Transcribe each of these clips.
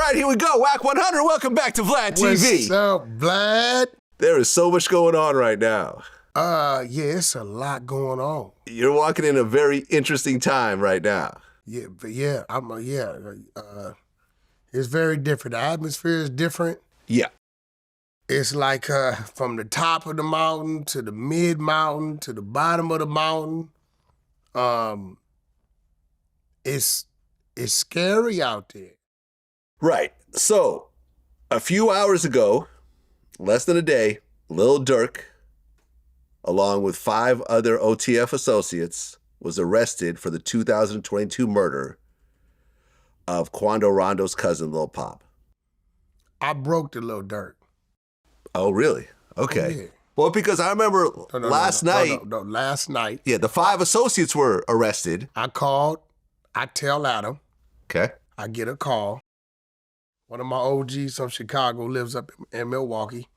right, here we go. Wack100, welcome back to VladTV. What's up, Vlad? There is so much going on right now. Yeah, it's a lot going on. You're walking in a very interesting time right now. Yeah, but it's very different. The atmosphere is different. Yeah. It's like from the top of the mountain to the mid-mountain to the bottom of the mountain. It's scary out there. Right. So, a few hours ago, less than a day, Lil Durk, along with 5 other OTF associates, was arrested for the 2022 murder of Quando Rondo's cousin, Lil Pop. I broke the Lil Durk. Oh, really? Okay. Oh, yeah. Well, because I remember last night. Last night. Yeah, the 5 associates were arrested. I called. I tell Adam. Okay. I get a call. One of my OGs from Chicago lives up in Milwaukee.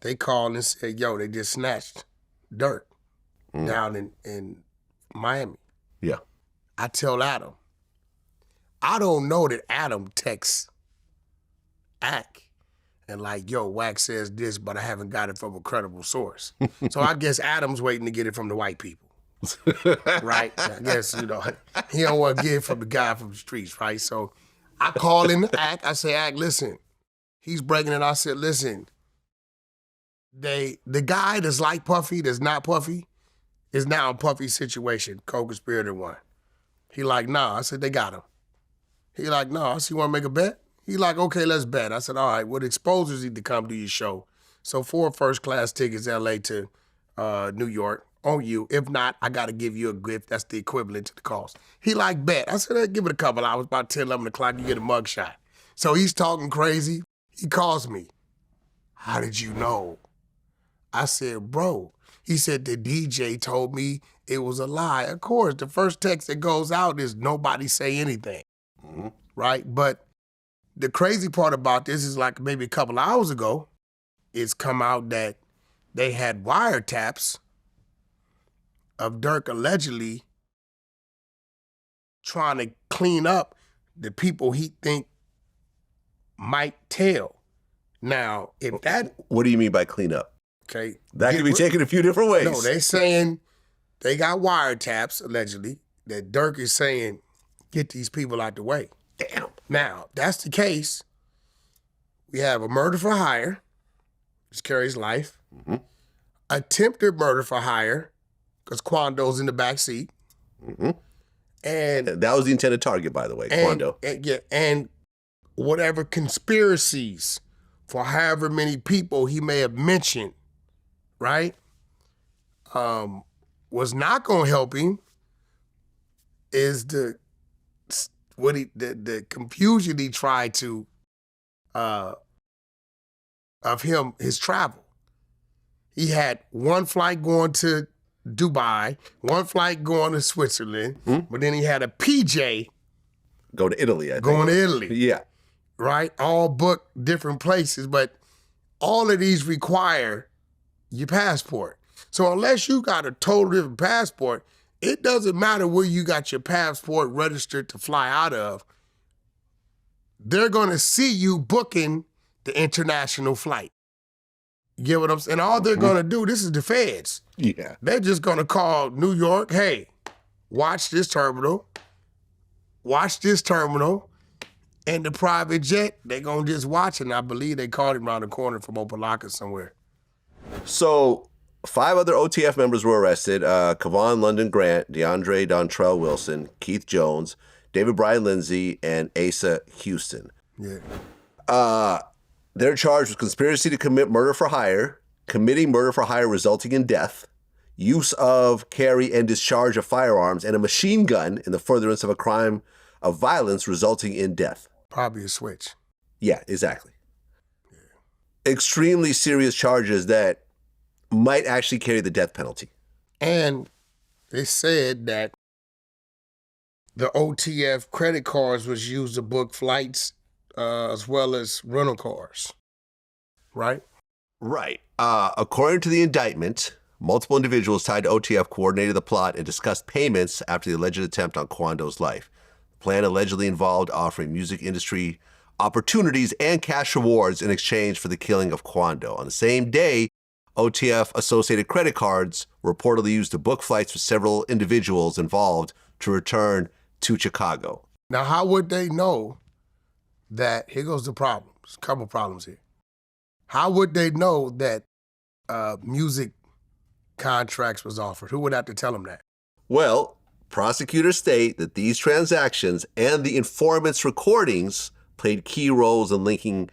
They called and said, yo, they just snatched Durk down in Miami. Yeah. I tell Adam. I don't know that Adam texts Wack and like, yo, Wack says this, but I haven't got it from a credible source. So I guess Adam's waiting to get it from the white people. Right? I guess, he don't want to get it from the guy from the streets, right? So I call in Wack. I say, Wack, listen. He's breaking it. I said, listen, the guy that's like Puffy, that's not Puffy, is now in Puffy's situation, co-conspirator one. He like, nah. I said, they got him. He like, no. I said, you want to make a bet? He like, okay, let's bet. I said, all right, well, the exposures need to come to your show. So 4 first-class tickets, L.A. to New York, on you. If not, I got to give you a gift that's the equivalent to the cost. He like, bet. I said, give it a couple hours, about 10, 11 o'clock, you get a mugshot. So he's talking crazy. He calls me. How did you know? I said, bro. He said, the DJ told me it was a lie. Of course, the first text that goes out is nobody say anything, right? But the crazy part about this is like maybe a couple hours ago, it's come out that they had wiretaps of Durk allegedly trying to clean up the people he think might tell. Now, if that... What do you mean by clean up? Okay. That could be taken a few different ways. No, they saying they got wiretaps, allegedly, that Durk is saying, get these people out the way. Damn. Now, that's the case. We have a murder for hire, which carries life. Attempted murder for hire, because Quando's in the back seat. And that was the intended target, by the way, Quando. And whatever conspiracies for however many people he may have mentioned, right, was not going to help him is the confusion he tried to, of him, his travel. He had one flight going to Dubai, one flight going to Switzerland, but then he had a PJ. Go to Italy, I think. Going to Italy. Yeah. Right? All booked different places, but all of these require your passport. So unless you got a total different passport, it doesn't matter where you got your passport registered to fly out of. They're going to see you booking the international flight. You get what I'm saying? And all they're going to do, this is the feds. Yeah. They're just going to call New York, hey, watch this terminal. Watch this terminal. And the private jet, they're going to just watch it. And I believe they called him around the corner from Opalaka somewhere. So 5 other OTF members were arrested. Kevon London Grant, DeAndre Dontrell Wilson, Keith Jones, David Brian Lindsay, and Asa Houston. Yeah. They're charged with conspiracy to commit murder for hire, committing murder for hire resulting in death, use of, carry, and discharge of firearms, and a machine gun in the furtherance of a crime of violence resulting in death. Probably a switch. Yeah, exactly. Yeah. Extremely serious charges that might actually carry the death penalty. And they said that the OTF credit cards was used to book flights as well as rental cars, right? Right. According to the indictment, multiple individuals tied to OTF coordinated the plot and discussed payments after the alleged attempt on Quando's life. The plan allegedly involved offering music industry opportunities and cash rewards in exchange for the killing of Quando. On the same day, OTF associated credit cards were reportedly used to book flights for several individuals involved to return to Chicago. Now, how would they know that, here goes the problems, a couple problems here. How would they know that music contracts was offered? Who would have to tell them that? Well, prosecutors state that these transactions and the informant's recordings played key roles in linking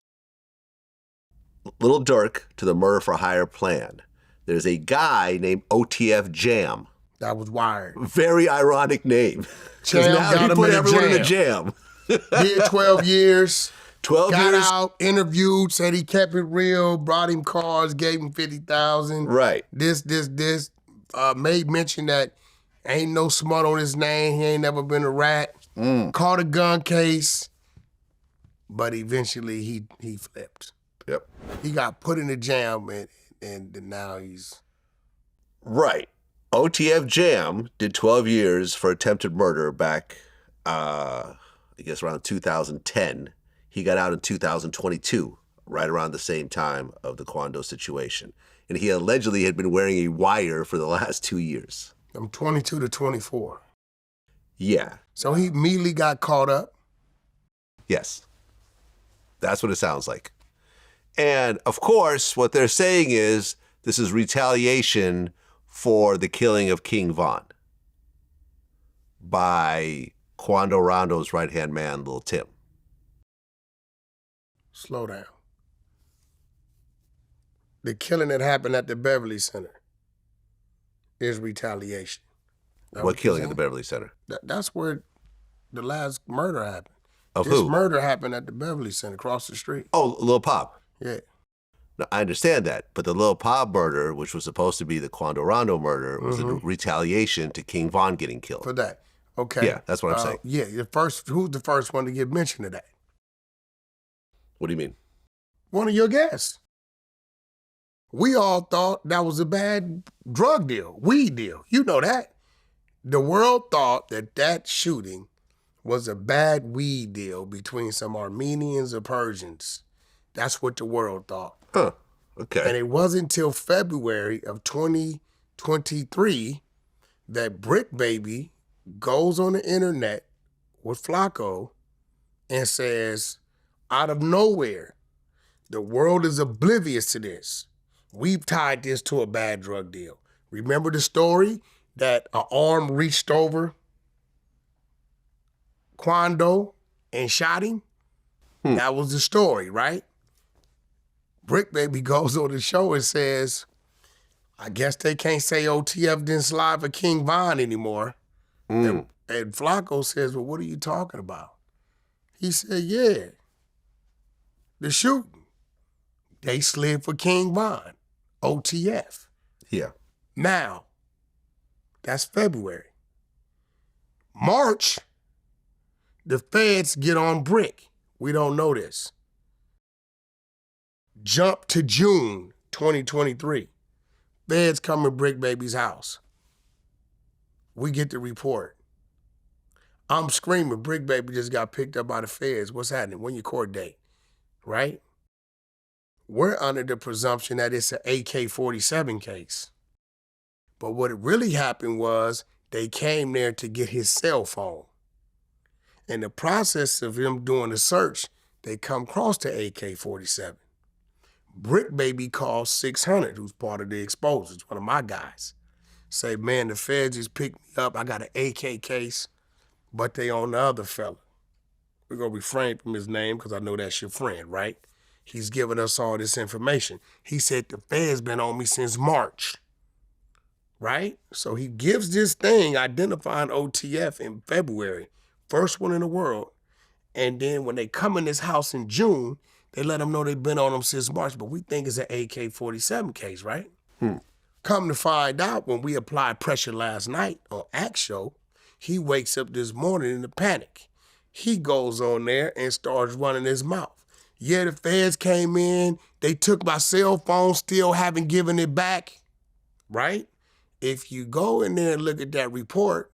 Lil Durk to the murder for hire plan. There's a guy named OTF Jam. That was wired. Very ironic name. Jam now got he him put in a everyone in a jam. jam. Did 12 years. 12 got years. out, interviewed, said he kept it real, brought him cars, gave him 50,000. Right. This. Made mention that ain't no smut on his name. He ain't never been a rat. Caught a gun case. But eventually he flipped. Yep. He got put in the jam and now he's... Right. OTF Jam did 12 years for attempted murder back, I guess around 2010. He got out in 2022, right around the same time of the Quando situation. And he allegedly had been wearing a wire for the last 2 years. From 22 to 24. Yeah. So he immediately got caught up? Yes. That's what it sounds like. And of course, what they're saying is this is retaliation for the killing of King Von by Quando Rondo's right-hand man, Lil Tim. Slow down. The killing that happened at the Beverly Center is retaliation. What killing at the Beverly Center? That's where the last murder happened. Of this who? murder happened at the Beverly Center across the street. Oh, Lil Pop. Yeah. Now, I understand that, but the Lil Pop murder, which was supposed to be the Quando Rondo murder, was a retaliation to King Von getting killed. For that. Okay. Yeah, that's what I'm saying. Yeah, who's the first one to get mentioned of that? What do you mean? One of your guests. We all thought that was a bad drug deal, weed deal. You know that. The world thought that shooting was a bad weed deal between some Armenians or Persians. That's what the world thought. Huh. Okay. And it wasn't until February of 2023 that Brick Baby goes on the internet with Flacco and says, out of nowhere, the world is oblivious to this. We've tied this to a bad drug deal. Remember the story that an arm reached over Quando and shot him? That was the story, right? Brick Baby goes on the show and says, I guess they can't say OTF didn't slide for King Von anymore. And Flacco says, well, what are you talking about? He said, yeah, the shooting. They slid for King Von, OTF. Yeah. Now, that's February. March, the feds get on Brick. We don't know this. Jump to June 2023. Feds come to Brick Baby's house. We get the report. I'm screaming, Brick Baby just got picked up by the feds. What's happening? When your court date? Right? We're under the presumption that it's an AK-47 case. But what really happened was they came there to get his cell phone. In the process of him doing the search, they come across the AK-47. Brick Baby calls 600, who's part of the exposers, one of my guys. Say, man, the feds just picked me up. I got an AK case, but they on the other fella. We're going to refrain from his name because I know that's your friend, right? He's giving us all this information. He said the feds been on me since March, right? So he gives this thing identifying OTF in February, first one in the world. And then when they come in this house in June, they let them know they've been on them since March, but we think it's an AK-47 case, right? Come to find out, when we applied pressure last night on Act Show, he wakes up this morning in a panic. He goes on there and starts running his mouth. Yeah, the feds came in, they took my cell phone, still haven't given it back, right? If you go in there and look at that report,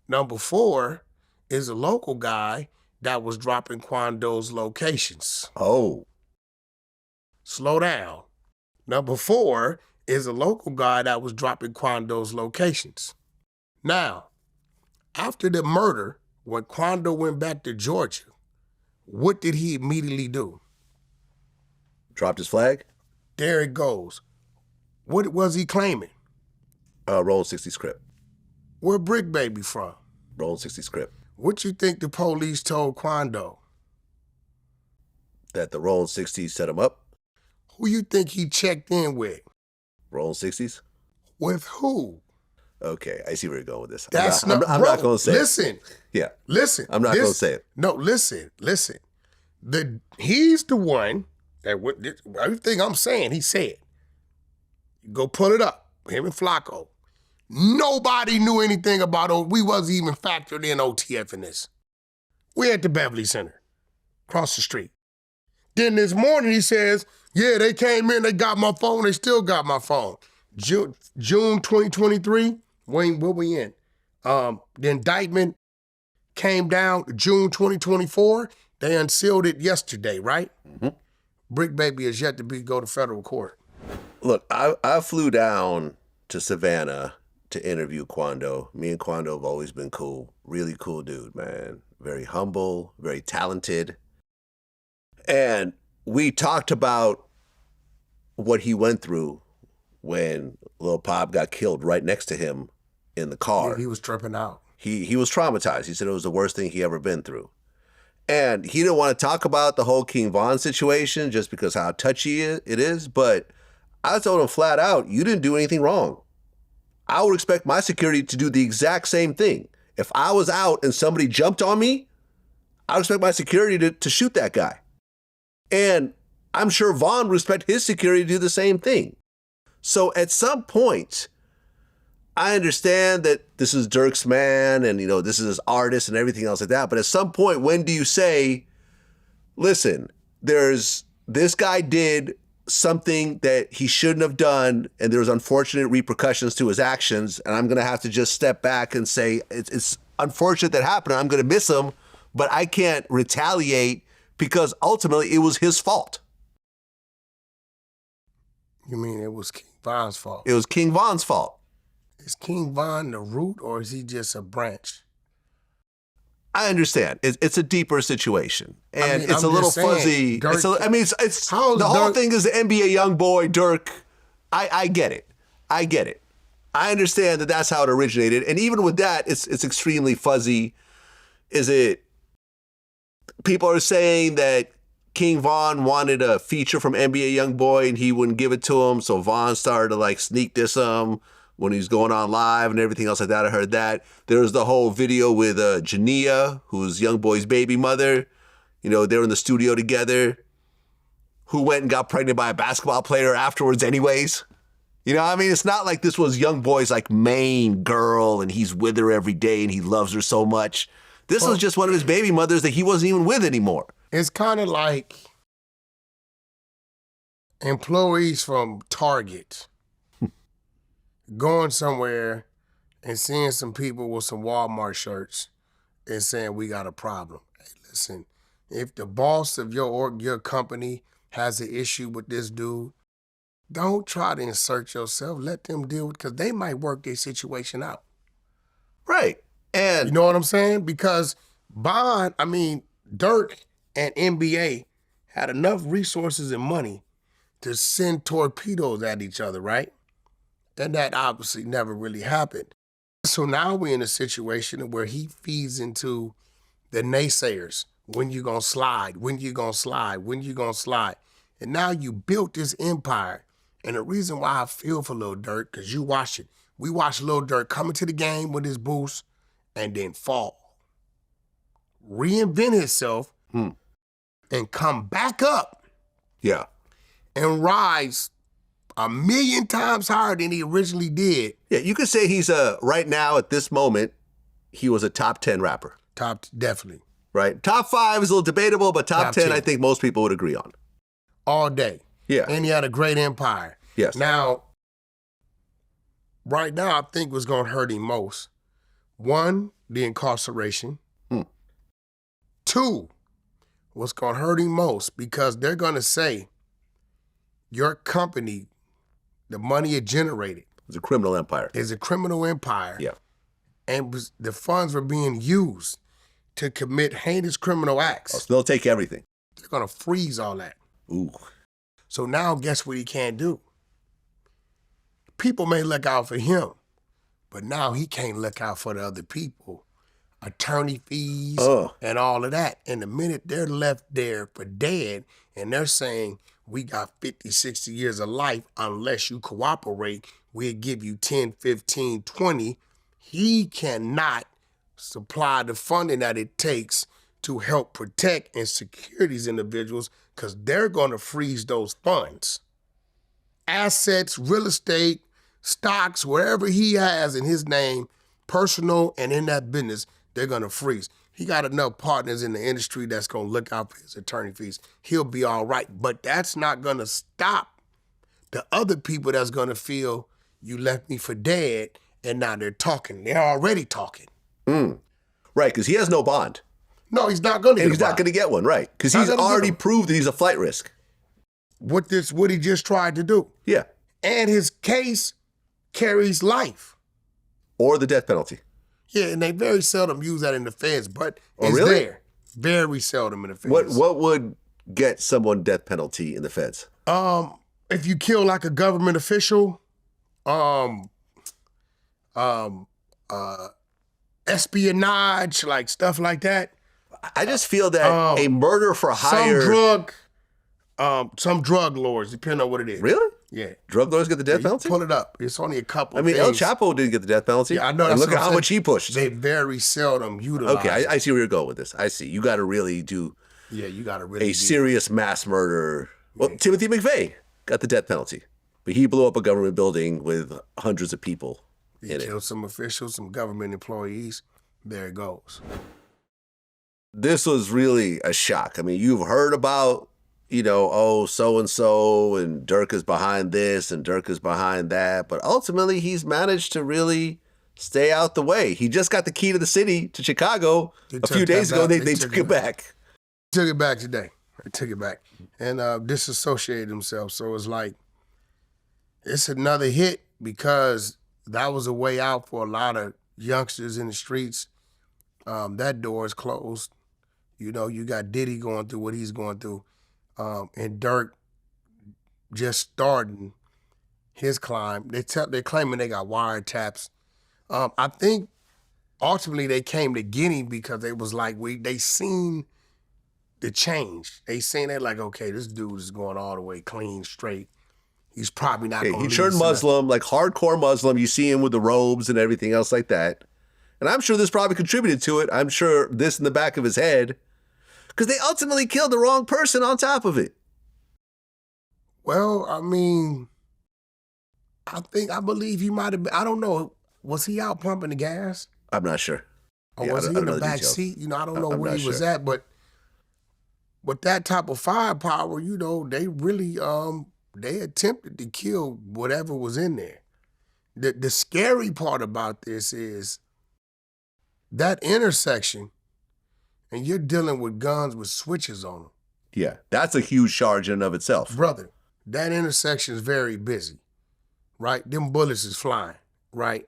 number 4 is a local guy that was dropping Quando's locations. Oh. Slow down. Number 4 is a local guy that was dropping Quando's locations. Now, after the murder, when Quando went back to Georgia, what did he immediately do? Dropped his flag? There it goes. What was he claiming? Rolling 60 script. Where Brick Baby from? Rolling 60 script. What you think the police told Quando? That the Rolling 60s set him up? Who you think he checked in with? Rolling 60s? With who? Okay, I see where you're going with this. That's I'm not going to say listen, it. Yeah. Listen. I'm not going to say it. No, listen. He's the one that everything I'm saying, he said. Go pull it up. Him and Flacco. Nobody knew anything about it. We wasn't even factored in OTF in this. We're at the Beverly Center, across the street. Then this morning he says, yeah, they came in, they got my phone, they still got my phone. June 2023, what we in? The indictment came down June 2024. They unsealed it yesterday, right? Mm-hmm. Brick Baby is yet to go to federal court. Look, I flew down to Savannah to interview Quando. Me and Quando have always been cool. Really cool dude, man. Very humble, very talented. And we talked about what he went through when Lil Pop got killed right next to him in the car. Yeah, he was tripping out. He was traumatized. He said it was the worst thing he ever been through. And he didn't want to talk about the whole King Von situation just because how touchy it is. But I told him flat out, you didn't do anything wrong. I would expect my security to do the exact same thing. If I was out and somebody jumped on me, I would expect my security to shoot that guy. And I'm sure Von would expect his security to do the same thing. So at some point, I understand that this is Durk's man and, you know, this is his artist and everything else like that. But at some point, when do you say, listen, this guy did something that he shouldn't have done and there's unfortunate repercussions to his actions. And I'm going to have to just step back and say, it's unfortunate that happened. I'm going to miss him, but I can't retaliate because ultimately it was his fault. You mean it was King Von's fault? It was King Von's fault. Is King Von the root or is he just a branch? I understand. It's a deeper situation, and it's I'm a little just saying, fuzzy. Durk, It's the whole Durk, thing is the NBA young boy Durk. I get it. I get it. I understand that that's how it originated, and even with that, it's extremely fuzzy. Is it? People are saying that King Von wanted a feature from NBA young boy, and he wouldn't give it to him, so Von started to like sneak diss him when he's going on live and everything else like that. I heard that. There's the whole video with Jania, who's young boy's baby mother. You know, they were in the studio together. Who went and got pregnant by a basketball player afterwards anyways. You know what I mean? It's not like this was young boy's like main girl and he's with her every day and he loves her so much. This was just one of his baby mothers that he wasn't even with anymore. It's kind of like employees from Target going somewhere and seeing some people with some Walmart shirts and saying, we got a problem. Hey, listen, if the boss of your company has an issue with this dude, don't try to insert yourself. Let them deal with it, because they might work their situation out. Right. And you know what I'm saying? Because Durk and NBA had enough resources and money to send torpedoes at each other, right? And that obviously never really happened. So now we're in a situation where he feeds into the naysayers. When you gonna slide? When you gonna slide? When you gonna slide? And now you built this empire. And the reason why I feel for Lil Durk, because you watch it. We watched Lil Durk come into the game with his boost and then fall. Reinvent himself and come back up. Yeah. And rise 1,000,000 times higher than he originally did. Yeah, you could say he's right now at this moment, he was a top 10 rapper. Definitely. Right? Top 5 is a little debatable, but top 10 I think most people would agree on. All day. Yeah. And he had a great empire. Yes. Now, right now, I think what's going to hurt him most, one, the incarceration. Two, what's gonna hurt him most, because they're gonna say your company, the money it generated, It's a criminal empire. is a criminal empire. Yeah. And the funds were being used to commit heinous criminal acts. Oh, so they'll take everything. They're gonna freeze all that. Ooh. So now guess what he can't do? People may look out for him, but now he can't look out for the other people. Attorney fees and all of that. And the minute they're left there for dead and they're saying, we got 50, 60 years of life unless you cooperate, we'll give you 10, 15, 20. He cannot supply the funding that it takes to help protect and secure these individuals, because they're going to freeze those funds. Assets, real estate, stocks, whatever he has in his name, personal and in that business, they're going to freeze. He got enough partners in the industry that's going to look out for his attorney fees. He'll be all right. But that's not going to stop the other people that's going to feel you left me for dead, and now they're talking. They're already talking. Right, because he has no bond. No, he's not going to get And he's not going to get one, right? Because he's already proved that he's a flight risk. What he just tried to do. Yeah. And his case carries life. Or the death penalty. Yeah, and they very seldom use that in the feds, but it's really? there. Very seldom in the feds. What would get someone death penalty in the feds? If you kill like a government official, espionage, like stuff like that. I just feel that a murder for hire. Some drug lords, depending on what it is. Really? Yeah. Drug lords get the death penalty? Pull it up. It's only a couple. I mean, things. El Chapo didn't get the death penalty. Yeah, I know. And look at how much he pushed. They very seldom utilize. Okay, I see where you're going with this. I see. You got to really do. Yeah, you got to really. Serious mass murder. Well, Timothy McVeigh got the death penalty, but he blew up a government building with hundreds of people in it. He killed some officials, some government employees. There it goes. This was really a shock. I mean, you've heard about, so-and-so and Durk is behind this and Durk is behind that. But ultimately, he's managed to really stay out the way. He just got the key to the city, to Chicago, a few days ago. They took it back. Took it back today. They took it back. And disassociated themselves. So it's like, it's another hit, because that was a way out for a lot of youngsters in the streets. That door is closed. You got Diddy going through what he's going through, and Durk just starting his climb. They're claiming they got wiretaps. I think ultimately they came to get him because they was like, they seen the change. They seen it like, okay, this dude is going all the way clean, straight. He's probably not going to. He turned Muslim, like hardcore Muslim. You see him with the robes and everything else like that. And I'm sure this probably contributed to it. I'm sure this in the back of his head. Because they ultimately killed the wrong person on top of it. Well, I mean, I believe he might have been, I don't know. Was he out pumping the gas? I'm not sure. Or was he in the back seat? I don't know where he was at. But with that type of firepower, they really, they attempted to kill whatever was in there. The scary part about this is that intersection, and you're dealing with guns with switches on them. Yeah, that's a huge charge in and of itself. Brother, that intersection is very busy, right? Them bullets is flying, right?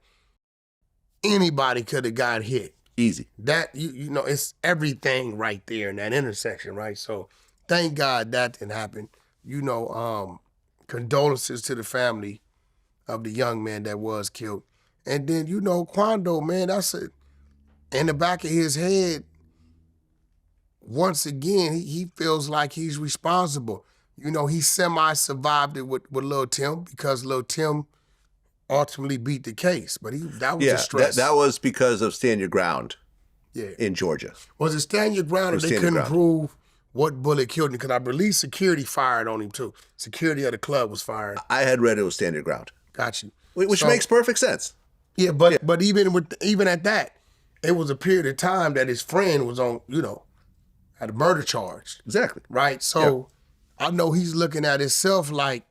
Anybody could have got hit. Easy. That, it's everything right there in that intersection, right? So thank God that didn't happen. Condolences to the family of the young man that was killed. And then, Quando, man, in the back of his head, once again, he feels like he's responsible. He semi-survived it with Lil Tim, because Lil Tim ultimately beat the case. But that was a stress. That was because of Stand Your Ground in Georgia. Was it Stand Your Ground, or they couldn't prove what bullet killed him? Because I believe security fired on him too. Security of the club was fired. I had read it was Stand Your Ground. Got you. Which makes perfect sense. Yeah, but even at that, it was a period of time that his friend was on, had a murder charge. Exactly. Right? So I know he's looking at himself like,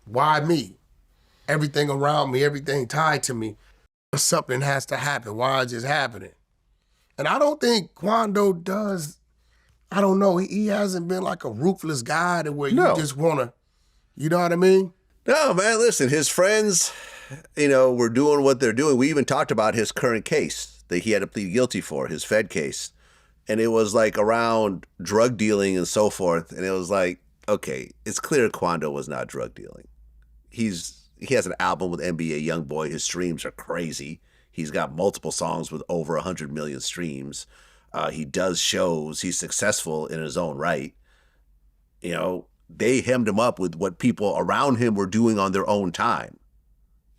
why me? Everything around me, everything tied to me. Something has to happen. Why is this happening? And I don't think Quando does, I don't know, he hasn't been like a ruthless guy to where No. you just want to, you know what I mean? No, man, listen, his friends, were doing what they're doing. We even talked about his current case that he had to plead guilty for, his Fed case. And it was like around drug dealing and so forth. And it was like, okay, it's clear Quando was not drug dealing. He has an album with NBA YoungBoy. His streams are crazy. He's got multiple songs with over 100 million streams. He does shows. He's successful in his own right. They hemmed him up with what people around him were doing on their own time.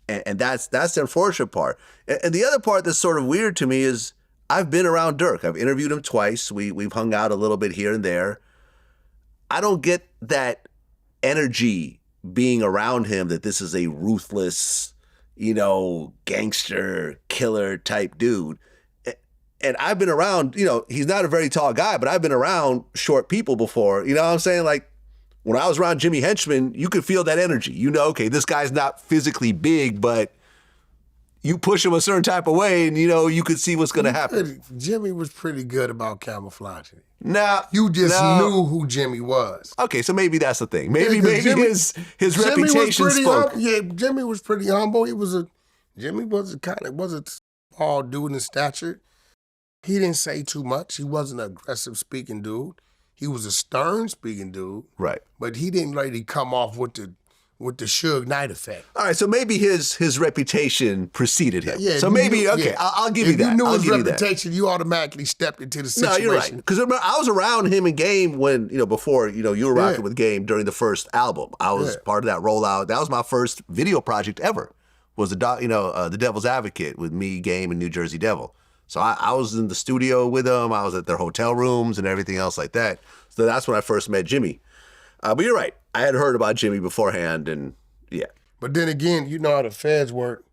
And that's the unfortunate part. And the other part that's sort of weird to me is I've been around Durk. I've interviewed him twice. We've hung out a little bit here and there. I don't get that energy being around him that this is a ruthless, gangster, killer type dude. And I've been around, he's not a very tall guy, but I've been around short people before. You know what I'm saying? Like when I was around Jimmy Henchman, you could feel that energy. Okay, this guy's not physically big, but you push him a certain type of way and, you could see what's going to happen. Jimmy was pretty good about camouflaging. Now you just knew who Jimmy was. Okay, so maybe that's the thing. Maybe his reputation spoke. Jimmy was pretty humble. Jimmy was a small dude in stature. He didn't say too much. He wasn't an aggressive speaking dude. He was a stern speaking dude. Right. But he didn't really come off with the Suge Knight effect. All right, so maybe his reputation preceded him. Yeah, so maybe, I'll give you that. If you knew his reputation, reputation, you automatically stepped into the situation. No, you're right. Because remember, I was around him and Game when, before, you were rocking with Game during the first album. I was part of that rollout. That was my first video project ever, was The Devil's Advocate with me, Game, and New Jersey Devil. So I was in the studio with them. I was at their hotel rooms and everything else like that. So that's when I first met Jimmy. But you're right. I had heard about Jimmy beforehand, and yeah. But then again, you know how the feds work.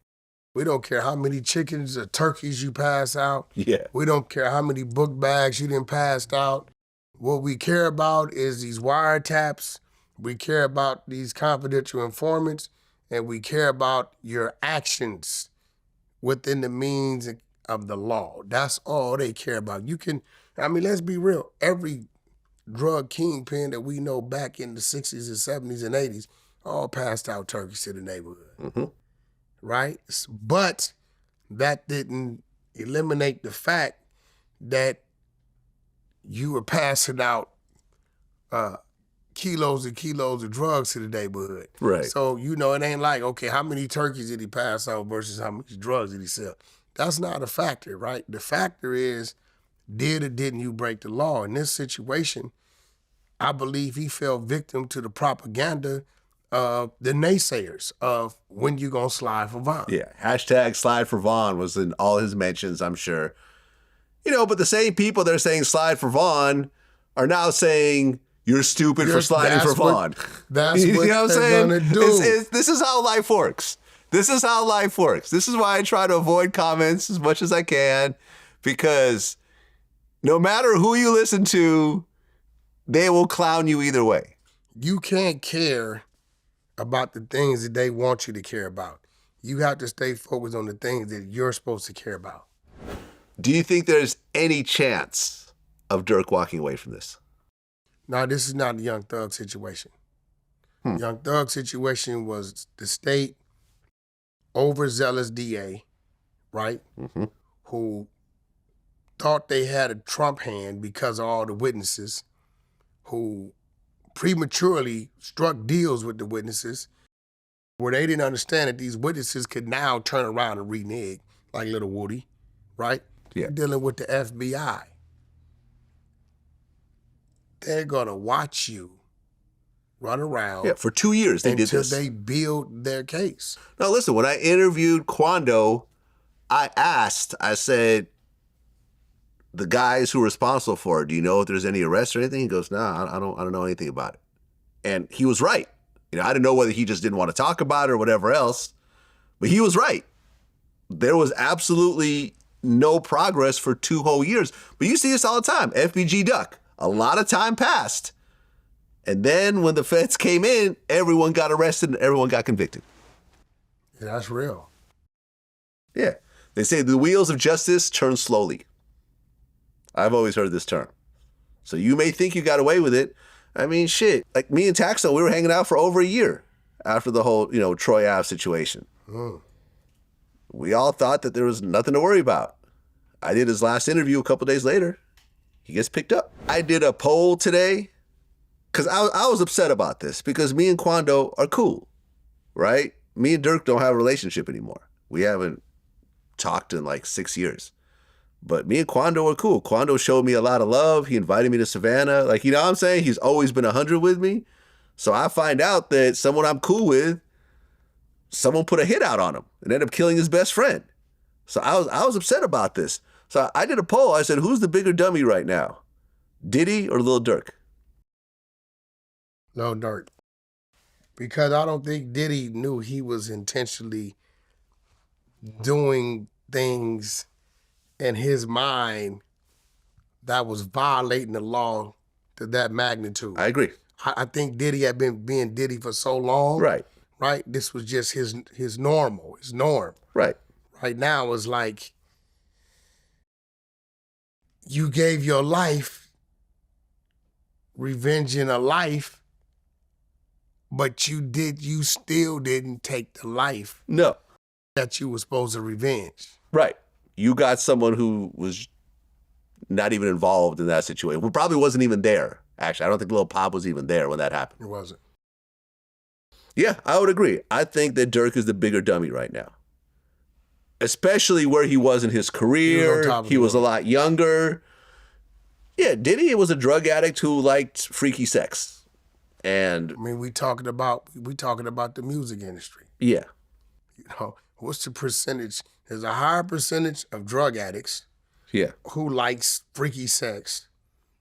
We don't care how many chickens or turkeys you pass out. Yeah. We don't care how many book bags you didn't pass out. What we care about is these wiretaps. We care about these confidential informants, and we care about your actions within the means of the law. That's all they care about. Let's be real. Every drug kingpin that we know back in the 60s and 70s and 80s all passed out turkeys to the neighborhood, right? But that didn't eliminate the fact that you were passing out kilos and kilos of drugs to the neighborhood. Right. So, it ain't like, okay, how many turkeys did he pass out versus how much drugs did he sell? That's not a factor, right? The factor is, did or didn't you break the law? In this situation, I believe he fell victim to the propaganda of the naysayers of when you gonna slide for Vaughn. Yeah, hashtag slide for Vaughn was in all his mentions, I'm sure. But the same people that are saying slide for Vaughn are now saying you're stupid for sliding for Vaughn. That's what I'm they're saying? gonna do. This is how life works. This is how life works. This is why I try to avoid comments as much as I can, because no matter who you listen to, they will clown you either way. You can't care about the things that they want you to care about. You have to stay focused on the things that you're supposed to care about. Do you think there's any chance of Durk walking away from this? No, this is not a Young Thug situation. Young Thug situation was the state overzealous DA, right? Who thought they had a Trump hand because of all the witnesses, who prematurely struck deals with the witnesses where they didn't understand that these witnesses could now turn around and renege, like Little Woody, right? Yeah. Dealing with the FBI. They're gonna watch you run around. Yeah, for 2 years they did this. Until they build their case. Now listen, when I interviewed Quando, I said, the guys who are responsible for it, do you know if there's any arrests or anything? He goes, nah, I don't know anything about it. And he was right. I didn't know whether he just didn't want to talk about it or whatever else, but he was right. There was absolutely no progress for 2 whole years. But you see this all the time. FBG Duck. A lot of time passed. And then when the feds came in, everyone got arrested and everyone got convicted. Yeah, that's real. Yeah. They say the wheels of justice turn slowly. I've always heard this term. So you may think you got away with it. I mean, shit. Like me and Taxo, we were hanging out for over a year after the whole, Troy Ave situation. We all thought that there was nothing to worry about. I did his last interview a couple days later. He gets picked up. I did a poll today because I was upset about this because me and Quando are cool, right? Me and Durk don't have a relationship anymore. We haven't talked in like 6 years. But me and Quando are cool. Quando showed me a lot of love. He invited me to Savannah. Like, you know what I'm saying? He's always been 100 with me. So I find out that someone I'm cool with, someone put a hit out on him and ended up killing his best friend. So I was upset about this. So I did a poll. I said, who's the bigger dummy right now? Diddy or Lil Durk? Lil Durk. Because I don't think Diddy knew he was intentionally doing things in his mind that was violating the law to that magnitude. I agree. I think Diddy had been being Diddy for so long. Right. Right? This was just his norm. Right. Right now it's like you gave your life revenging a life, but you still didn't take the life that you were supposed to revenge. Right. You got someone who was not even involved in that situation. Who probably wasn't even there, actually. I don't think Lil Pop was even there when that happened. It wasn't. Yeah, I would agree. I think that Durk is the bigger dummy right now. Especially where he was in his career. He was a lot younger. Yeah, Diddy was a drug addict who liked freaky sex. And I mean, we talking about the music industry. Yeah. What's the percentage? There's a higher percentage of drug addicts who likes freaky sex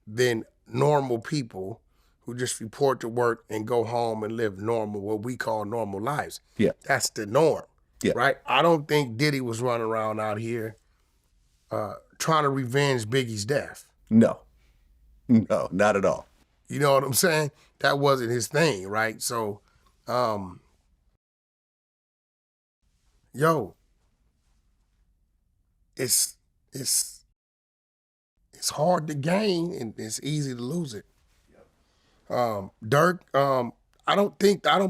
than normal people who just report to work and go home and live normal, what we call normal lives. Yeah. That's the norm. Yeah. Right? I don't think Diddy was running around out here trying to revenge Biggie's death. No, not at all. You know what I'm saying? That wasn't his thing, right? So, it's hard to gain and it's easy to lose it. Durk, I don't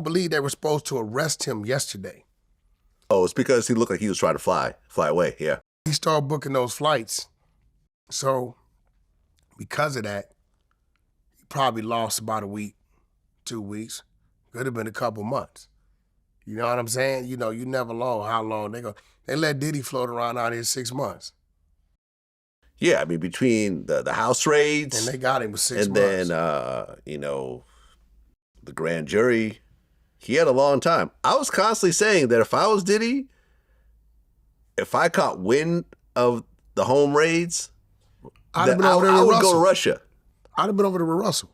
believe they were supposed to arrest him yesterday. Oh, it's because he looked like he was trying to fly away, yeah. He started booking those flights. So because of that, he probably lost about a week, 2 weeks. Could have been a couple months. You know what I'm saying? You never know how long they let Diddy float around out here 6 months. Yeah, I mean, between the house raids. And they got him for 6 months. And then, the grand jury, he had a long time. I was constantly saying that if I was Diddy, if I caught wind of the home raids, I would go to Russia. I'd have been over there with Russell.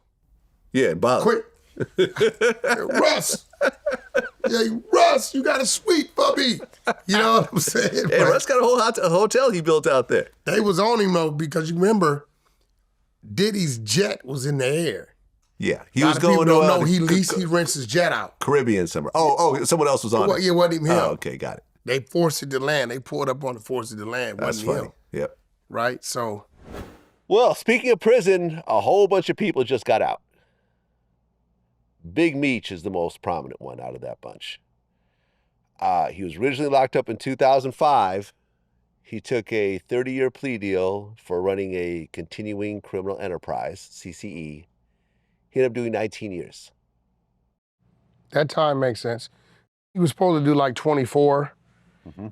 Yeah, Bob. Quick. Russ. Yeah, Russ, you got a suite for me. You know what I'm saying? Hey, Russ got a hotel he built out there. They was on him, though, because you remember, Diddy's jet was in the air. Yeah, he was going to... No, he rents his jet out. Caribbean somewhere. Oh, someone else was on it. Yeah, it wasn't even him. Oh, okay, got it. They forced it to land. They pulled up on the force it to land. That's funny. Him. Yep. Right, so... Well, speaking of prison, a whole bunch of people just got out. Big Meech is the most prominent one out of that bunch. He was originally locked up in 2005. He took a 30-year plea deal for running a continuing criminal enterprise, CCE. He ended up doing 19 years. That time makes sense. He was supposed to do like 24. Mm-hmm.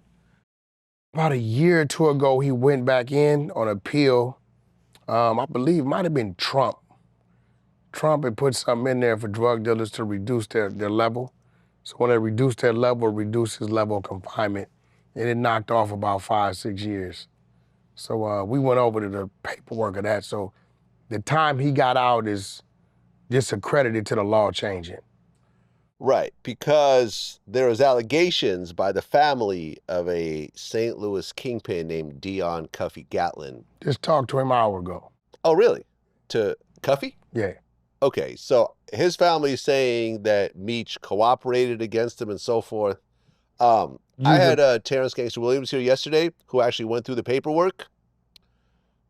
About a year or two ago, he went back in on appeal. I believe it might have been Trump. Trump had put something in there for drug dealers to reduce their level. So when they reduced their level, reduced his level of confinement, and it knocked off about 5-6 years. So we went over to the paperwork of that. So the time he got out is discredited to the law changing. Right, because there was allegations by the family of a St. Louis kingpin named Dion Cuffy Gatlin. Just talked to him an hour ago. Oh, really? To Cuffy? Yeah. Okay, so his family is saying that Meech cooperated against him and so forth. I had Terrence Gangster Williams here yesterday, who actually went through the paperwork.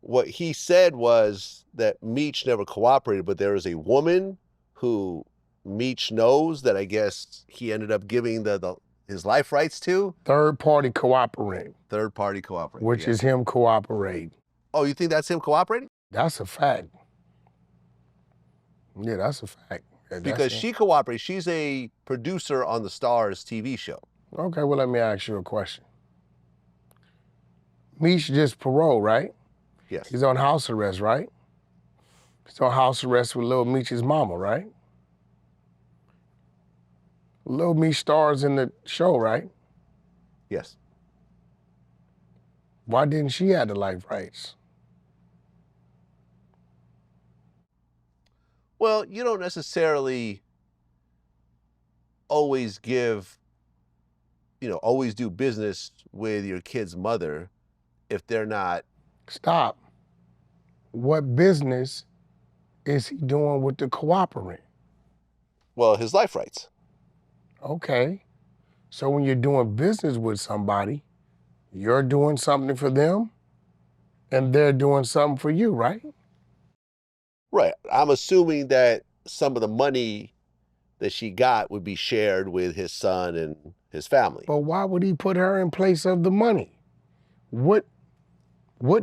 what he said was that Meech never cooperated, but there is a woman who Meech knows that I guess he ended up giving his life rights to. Third party cooperating. Third party cooperating. Which is him cooperating. Oh, you think that's him cooperating? That's a fact. Yeah, that's a fact. Because she cooperates. She's a producer on the Stars TV show. Okay, well, let me ask you a question. Meech just parole, right? Yes. He's on house arrest, right? He's on house arrest with Lil Meech's mama, right? Lil Meech stars in the show, right? Yes. Why didn't she have the life rights? Well, you don't necessarily always always do business with your kid's mother if they're not. Stop. What business is he doing with the cooperating? Well, his life rights. Okay. So when you're doing business with somebody, you're doing something for them and they're doing something for you, right? Right. I'm assuming that some of the money that she got would be shared with his son and his family. But why would he put her in place of the money? What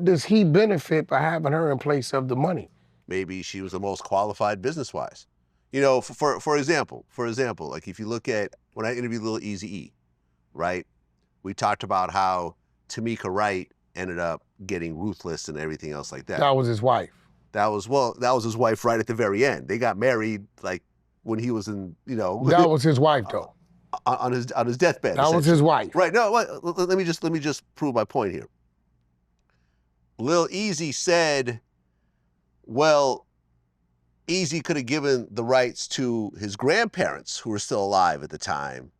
does he benefit by having her in place of the money? Maybe she was the most qualified business-wise. You know, for example, like if you look at when I interviewed Lil Eazy-E, right? We talked about how Tamika Wright ended up getting Ruthless and everything else like that. That was his wife. That was his wife right at the very end. They got married like when he was in, That was his wife though. On his deathbed. That was his wife. Right. No, let me just prove my point here. Lil Eazy said, well, Eazy could have given the rights to his grandparents who were still alive at the time,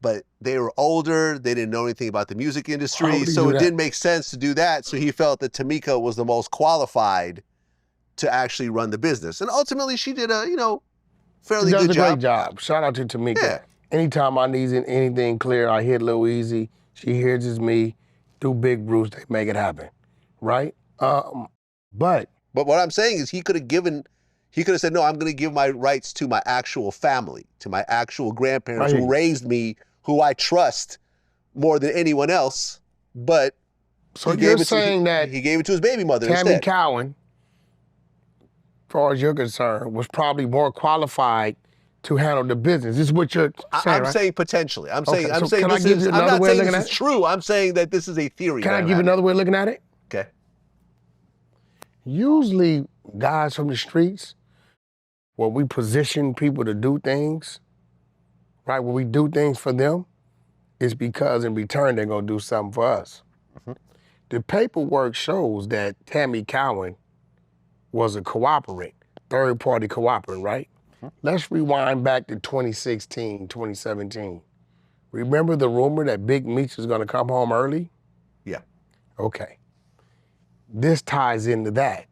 but they were older, they didn't know anything about the music industry, so it didn't make sense to do that. So he felt that Tamika was the most qualified to actually run the business. And ultimately she did a, fairly good job. She does a great job. Shout out to Tamika. Yeah. Anytime I need anything clear, I hit Lil Eazy. She hears it's me. Through Big Bruce, they make it happen, right? But what I'm saying is he could have said, no, I'm going to give my rights to my actual family, to my actual grandparents who raised me, who I trust more than anyone else. But so you're saying that he gave it to his baby mother Tammy instead. Cowan, as far as you're concerned, was probably more qualified to handle the business. This is what you're saying, I'm saying potentially. I'm okay, saying can I give you another way of looking at it? This is true. I'm saying that this is a theory. Can I give you another way of looking at it? Okay. Usually guys from the streets, where we position people to do things, right? When we do things for them, it's because in return they're gonna do something for us. Mm-hmm. The paperwork shows that Tammy Cowan was a cooperating, third-party cooperating, right? Mm-hmm. Let's rewind back to 2016, 2017. Remember the rumor that Big Meech was gonna come home early? Yeah. Okay. This ties into that.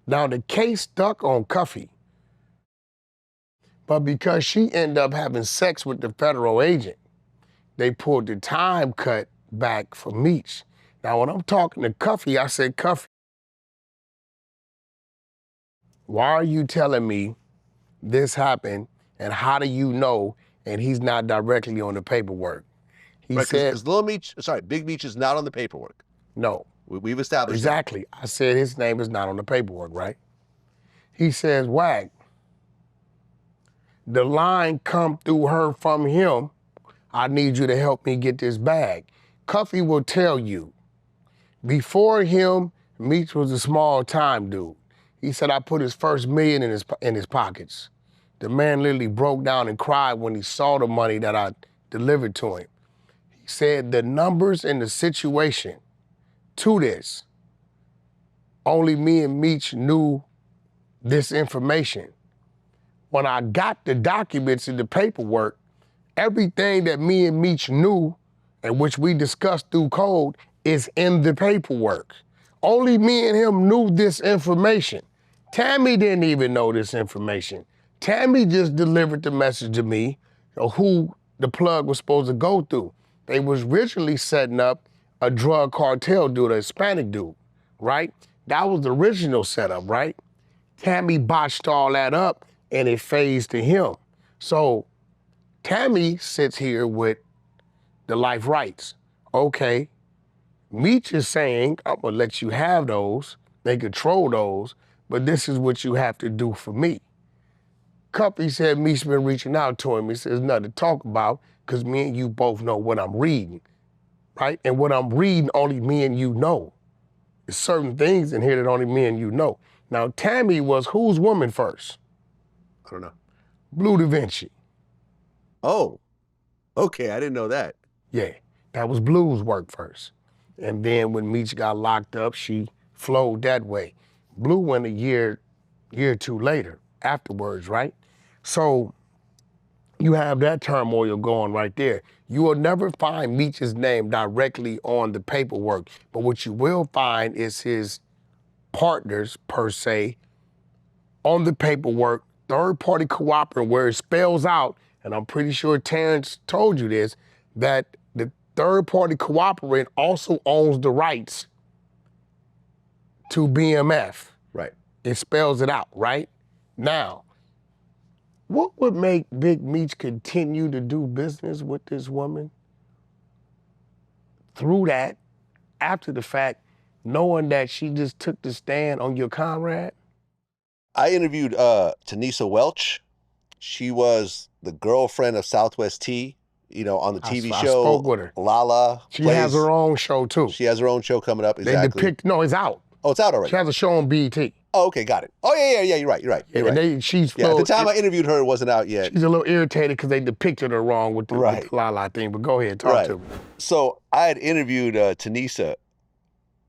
Now the case stuck on Cuffy, but because she ended up having sex with the federal agent, they pulled the time cut back for Meech. Now when I'm talking to Cuffy, I said, Cuffy, why are you telling me this happened and how do you know and he's not directly on the paperwork? He said, Big Meech is not on the paperwork. No. We've established exactly. that. I said his name is not on the paperwork, right? He says, Wack, the line come through her from him. I need you to help me get this bag. Cuffy will tell you, before him, Meech was a small time dude. He said, I put his first million in his pockets. The man literally broke down and cried when he saw the money that I delivered to him. He said the numbers and the situation to this, only me and Meech knew this information. When I got the documents and the paperwork, everything that me and Meech knew and which we discussed through code is in the paperwork. Only me and him knew this information. Tammy didn't even know this information. Tammy just delivered the message to me of who the plug was supposed to go through. They was originally setting up a drug cartel dude, a Hispanic dude, right? That was the original setup, right? Tammy botched all that up and it phased to him. So Tammy sits here with the life rights. Okay, Meech is saying, I'm gonna let you have those, they control those, but this is what you have to do for me. Cuppy said Meech been reaching out to him. He says, nothing to talk about, because me and you both know what I'm reading, right? And what I'm reading, only me and you know. There's certain things in here that only me and you know. Now, Tammy was whose woman first? I don't know. Blue Da Vinci. Oh, okay, I didn't know that. Yeah, that was Blue's work first. And then when Meech got locked up, she flowed that way. Blue went a year or two later, afterwards, right? So you have that turmoil going right there. You will never find Meech's name directly on the paperwork, but what you will find is his partners, per se, on the paperwork, third-party cooperator, where it spells out, and I'm pretty sure Terrence told you this, that the third-party cooperator also owns the rights to BMF. Right. It spells it out, right? Now, what would make Big Meech continue to do business with this woman through that, after the fact, knowing that she just took the stand on your comrade? I interviewed Tanisa Welch. She was the girlfriend of Southwest T, you know, on the TV show. I spoke with her. Lala. She has her own show too. She has her own show coming up, exactly. They depict, no, it's out. Oh, it's out already? She has a show on BET. Oh, okay, got it. Oh, yeah, you're right. At the time I interviewed her, it wasn't out yet. She's a little irritated because they depicted her wrong with the Lala thing, but go ahead, talk to me. So I had interviewed Tanisa,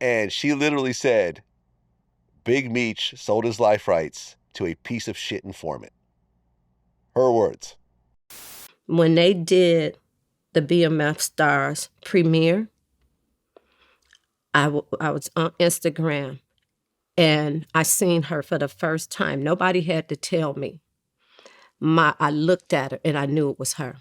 and she literally said, Big Meech sold his life rights to a piece of shit informant. Her words. When they did the BMF Stars premiere, I was on Instagram and I seen her for the first time. Nobody had to tell me. I looked at her and I knew it was her.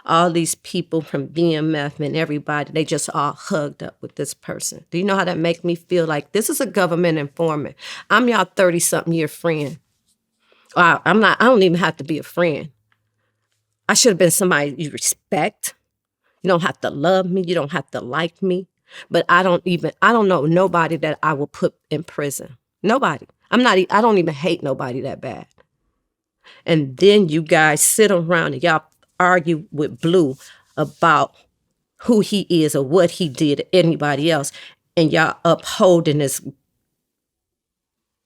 All these people from BMF and everybody, they just all hugged up with this person. Do you know how that make me feel? Like, this is a government informant. I'm y'all 30-something year friend. I don't even have to be a friend. I should have been somebody you respect. You don't have to love me. You don't have to like me. But I don't know nobody that I will put in prison. Nobody. I don't even hate nobody that bad. And then you guys sit around and y'all argue with Blue about who he is or what he did to anybody else. And y'all upholding this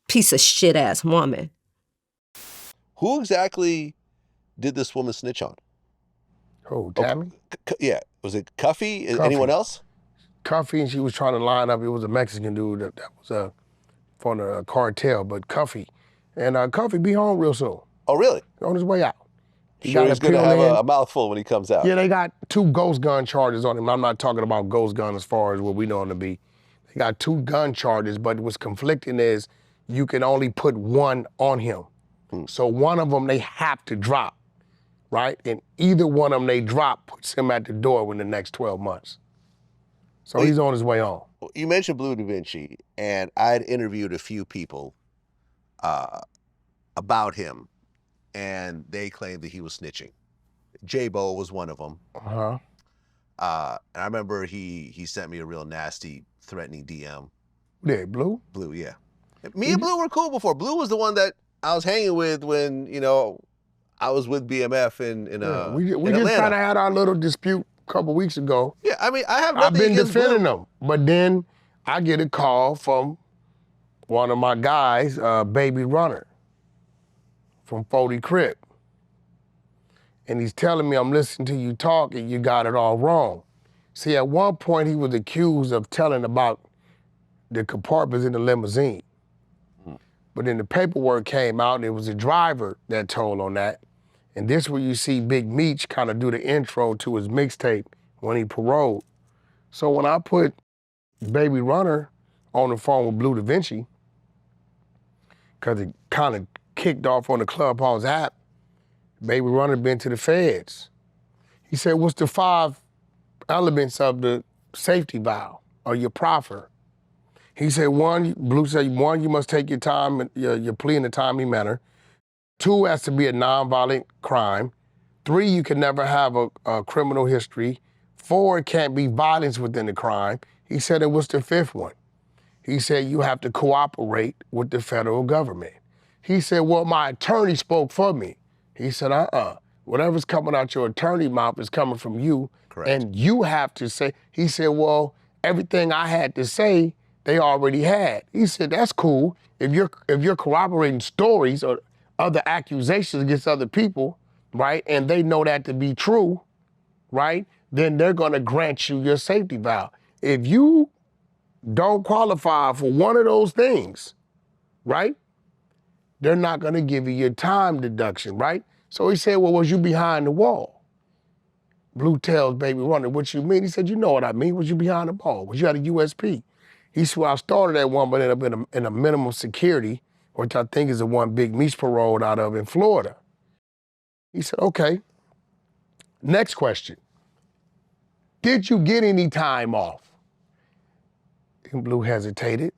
piece of shit ass woman. Who exactly did this woman snitch on? Who, Tammy? Yeah. Was it Cuffy? Cuffy. Anyone else? Cuffy, and she was trying to line up. It was a Mexican dude that was from the cartel, but Cuffy. And Cuffy be home real soon. Oh, really? On his way out. He's going to have a mouthful when he comes out. Yeah, they got 2 ghost gun charges on him. I'm not talking about ghost gun as far as what we know him to be. They got 2 gun charges, but what's conflicting is you can only put 1 on him. So one of them they have to drop, right? And either one of them they drop puts him at the door within the next 12 months. So he's on his way home. You mentioned Blue Da Vinci, and I had interviewed a few people about him, and they claimed that he was snitching. J-Bo was one of them. Uh-huh. And I remember he sent me a real nasty, threatening DM. Yeah, Blue? Blue, yeah. Me and Blue were cool before. Blue was the one that I was hanging with when, you know, I was with BMF in we just kind of had our little dispute a couple weeks ago. Yeah, I mean, I have nothing I've been against defending Blue. them, but then I get a call from one of my guys, Baby Runner, from 40 Crip. And he's telling me, I'm listening to you talk and you got it all wrong. See, at one point he was accused of telling about the compartments in the limousine. But then the paperwork came out and it was the driver that told on that. And this where you see Big Meech kind of do the intro to his mixtape when he paroled. So when I put Baby Runner on the phone with Blue Da Vinci, because it kind of kicked off on the Clubhouse app, Baby Runner been to the feds. He said, what's the 5 elements of the safety valve or your proffer. He said, Blue said, one, you must take your time, your plea in a timely manner. 2, has to be a nonviolent crime. 3, you can never have a criminal history. 4, it can't be violence within the crime. He said, and what's the 5th one? He said, you have to cooperate with the federal government. He said, well, my attorney spoke for me. He said, whatever's coming out your attorney mouth is coming from you. Correct. And you have to say, he said, well, everything I had to say, they already had. He said, that's cool. If you're corroborating stories or other accusations against other people, right, and they know that to be true, right, then they're gonna grant you your safety valve. If you don't qualify for one of those things, right, they're not gonna give you your time deduction, right? So he said, well, was you behind the wall? Blue tells Baby Runner, what you mean? He said, you know what I mean. Was you behind the wall? Was you at a USP? He said, well, I started at one, but ended up in a minimum security, which I think is the one Big Meech paroled out of in Florida. He said, okay. Next question. Did you get any time off? And Blue hesitated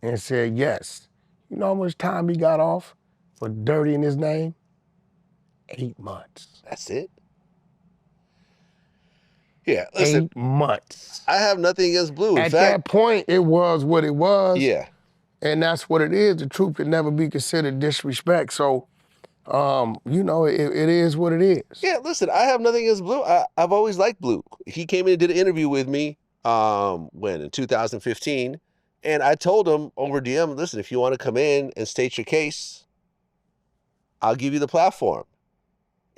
and said, yes. You know how much time he got off for dirty in his name? 8 months. That's it? Yeah, listen. 8 months. I have nothing against Blue. In At fact, that point, it was what it was. yeah. And that's what it is. The truth can never be considered disrespect. So, you know, it is what it is. Yeah, listen, I have nothing against Blue. I've always liked Blue. He came in and did an interview with me, in 2015, and I told him over DM, listen, if you want to come in and state your case, I'll give you the platform.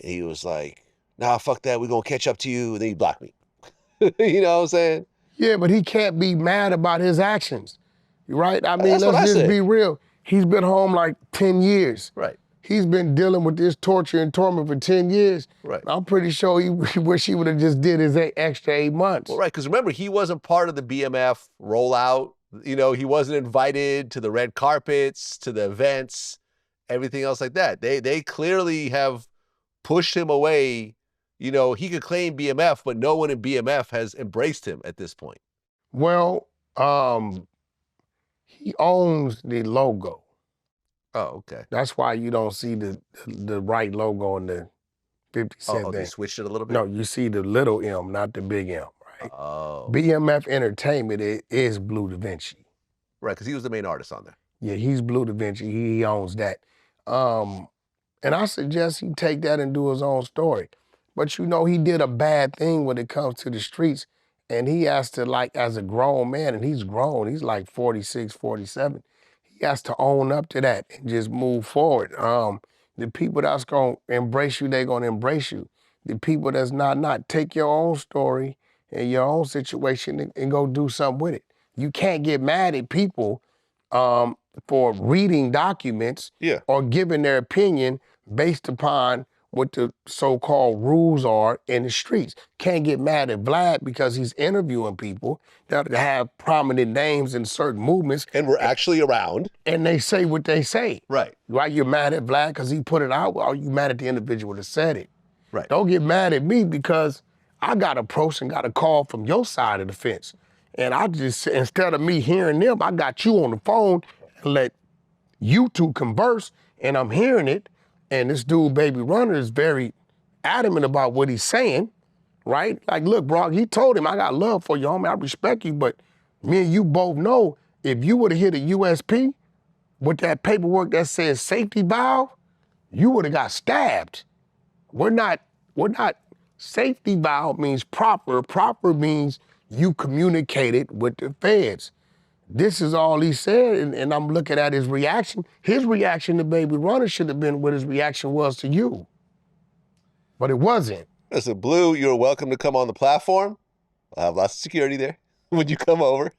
And he was like, nah, fuck that, we're going to catch up to you, and then he blocked me. You know what I'm saying? Yeah, but he can't be mad about his actions, right? I mean, That's what I let's just said. be real. He's been home like 10 years. Right. He's been dealing with this torture and torment for 10 years. Right. I'm pretty sure he wish he would have just did his extra 8 months. Well, right, because remember, he wasn't part of the BMF rollout. You know, he wasn't invited to the red carpets, to the events, everything else like that. They clearly have pushed him away. You know, he could claim BMF, but no one in BMF has embraced him at this point. Well, he owns the logo. Oh, okay. That's why you don't see the right logo on the 50 Cent Oh, they thing. switched it a little bit? No, you see the little M, not the big M, right? Oh. BMF Entertainment is Blue Da Vinci. Right, because he was the main artist on there. Yeah, he's Blue Da Vinci. He owns that. And I suggest he take that and do his own story. But you know, he did a bad thing when it comes to the streets, and he has to, like, as a grown man, and he's grown, he's like 46, 47, he has to own up to that and just move forward. The people that's gonna embrace you, they're gonna embrace you. The people that's not, take your own story and your own situation and go do something with it. You can't get mad at people for reading documents or giving their opinion based upon what the so-called rules are in the streets. Can't get mad at Vlad because he's interviewing people that have prominent names in certain movements. And we're actually around. And they say what they say. Right. Why you're mad at Vlad because he put it out, or are you mad at the individual that said it? Right. Don't get mad at me because I got approached and got a call from your side of the fence. And I just, instead of me hearing them, I got you on the phone and let you two converse, and I'm hearing it. And this dude, Baby Runner, is very adamant about what he's saying, right? Like, look, bro, he told him, I got love for you, homie, I respect you, but me and you both know if you would have hit a USP with that paperwork that says safety valve, you would have got stabbed. We're not, safety valve means proper. Proper means you communicated with the feds. This is all he said, and I'm looking at his reaction. His reaction to Baby Runner should have been what his reaction was to you. But it wasn't. Listen, Blue, you're welcome to come on the platform. I'll have lots of security there when you come over.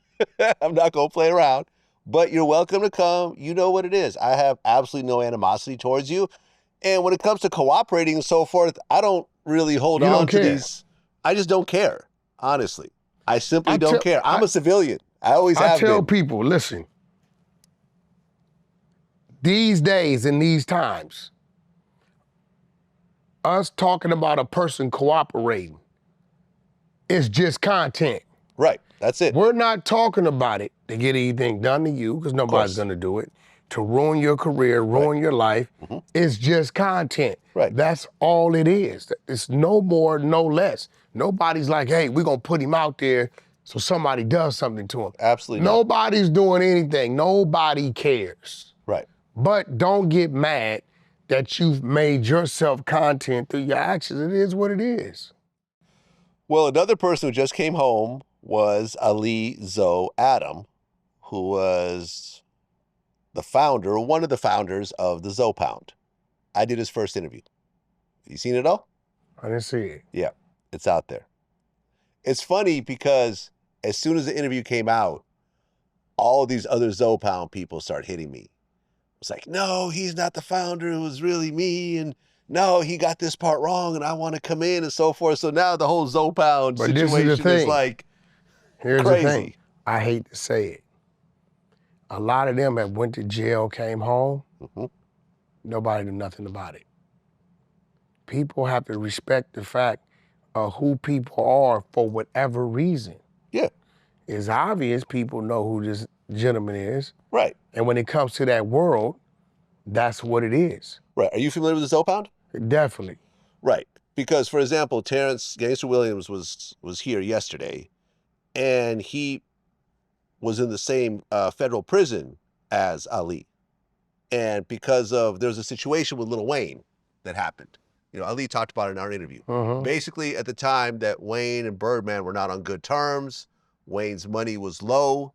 I'm not going to play around. But you're welcome to come. You know what it is. I have absolutely no animosity towards you. And when it comes to cooperating and so forth, I don't really hold on to these. I just don't care, honestly. I simply don't care. I'm a civilian. I always have been. I tell people, listen, these days and these times, us talking about a person cooperating It's just content. Right. That's it. We're not talking about it to get anything done to you, because nobody's gonna do it, to ruin your career, ruin your life. It's just content. Right. That's all it is. It's no more, no less. Nobody's like, hey, we're gonna put him out there so somebody does something to him. Absolutely not. Nobody's doing anything. Nobody cares. Right. But don't get mad that you've made yourself content through your actions. It is what it is. Well, another person who just came home was Ali Zoe Adam, who was the founder, or one of the founders of the Zoe Pound. I did his first interview. You seen it all? I didn't see it. Yeah, it's out there. It's funny because as soon as the interview came out, all of these other Zoe Pound people started hitting me. It's like, no, he's not the founder. It was really me. And no, he got this part wrong and I want to come in and so forth. So now the whole Zoe Pound situation is like Here's crazy. the thing. I hate to say it. A lot of them have went to jail, came home. Nobody knew nothing about it. People have to respect the fact of who people are for whatever reason. Yeah. It's obvious people know who this gentleman is. Right. And when it comes to that world, that's what it is. Right. Are you familiar with the Zoe Pound? Definitely. Right. Because, for example, Terrence Gangster Williams was here yesterday, and he was in the same federal prison as Ali. And because of, there's a situation with Lil Wayne that happened. You know, Ali talked about it in our interview. Basically, at the time that Wayne and Birdman were not on good terms, Wayne's money was low,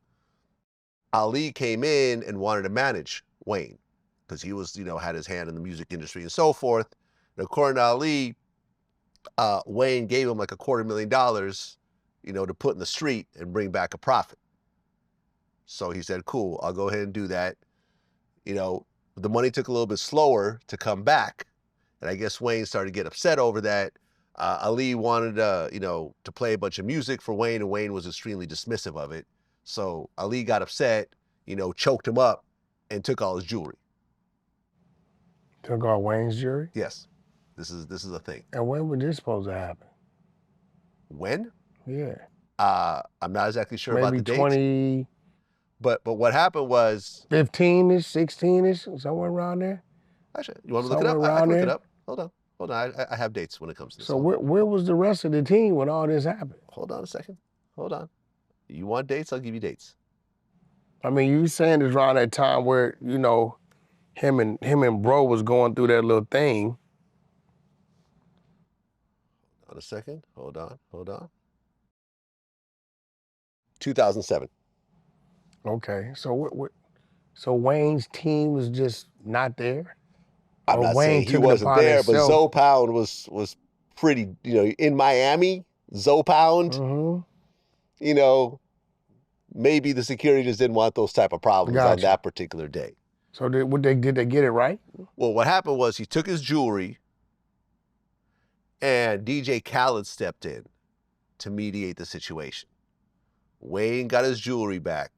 Ali came in and wanted to manage Wayne because he was, you know, had his hand in the music industry and so forth. And according to Ali, Wayne gave him like $250,000, you know, to put in the street and bring back a profit. So he said, cool, I'll go ahead and do that. You know, the money took a little bit slower to come back. And I guess Wayne started to get upset over that. Ali wanted, you know, to play a bunch of music for Wayne, and Wayne was extremely dismissive of it. So Ali got upset, you know, choked him up, and took all his jewelry. Took all Wayne's jewelry? Yes, this is a thing. And when was this supposed to happen? When? Yeah. I'm not exactly sure about the date. Maybe 2015-ish, But what happened was 16-ish, somewhere around there? Actually, you want to look it up? I can look it up. Hold on. I have dates when it comes to this. So where was the rest of the team when all this happened? Hold on a second. Hold on. You want dates? I'll give you dates. I mean, you saying it's around that time where, you know, him and bro was going through that little thing. Hold on a second. Hold on. 2007. Okay, so so Wayne's team was just not there? I'm Or not Wayne saying he took it wasn't upon there, but himself? Zoe Pound was pretty, you know, in Miami, Zoe Pound, you know, maybe the security just didn't want those type of problems on that particular day. So did they get it right? Well, what happened was he took his jewelry and DJ Khaled stepped in to mediate the situation. Wayne got his jewelry back.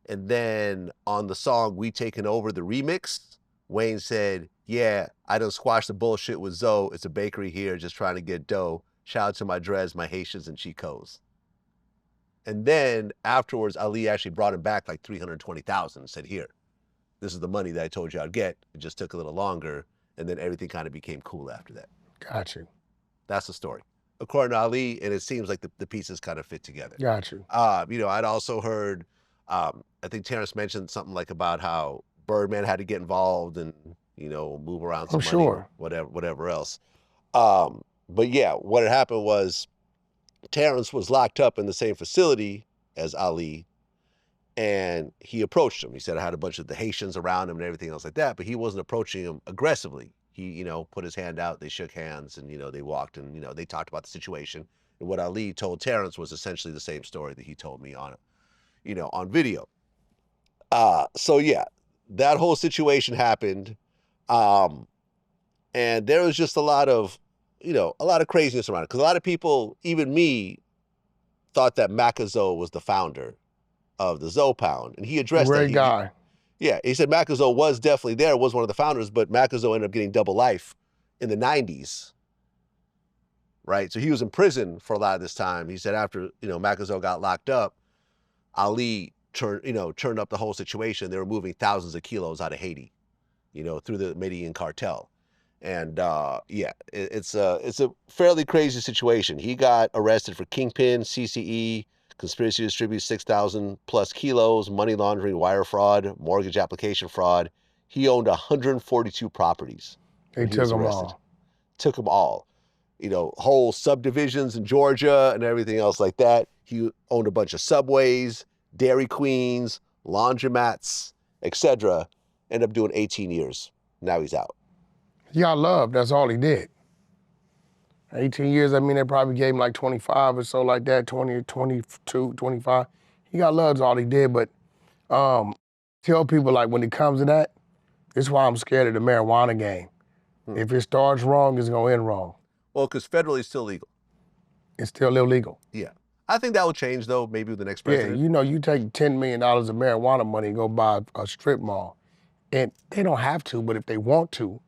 And then on the song We Taking Over, the remix, Wayne said, yeah, I done squashed the bullshit with Zoe. It's a bakery here just trying to get dough. Shout out to my dreads, my Haitians, and Chicos. And then afterwards, Ali actually brought him back like $320,000 and said, here, this is the money that I told you I'd get. It just took a little longer. And then everything kind of became cool after that. Got you. That's the story. According to Ali, and it seems like the pieces kind of fit together. Got you. You know, I'd also heard, I think Terrence mentioned something like about how Birdman had to get involved and, you know, move around some money, sure. whatever else. But yeah, what had happened was Terrence was locked up in the same facility as Ali, and he approached him. He said I had a bunch of the Haitians around him and everything else like that, but he wasn't approaching him aggressively. He, you know, put his hand out, they shook hands, and, you know, they walked and, you know, they talked about the situation. And what Ali told Terrence was essentially the same story that he told me on, you know, on video. So yeah, that whole situation happened. And there was just a lot of, you know, a lot of craziness around it. Because a lot of people, even me, thought that Macazo was the founder of the Zoe Pound. And he addressed that. Great guy. Yeah, he said Macazo was definitely there, was one of the founders, but Macazo ended up getting double life in the 90s right? So he was in prison for a lot of this time. He said after, Macazole got locked up, Ali turned up the whole situation. They were moving thousands of kilos out of Haiti, through the Medellin cartel. And it's a fairly crazy situation. He got arrested for kingpin, CCE, conspiracy to distribute 6,000 plus kilos, money laundering, wire fraud, mortgage application fraud. He owned 142 properties. They took them all. Took them all. Whole subdivisions in Georgia and everything else like that. He owned a bunch of Subways, Dairy Queens, laundromats, etc. Ended up doing 18 years. Now he's out. He got love. That's all he did. 18 years, I mean, they probably gave him like 25 or so like that, 20, 22, 25. He got love, that's all he did. But tell people, like, when it comes to that, this is why I'm scared of the marijuana game. If it starts wrong, it's going to end wrong. Well, because federally it's still legal. It's still illegal. Yeah. I think that will change, though, maybe with the next president. Yeah, you take $10 million of marijuana money and go buy a strip mall. And they don't have to, but if they want to,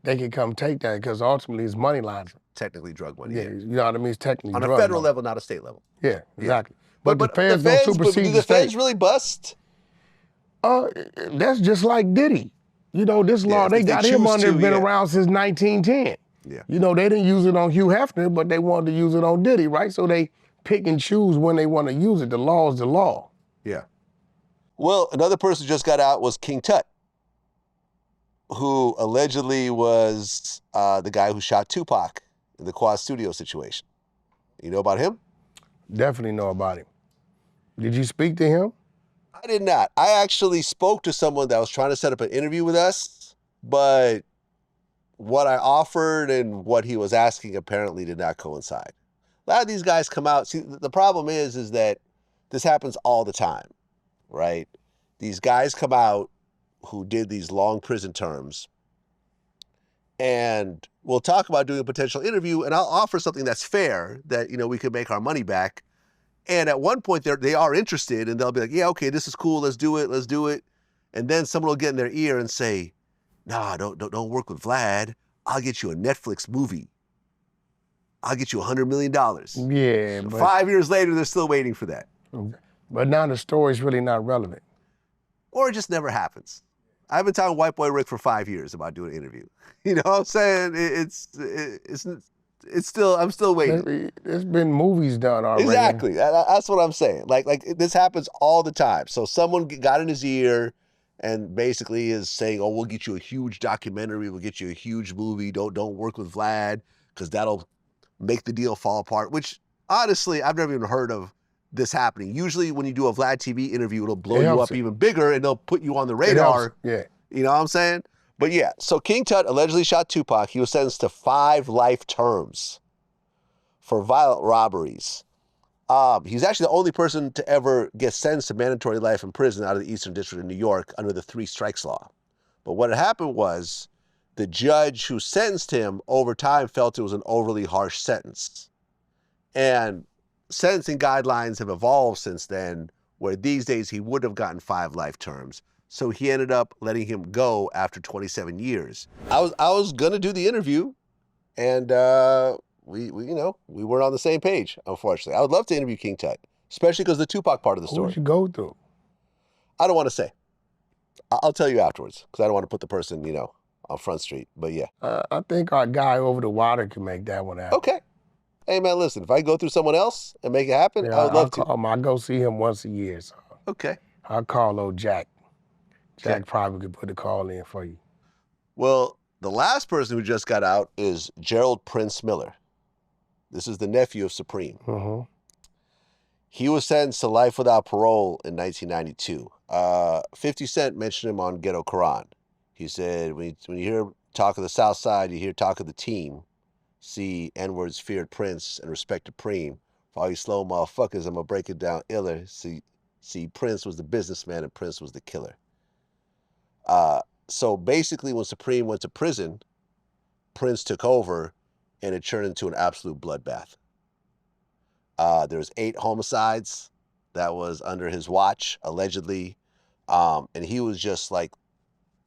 they can come take that because ultimately it's money laundering. Technically drug money. Yeah, you know what I mean? It's technically on drug a federal money. level, not a state level. Yeah, exactly. Yeah. But the feds don't supersede the the state. feds really bust? That's just like Diddy. This law, they got him under, been around since 1910. Yeah. They didn't use it on Hugh Hefner, but they wanted to use it on Diddy, right? So they pick and choose when they want to use it. The law is the law. Yeah. Well, another person who just got out was King Tut, who allegedly was the guy who shot Tupac in the Quad Studio situation. You know about him? Definitely know about him. Did you speak to him? I did not. I actually spoke to someone that was trying to set up an interview with us, but what I offered and what he was asking apparently did not coincide. A lot of these guys come out. See, the problem is that this happens all the time, right? These guys come out who did these long prison terms, and we'll talk about doing a potential interview, and I'll offer something that's fair, that, we could make our money back. And at one point they are interested, and they'll be like, yeah, okay, this is cool, let's do it. And then someone will get in their ear and say, nah, don't work with Vlad. I'll get you a Netflix movie. I'll get you $100 million. Yeah, but 5 years later, they're still waiting for that. But now the story's really not relevant. Or it just never happens. I've been talking to White Boy Rick for 5 years about doing an interview. You know what I'm saying? It's still, I'm still waiting. There's been movies done already. Exactly. That's what I'm saying. Like this happens all the time. So someone got in his ear and basically is saying, oh, we'll get you a huge documentary. We'll get you a huge movie. Don't work with Vlad because that'll make the deal fall apart, which honestly, I've never even heard of this happening. Usually when you do a VladTV interview, it'll blow you up even bigger and they'll put you on the radar. Yeah. You know what I'm saying? But yeah, so King Tut allegedly shot Tupac. He was sentenced to 5 life terms for violent robberies. He's actually the only person to ever get sentenced to mandatory life in prison out of the Eastern District of New York under the 3 strikes law. But what had happened was the judge who sentenced him over time felt it was an overly harsh sentence. And sentencing guidelines have evolved since then, where these days he would have gotten 5 life terms. So he ended up letting him go after 27 years. I was gonna do the interview, and we weren't on the same page, unfortunately. I would love to interview King Tut, especially because the Tupac part of the story. Who'd you go through? I don't want to say. I'll tell you afterwards, because I don't want to put the person, on Front Street. But yeah. I think our guy over the water can make that one happen. Okay. Hey man, listen, if I go through someone else and make it happen, I would love to. I go see him once a year. So okay. I'll call old Jack. Jack probably could put a call in for you. Well, the last person who just got out is Gerald Prince Miller. This is the nephew of Supreme. Mm-hmm. He was sentenced to life without parole in 1992. 50 Cent mentioned him on Ghetto Quran. He said, when you hear talk of the South Side, you hear talk of the team. See N-words, feared Prince, and respected Preem. For all you slow motherfuckers, I'm going to break it down iller. See, Prince was the businessman and Prince was the killer. So basically when Supreme went to prison, Prince took over and it turned into an absolute bloodbath. There was 8 homicides that was under his watch, allegedly. And he was just like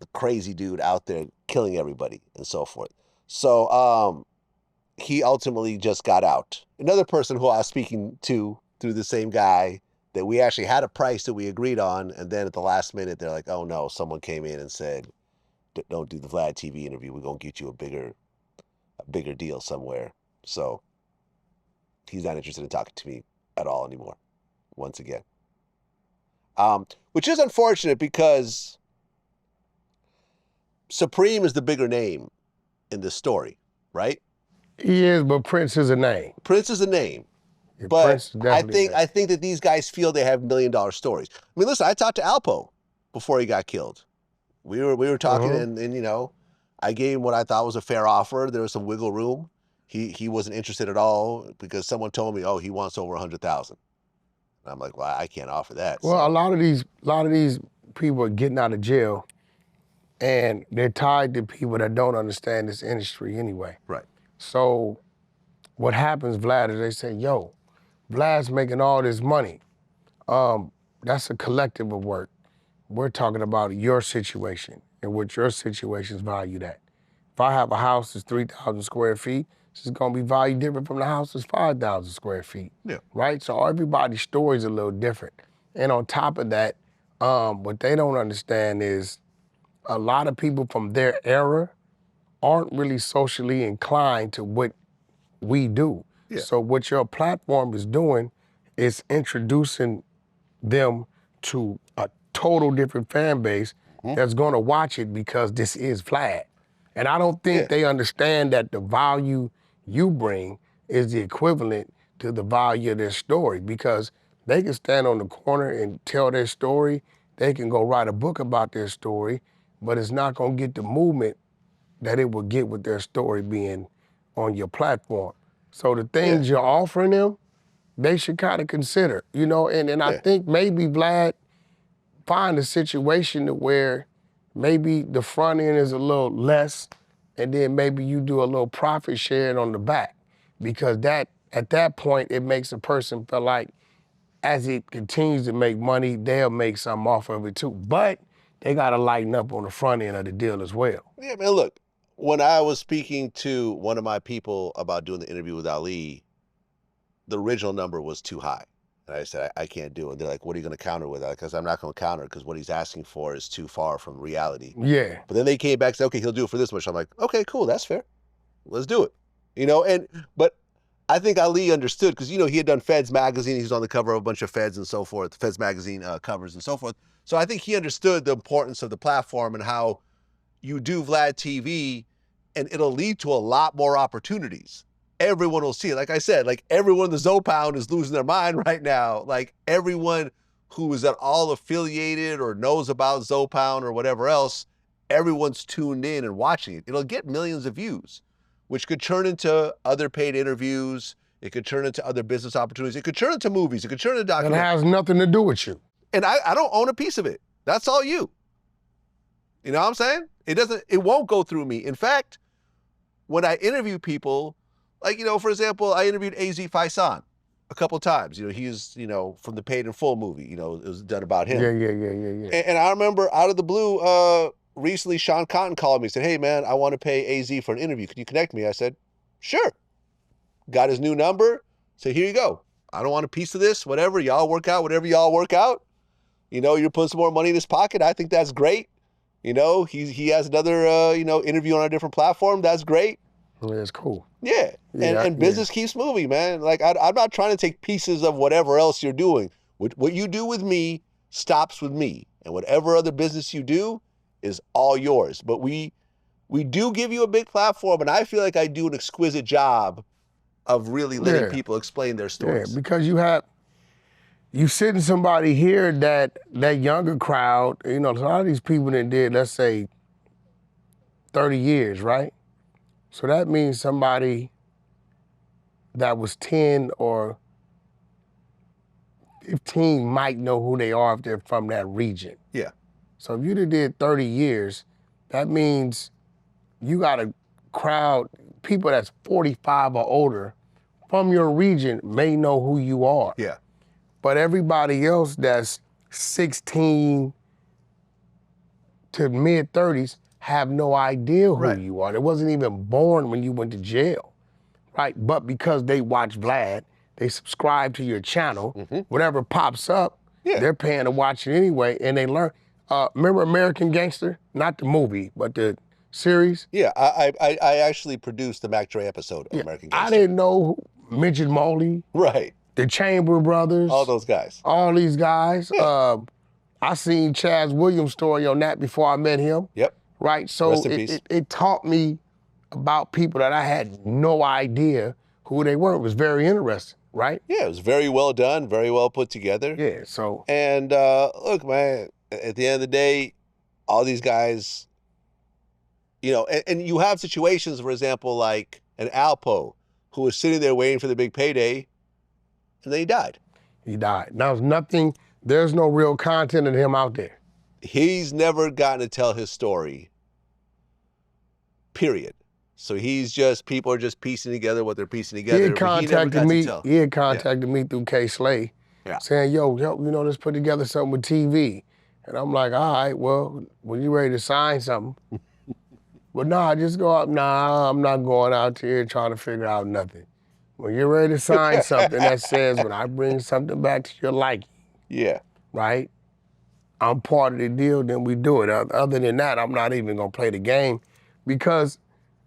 the crazy dude out there killing everybody and so forth. So he ultimately just got out. Another person who I was speaking to through the same guy, that we actually had a price that we agreed on, and then at the last minute, they're like, oh no, someone came in and said, don't do the VladTV interview. We're going to get you a bigger deal somewhere. So he's not interested in talking to me at all anymore, once again. Which is unfortunate because Supreme is the bigger name in this story, right? He is, but Prince is a name. Prince is a name. Yeah, But Prince is definitely I think that these guys feel they have $1 million stories. I mean, listen, I talked to Alpo before he got killed. We were talking, and you know, I gave him what I thought was a fair offer. There was some wiggle room. He wasn't interested at all because someone told me, oh, he wants over 100,000. And I'm like, well, I can't offer that. Well, so. a lot of these people are getting out of jail, and they're tied to people that don't understand this industry anyway. Right. So what happens, Vlad, is they say, yo, Vlad's making all this money. That's a collective of work. We're talking about your situation and what your situation's valued at. If I have a house that's 3,000 square feet, this is gonna be valued different from the house that's 5,000 square feet. Yeah. Right? So everybody's story is a little different. And on top of that, what they don't understand is a lot of people from their era aren't really socially inclined to what we do. Yeah. So what your platform is doing is introducing them to a total different fan base that's gonna watch it because this is Vlad. And I don't think they understand that the value you bring is the equivalent to the value of their story, because they can stand on the corner and tell their story, they can go write a book about their story, but it's not gonna get the movement that it will get with their story being on your platform. So the things you're offering them, they should kind of consider, you know, and I think maybe Vlad find a situation to where maybe the front end is a little less, and then maybe you do a little profit sharing on the back, because that at that point it makes a person feel like as it continues to make money, they'll make something off of it too. But they gotta lighten up on the front end of the deal as well. Yeah, man, look, when I was speaking to one of my people about doing the interview with Ali, the original number was too high. And I said, I can't do it. And they're like, what are you going to counter with that? Because I'm not going to counter, because what he's asking for is too far from reality. Yeah. But then they came back and said, okay, he'll do it for this much. I'm like, okay, cool, that's fair. Let's do it. You know, but I think Ali understood, because, you know, he had done Feds magazine. He was on the cover of a bunch of Feds and so forth, Feds magazine covers and so forth. So I think he understood the importance of the platform and how you do Vlad TV, and it'll lead to a lot more opportunities. Everyone will see it. Like I said, like everyone in the Zopound is losing their mind right now. Like everyone who is at all affiliated or knows about Zopound or whatever else, everyone's tuned in and watching it. It'll get millions of views, which could turn into other paid interviews. It could turn into other business opportunities. It could turn into movies. It could turn into documentaries. It has nothing to do with you. And I don't own a piece of it. That's all you. You know what I'm saying? It won't go through me. In fact, when I interview people, like, you know, for example, I interviewed AZ Faisan a couple times. You know, he's, you know, from the Paid in Full movie, you know, it was done about him. Yeah. And I remember out of the blue, recently Sean Cotton called me and said, hey man, I want to pay AZ for an interview. Can you connect me? I said, sure. Got his new number. Said, here you go. I don't want a piece of this, whatever. Y'all work out, whatever y'all work out. You know, you're putting some more money in his pocket. I think that's great. You know, he has another, you know, interview on a different platform. That's great. Yeah, it's cool. Yeah. And business keeps moving, man. Like, I'm not trying to take pieces of whatever else you're doing. What you do with me stops with me. And whatever other business you do is all yours. But we do give you a big platform, and I feel like I do an exquisite job of really letting people explain their stories. Yeah, because you sitting somebody here that younger crowd, you know, a lot of these people that did, let's say, 30 years, right? So that means somebody that was 10 or 15 might know who they are if they're from that region. Yeah. So if you did 30 years, that means you got a crowd, people that's 45 or older from your region may know who you are. Yeah. But everybody else that's 16 to mid-30s have no idea who you are. They wasn't even born when you went to jail, right? But because they watch Vlad, they subscribe to your channel, whatever pops up, they're paying to watch it anyway, and they learn. Remember American Gangster? Not the movie, but the series? Yeah, I actually produced the Mac Dre episode of American Gangster. I didn't know Midget Molly, Right. the Chamber Brothers. All those guys. All these guys. I seen Chaz Williams' story on that before I met him. Yep. Right, so Rest in peace. It taught me about people that I had no idea who they were. It was very interesting, right? Yeah, it was very well done, very well put together. Yeah, so. And look, man, at the end of the day, all these guys, you know, and you have situations, for example, like an Alpo who was sitting there waiting for the big payday, and then he died. He died. Now, there's no real content of him out there. He's never gotten to tell his story, period. So people are just piecing together what they're piecing together. He had contacted me through K Slay, saying, yo, let's put together something with TV. And I'm like, all right, well, when you ready to sign something? But nah, just go out. Nah, I'm not going out here trying to figure out nothing. When you're ready to sign something that says, when I bring something back to your liking, right? I'm part of the deal, then we do it. Other than that, I'm not even gonna play the game because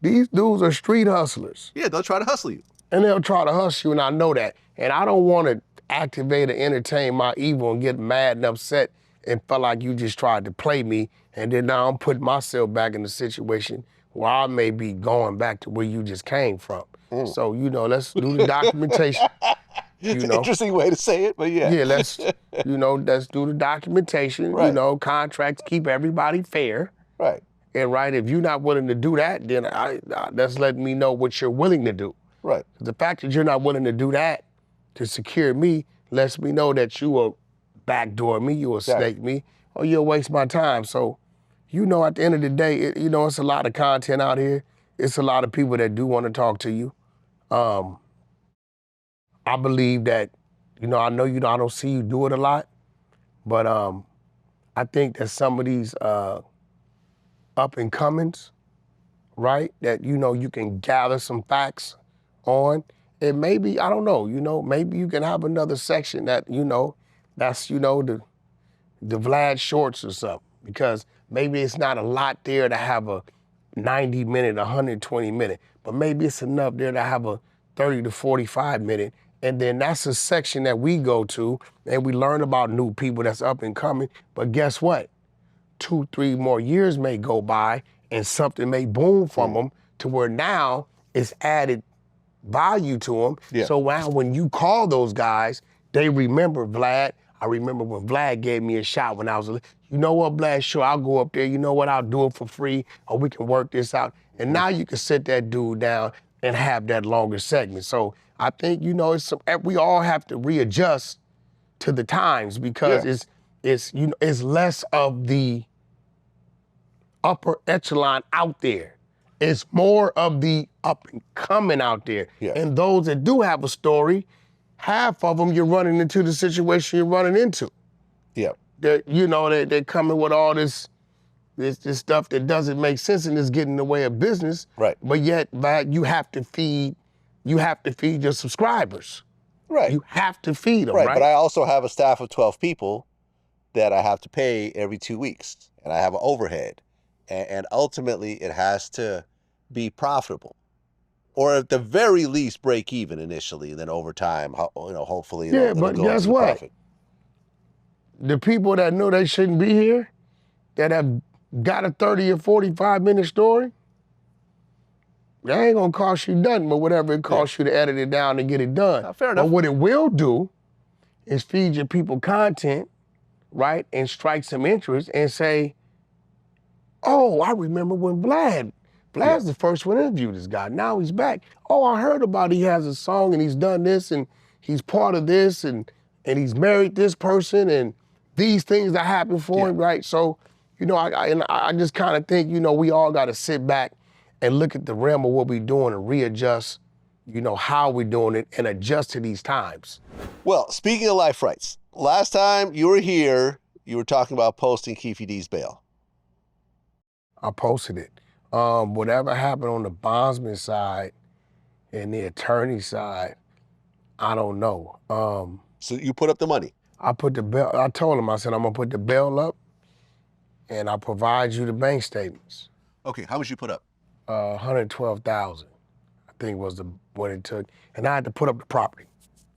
these dudes are street hustlers. Yeah, they'll try to hustle you. And they'll try to hustle you, and I know that. And I don't wanna activate or entertain my evil and get mad and upset and feel like you just tried to play me, and then now I'm putting myself back in the situation where I may be going back to where you just came from. So, let's do the documentation. It's an interesting way to say it, but yeah. Yeah, let's do the documentation, contracts, keep everybody fair. Right. And if you're not willing to do that, then that's letting me know what you're willing to do. Right. The fact that you're not willing to do that to secure me lets me know that you will backdoor me, you will snake me, or you'll waste my time. So, at the end of the day, it's a lot of content out here. It's a lot of people that do want to talk to you. I believe that, I know I don't see you do it a lot, but I think that some of these up and comings, right, that you can gather some facts on, and maybe, I don't know, maybe you can have another section that, that's, the Vlad shorts or something, because maybe it's not a lot there to have a 90-minute, 120-minute, but maybe it's enough there to have a 30 to 45-minute, and then that's a section that we go to, and we learn about new people that's up and coming, but guess what? 2-3 more years may go by, and something may boom from them to where now it's added value to them. Yeah. So now when you call those guys, they remember Vlad. I remember when Vlad gave me a shot when I was, you know what, Vlad, sure, I'll go up there. You know what, I'll do it for free, or we can work this out. And now you can sit that dude down and have that longer segment. So I think, we all have to readjust to the times because it's less of the upper echelon out there. It's more of the up and coming out there. Yeah. And those that do have a story, half of them you're running into the situation you're running into. Yeah. They're coming with all this stuff that doesn't make sense and is getting in the way of business. Right. But yet, you have to feed your subscribers. Right. You have to feed them, right? But I also have a staff of 12 people that I have to pay every 2 weeks, and I have an overhead. And ultimately, it has to be profitable, or at the very least break even initially, and then over time, hopefully it'll but go guess into what? Profit. The people that know they shouldn't be here, that have got a 30 or 45-minute story, that ain't gonna cost you nothing but whatever it costs you to edit it down and get it done. Fair enough. But what it will do is feed your people content, right, and strike some interest and say, oh, I remember when Vlad's the first one to interview this guy. Now he's back. Oh, I heard about he has a song and he's done this and he's part of this and he's married this person and these things that happened for him, right? So, I just kind of think, we all got to sit back and look at the realm of what we're doing and readjust, how we're doing it and adjust to these times. Well, speaking of life rights, last time you were here, you were talking about posting Keefe D's bail. I posted it. Whatever happened on the bondsman side, And the attorney side, I don't know. So you put up the money. I told him, I said, I'm gonna put the bail up and I'll provide you the bank statements. Okay, how much you put up? 112,000, I think was what it took. And I had to put up the property.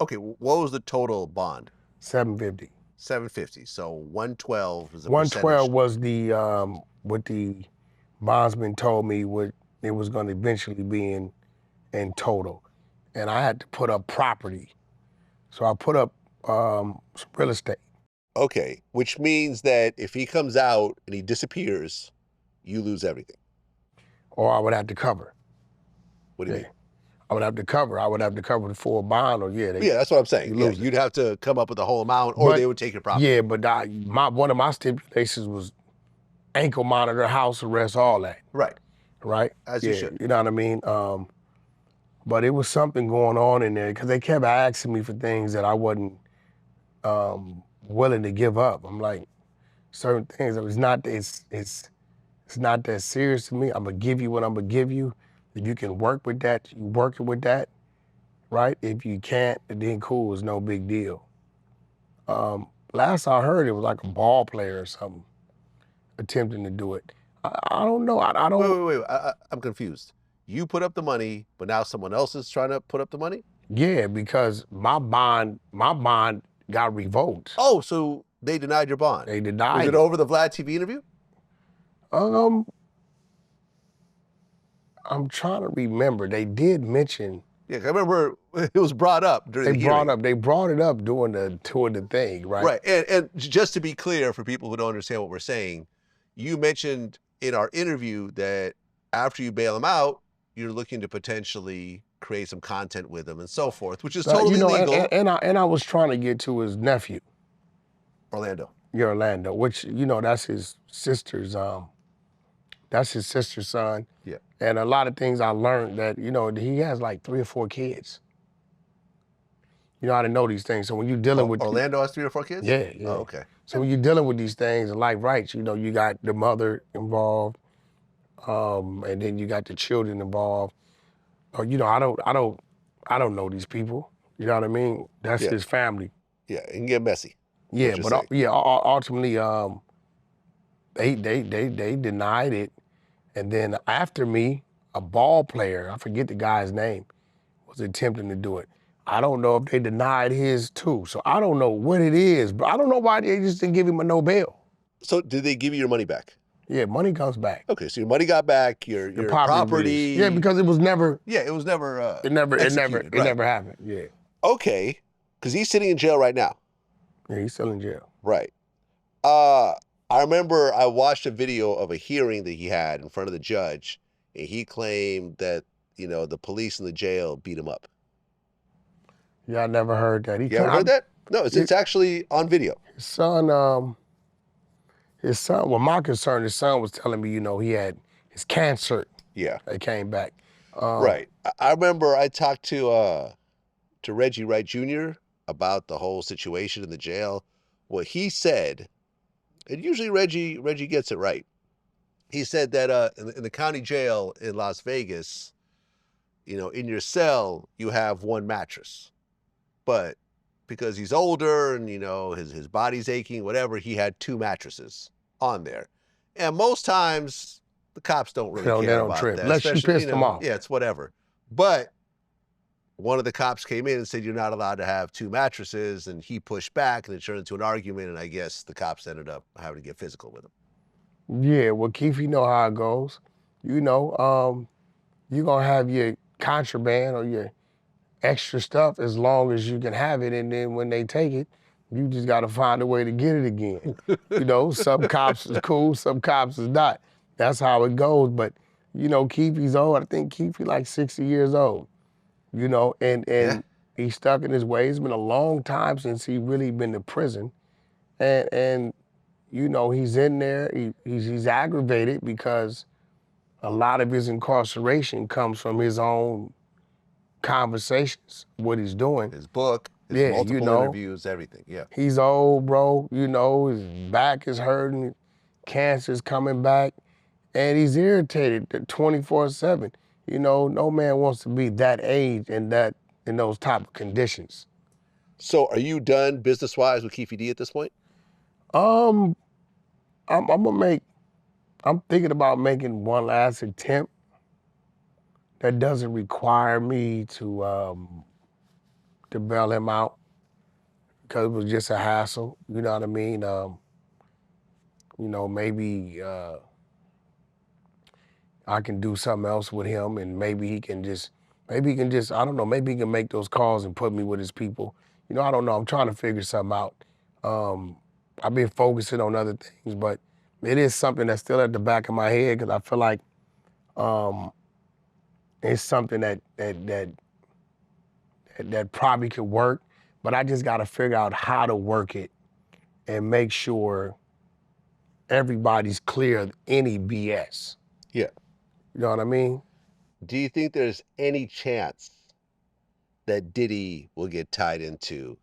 Okay, what was the total bond? 750. 750. So 112 is a 112 percentage. was the what the bondsman told me what it was going to eventually be in total, and I had to put up property, so I put up some real estate. Okay, which means that if he comes out and he disappears, you lose everything. Or I would have to cover. What do you mean? I would have to cover. I would have to cover the full bond, or yeah, that's what I'm saying. You Yeah, lose it. you'd have to come up with the whole amount, or they would take your property. Yeah, but one of my stipulations was ankle monitor, house arrest, all that. Right. Right? As you should. You know what I mean? But it was something going on in there because they kept asking me for things that I wasn't willing to give up. I'm like, certain things, it's not that serious to me. I'm gonna give you what I'm gonna give you. If you can work with that, you working with that, right? If you can't, then cool, it's no big deal. Last I heard, it was like a ball player or something attempting to do it. I don't know. I don't. Wait. I'm confused. You put up the money, but now someone else is trying to put up the money? Yeah, because my bond got revoked. Oh, so they denied your bond. They denied Was it over the VladTV interview? I'm trying to remember. They did mention. Yeah, I remember it was brought up during the hearing. They brought it up during the thing, right? Right, and just to be clear for people who don't understand what we're saying, you mentioned in our interview that after you bail him out, you're looking to potentially create some content with him and so forth, which is totally legal. And I was trying to get to his nephew, Orlando. Yeah, Orlando, which that's his sister's. That's his sister's son. Yeah. And a lot of things I learned that he has like 3 or 4 kids. I didn't know these things. So when you're dealing with Orlando has 3 or 4 kids? Yeah. Oh, okay. So when you're dealing with these things and life rights, you got the mother involved, and then you got the children involved. I don't know these people. You know what I mean? That's his family. Yeah, it can get messy. Yeah, but ultimately, they denied it, and then after me, a ball player, I forget the guy's name, was attempting to do it. I don't know if they denied his too, so I don't know what it is, but I don't know why they just didn't give him a no bail. So did they give you your money back? Yeah, money comes back. Okay, so your money got back, your property. Yeah, because it was never. Yeah, it was never. It never happened. Yeah. Okay, because he's sitting in jail right now. Yeah, he's still in jail. Right. I remember I watched a video of a hearing that he had in front of the judge, and he claimed that the police in the jail beat him up. Yeah, I never heard that. You ever heard that? No, it's actually on video. His son, well, my concern, his son was telling me, he had his cancer. Yeah. It came back. Right. I remember I talked to Reggie Wright Jr. about the whole situation in the jail. What he said, and usually Reggie gets it right. He said that in the county jail in Las Vegas, in your cell, you have one mattress. But because he's older and, his body's aching, whatever, he had 2 mattresses on there. And most times, the cops don't really care about trip. that. Unless you pissed them off. Yeah, it's whatever. But one of the cops came in and said, you're not allowed to have 2 mattresses, and he pushed back, and it turned into an argument, and I guess the cops ended up having to get physical with him. Yeah, well, Keefe, you know how it goes. You're going to have your contraband or your extra stuff as long as you can have it, and then when they take it, you just got to find a way to get it again. Some cops is cool, some cops is not. That's how it goes, but, Keefe's old. I think Keefe like 60 years old. And he's stuck in his ways. It's been a long time since he really been to prison. And he's in there, he's aggravated because a lot of his incarceration comes from his own conversations, what he's doing. His book, his multiple interviews, everything, yeah. He's old, bro, his back is hurting, cancer's coming back, and he's irritated 24/7. You know, no man wants to be that age and in those type of conditions. So are you done business-wise with Keefe D at this point? I'm thinking about making one last attempt that doesn't require me to bail him out, because it was just a hassle. You know what I mean? You know, maybe I can do something else with him, and maybe he can just, I don't know, maybe he can make those calls and put me with his people. You know, I don't know. I'm trying to figure something out. I've been focusing on other things, but it is something that's still at the back of my head, because I feel like it's something that probably could work, but I just got to figure out how to work it and make sure everybody's clear of any BS. Yeah. You know what I mean? Do you think there's any chance that Diddy will get tied into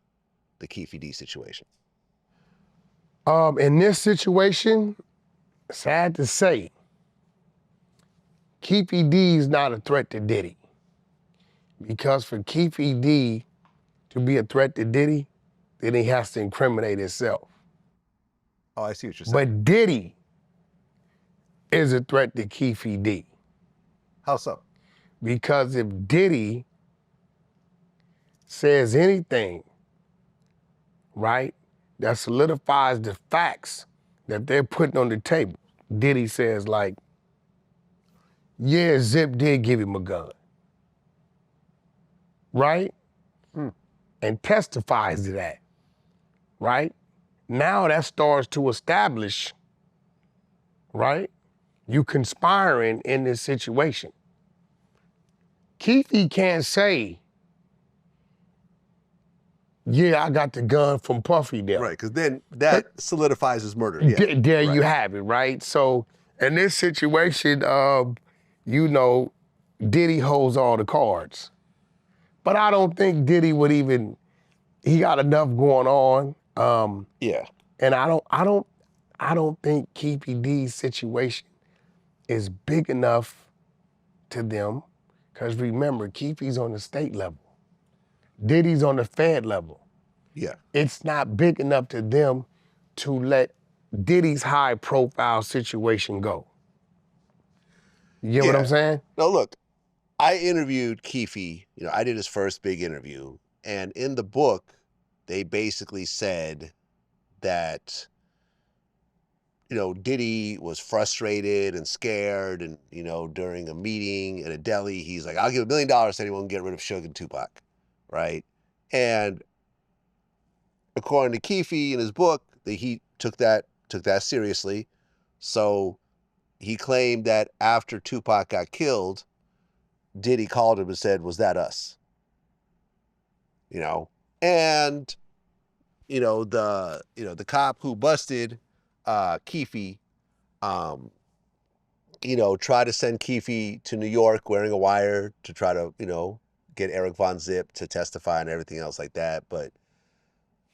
the Keefe D situation? In this situation, sad to say, Keefe D is not a threat to Diddy. Because for Keefe D to be a threat to Diddy, then he has to incriminate himself. Oh, I see what you're saying. But Diddy is a threat to Keefe D. How so? Because if Diddy says anything, right, that solidifies the facts that they're putting on the table, Diddy says like, yeah, Zip did give him a gun, right? And testifies to that, right? Now that starts to establish, right, you conspiring in this situation. Keefe can't say, yeah, I got the gun from Puffy there. Right, because then that solidifies his murder. Yeah, There you have it, right? So in this situation, you know, Diddy holds all the cards. But I don't think Diddy would even, he got enough going on. Yeah. And I don't think Keefe D's situation is big enough to them, because remember, Keefe's on the state level. Diddy's on the Fed level. Yeah. It's not big enough to them to let Diddy's high profile situation go. You get what I'm saying? No, look, I interviewed Keefe, you know, I did his first big interview, and in the book, they basically said that, you know, Diddy was frustrated and scared, and, you know, during a meeting in a deli, he's like, I'll give $1 million to anyone who can get rid of Suge and Tupac, right? And according to Keefe in his book, he took that seriously. So he claimed that after Tupac got killed, Diddy called him and said, was that us? You know, and the cop who busted Keefe, tried to send Keefe to New York wearing a wire to try to, get Eric Von Zip to testify and everything else like that. But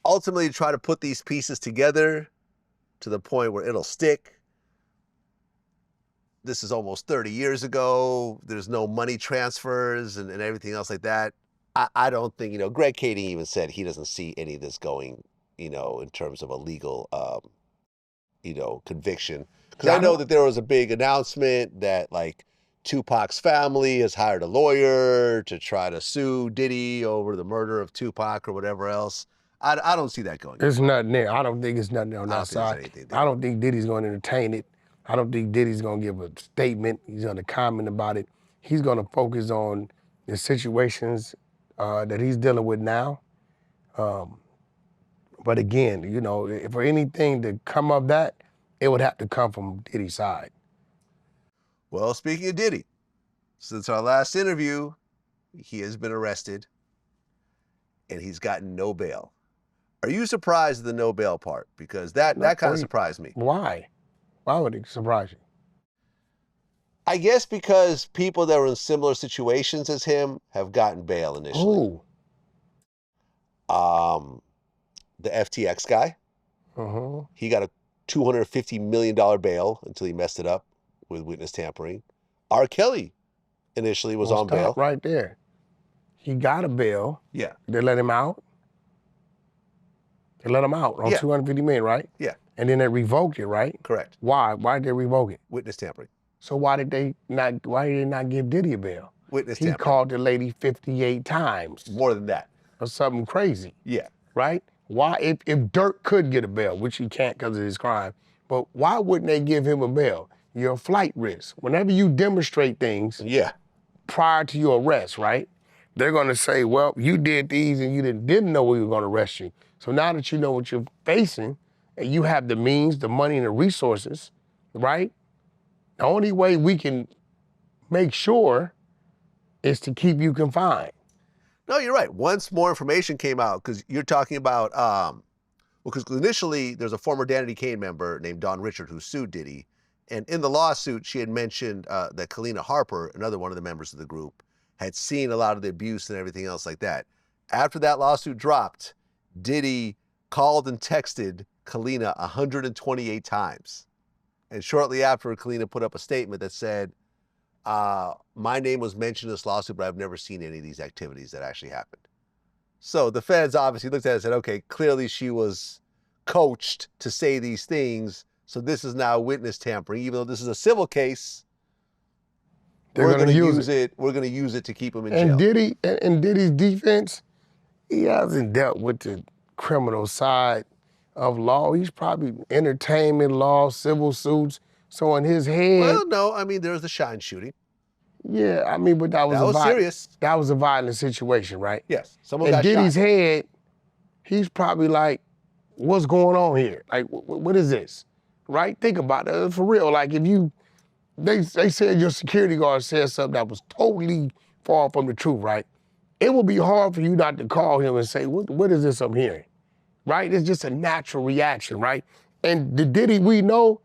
ultimately try to put these pieces together to the point where it'll stick. This is almost 30 years ago. There's no money transfers and everything else like that. I don't think, Greg Kading even said he doesn't see any of this going, in terms of a legal, conviction. Because I know that there was a big announcement that, like, Tupac's family has hired a lawyer to try to sue Diddy over the murder of Tupac or whatever else. I don't see that going. There's nothing there. I don't think it's nothing on that side. I don't think Diddy's going to entertain it. I don't think Diddy's going to give a statement. He's going to comment about it. He's going to focus on the situations that he's dealing with now. But again, for anything to come of that, it would have to come from Diddy's side. Well, speaking of Diddy, since our last interview, he has been arrested and he's gotten no bail. Are you surprised at the no bail part? Because that kind of surprised me. Why? Why would it surprise you? I guess because people that were in similar situations as him have gotten bail initially. Who? The FTX guy. Uh-huh. He got a $250 million bail until he messed it up with witness tampering. R. Kelly initially was Well, on bail. stop right there. He got a bail. Yeah. They let him out. They let him out on Yeah. $250 million, right? Yeah. And then they revoked it, right? Correct. Why? Why did they revoke it? Witness tampering. So why did they not give Diddy a bail? Witness He tampering. called the lady 58 times. More than that. Or something crazy. Yeah. Right? Why, if Durk could get a bail, which he can't because of his crime, but why wouldn't they give him a bail? You're a flight risk. Whenever you demonstrate things Yeah. prior to your arrest, right? They're gonna say, well, you did these and you didn't know we were gonna arrest you. So now that you know what you're facing and you have the means, the money and the resources, right? The only way we can make sure is to keep you confined. No, you're right. Once more information came out, because you're talking about, because initially there's a former Danity Kane member named Dawn Richard who sued Diddy. And in the lawsuit, she had mentioned that Kalina Harper, another one of the members of the group, had seen a lot of the abuse and everything else like that. After that lawsuit dropped, Diddy called and texted Kalina 128 times. And shortly after, Kalina put up a statement that said, my name was mentioned in this lawsuit, but I've never seen any of these activities that actually happened. So the feds obviously looked at it and said, okay, clearly she was coached to say these things. So this is now witness tampering. Even though this is a civil case, we're going to use it. We're going to use it to keep him in jail. And Diddy's defense, he hasn't dealt with the criminal side of law. He's probably entertainment law, civil suits. So in his head... Well, no, I mean, there's the Shine shooting. Yeah, I mean, but that was serious. That was a violent situation, right? Yes, someone got shot. In Diddy's head, he's probably like, what's going on here? Like, what is this? Right? Think about it, for real. Like, if they said your security guard said something that was totally far from the truth, right? It would be hard for you not to call him and say, what is this I'm hearing? Right? It's just a natural reaction, right? And the Diddy we know,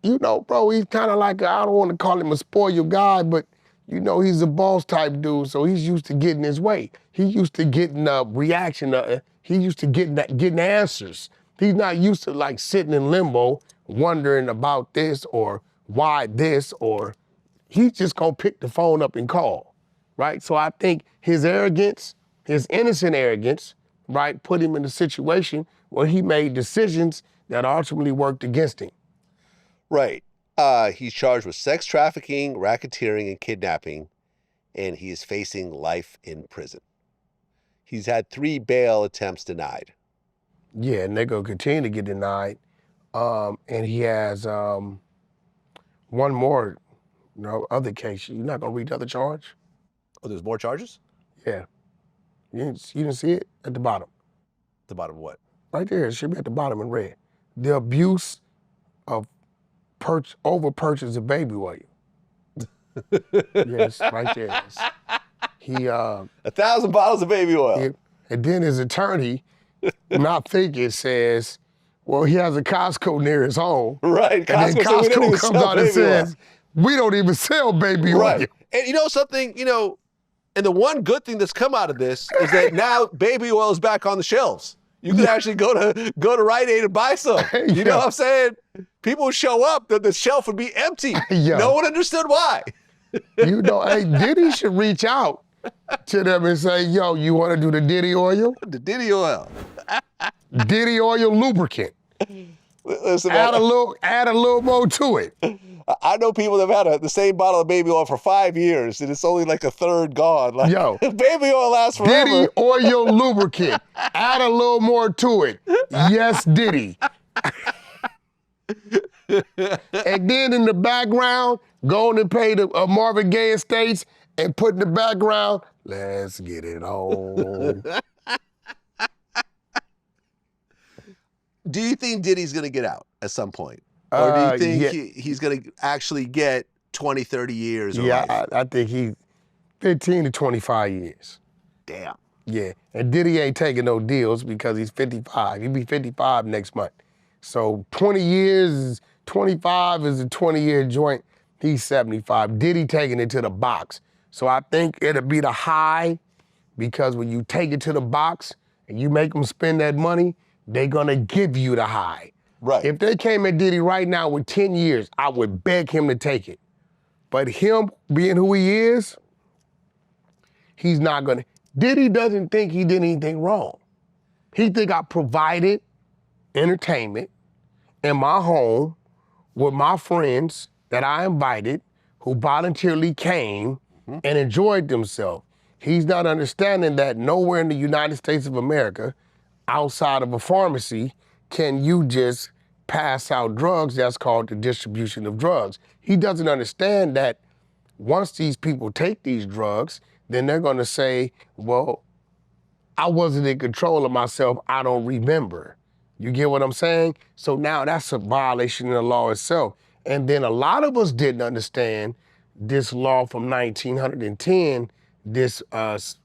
you know, bro, he's kind of like, I don't want to call him a spoiled guy, but you know, he's a boss type dude, so he's used to getting his way. He's used to getting a reaction. He's used to getting answers. He's not used to like sitting in limbo, wondering about this or why this, or he's just gonna pick the phone up and call, right? So I think his arrogance, his innocent arrogance, right, put him in a situation where he made decisions that ultimately worked against him. Right. He's charged with sex trafficking, racketeering, and kidnapping, and he is facing life in prison. He's had 3 bail attempts denied. Yeah, and they're going to continue to get denied. And he has one more, other case. You're not going to read the other charge? Oh, there's more charges? Yeah. You didn't see it? At the bottom. The bottom of what? Right there. It should be at the bottom in red. The abuse of over-purchase of baby oil. Yes, right there. He 1,000 bottles of baby oil. And then his attorney, not thinking, says, well, he has a Costco near his home. Right. And then Costco comes out and says, we don't even sell baby oil. And you know something, and the one good thing that's come out of this is that now baby oil is back on the shelves. You can actually go to Rite Aid and buy some. You know what I'm saying? People would show up, the shelf would be empty. No one understood why. Hey, Diddy should reach out to them and say, yo, you want to do the Diddy oil? The Diddy oil. Diddy oil lubricant. Listen, add a little more to it. I know people that have had the same bottle of baby oil for 5 years, and it's only like a third gone. Like, yo, baby oil lasts forever. Diddy oil lubricant. Add a little more to it. Yes, Diddy. And then in the background, go on and pay the Marvin Gaye estates and put in the background, let's get it on. Do you think Diddy's going to get out at some point? Or do you think he's going to actually get 20, 30 years? I think he's 15 to 25 years. Damn. Yeah, and Diddy ain't taking no deals because he's 55. He'll be 55 next month. So 20 years, 25 is a 20-year joint. He's 75. Diddy taking it to the box. So I think it'll be the high because when you take it to the box and you make them spend that money, they're going to give you the high. Right. If they came at Diddy right now with 10 years, I would beg him to take it. But him being who he is, he's not gonna. Diddy doesn't think he did anything wrong. He think I provided entertainment in my home with my friends that I invited who voluntarily came and enjoyed themselves. He's not understanding that nowhere in the United States of America, outside of a pharmacy, can you just pass out drugs. That's called the distribution of drugs. He doesn't understand that once these people take these drugs, then they're gonna say, well, I wasn't in control of myself, I don't remember. You get what I'm saying? So now that's a violation of the law itself. And then a lot of us didn't understand this law from 1910, this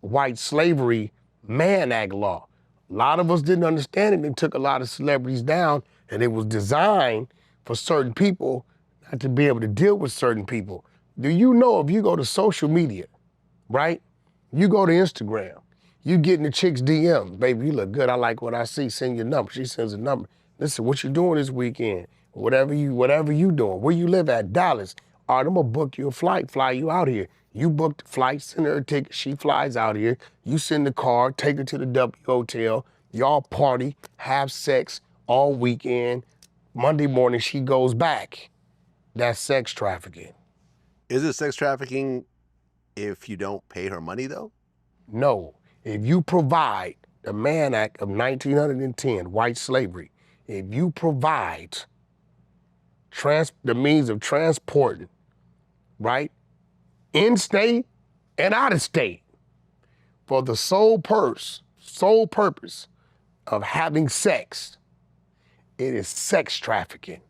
white slavery Mann Act law. A lot of us didn't understand it and took a lot of celebrities down, and it was designed for certain people not to be able to deal with certain people. Do you know if you go to social media, right? You go to Instagram, you get in the chick's DM, baby, you look good, I like what I see, send your number. She sends a number. Listen, what you doing this weekend? Whatever you doing. Where you live at? Dallas. All right, I'm gonna book you a flight, fly you out here. You book the flight, send her a ticket, she flies out here. You send the car, take her to the W Hotel, y'all party, have sex all weekend. Monday morning, she goes back. That's sex trafficking. Is it sex trafficking if you don't pay her money, though? No. If you provide the Mann Act of 1910, white slavery, if you provide the means of transporting, right, in-state and out-of-state for the sole purpose of having sex, it is sex trafficking.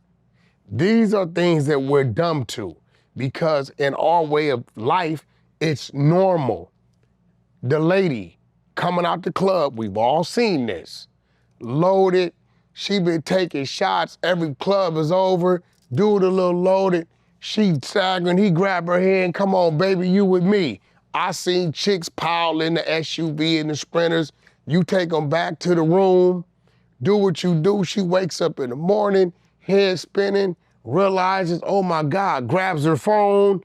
These are things that we're dumb to because in our way of life, it's normal. The lady coming out the club, we've all seen this, loaded, she been taking shots, every club is over, dude a little loaded, she staggering, he grab her hand, come on baby, you with me. I seen chicks pile in the SUV and the Sprinters, you take them back to the room, do what you do, she wakes up in the morning, head spinning, realizes, oh my God, grabs her phone,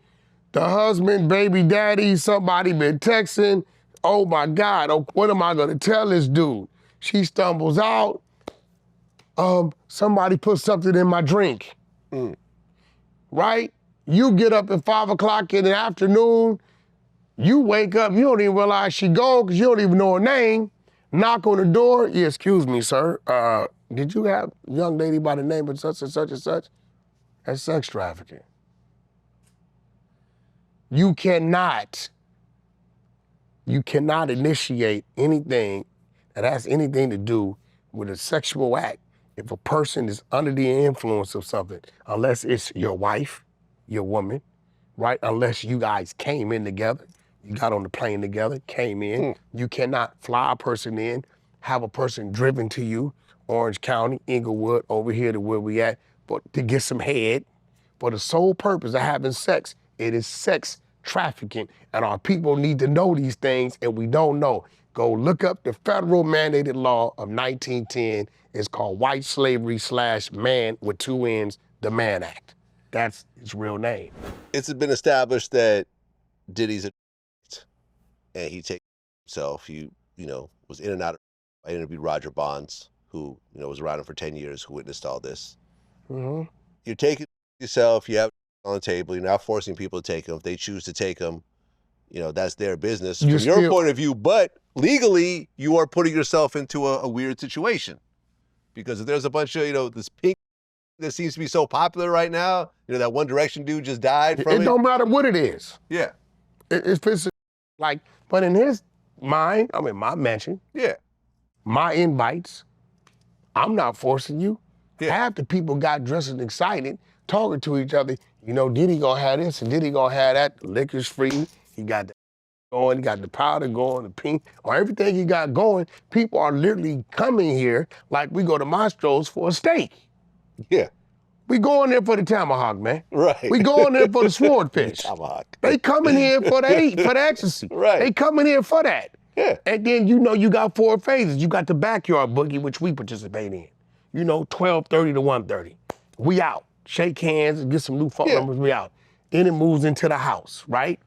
the husband, baby daddy, somebody been texting, oh my God, what am I gonna tell this dude? She stumbles out, somebody put something in my drink, right? You get up at 5 o'clock in the afternoon, you wake up, you don't even realize she gone because you don't even know her name, knock on the door, yeah, excuse me, sir, did you have a young lady by the name of such and such and such? That's sex trafficking. You cannot initiate anything that has anything to do with a sexual act if a person is under the influence of something, unless it's your wife, your woman, right? Unless you guys came in together, you got on the plane together, came in. You cannot fly a person in, have a person driven to you, Orange County, Inglewood, over here to where we at, but to get some head for the sole purpose of having sex. It is sex trafficking, and our people need to know these things, and we don't know. Go look up the federal mandated law of 1910. It's called white slavery / man with 2 N's, the Mann Act. That's its real name. It's been established that Diddy's a and he takes himself. He, was in and out of. I interviewed Roger Bonds, who, was around him for 10 years, who witnessed all this. Mm-hmm. You're taking yourself, you have on the table, you're not forcing people to take them. If they choose to take them, that's their business from your point of view, but legally, you are putting yourself into a weird situation. Because if there's a bunch of, this pink that seems to be so popular right now, that One Direction dude just died from it. It don't matter what it is. Yeah. If it's but in his mind, I'm in my mansion. Yeah. My invites, I'm not forcing you. Yeah. Half the people got dressed and excited, talking to each other. Diddy gonna have this and Diddy gonna have that. Liquor's free. He got the going, he got the powder going, the pink, or everything he got going. People are literally coming here like we go to Mastro's for a steak. Yeah. We going there for the tomahawk, man. Right. We going there for the swordfish. Tomahawk. They coming here for the ecstasy. Right. They coming here for that. Yeah. And then you got 4 phases. You got the backyard boogie, which we participate in. 12:30 to 1:30. We out. Shake hands and get some new phone numbers, we out. Then it moves into the house, right?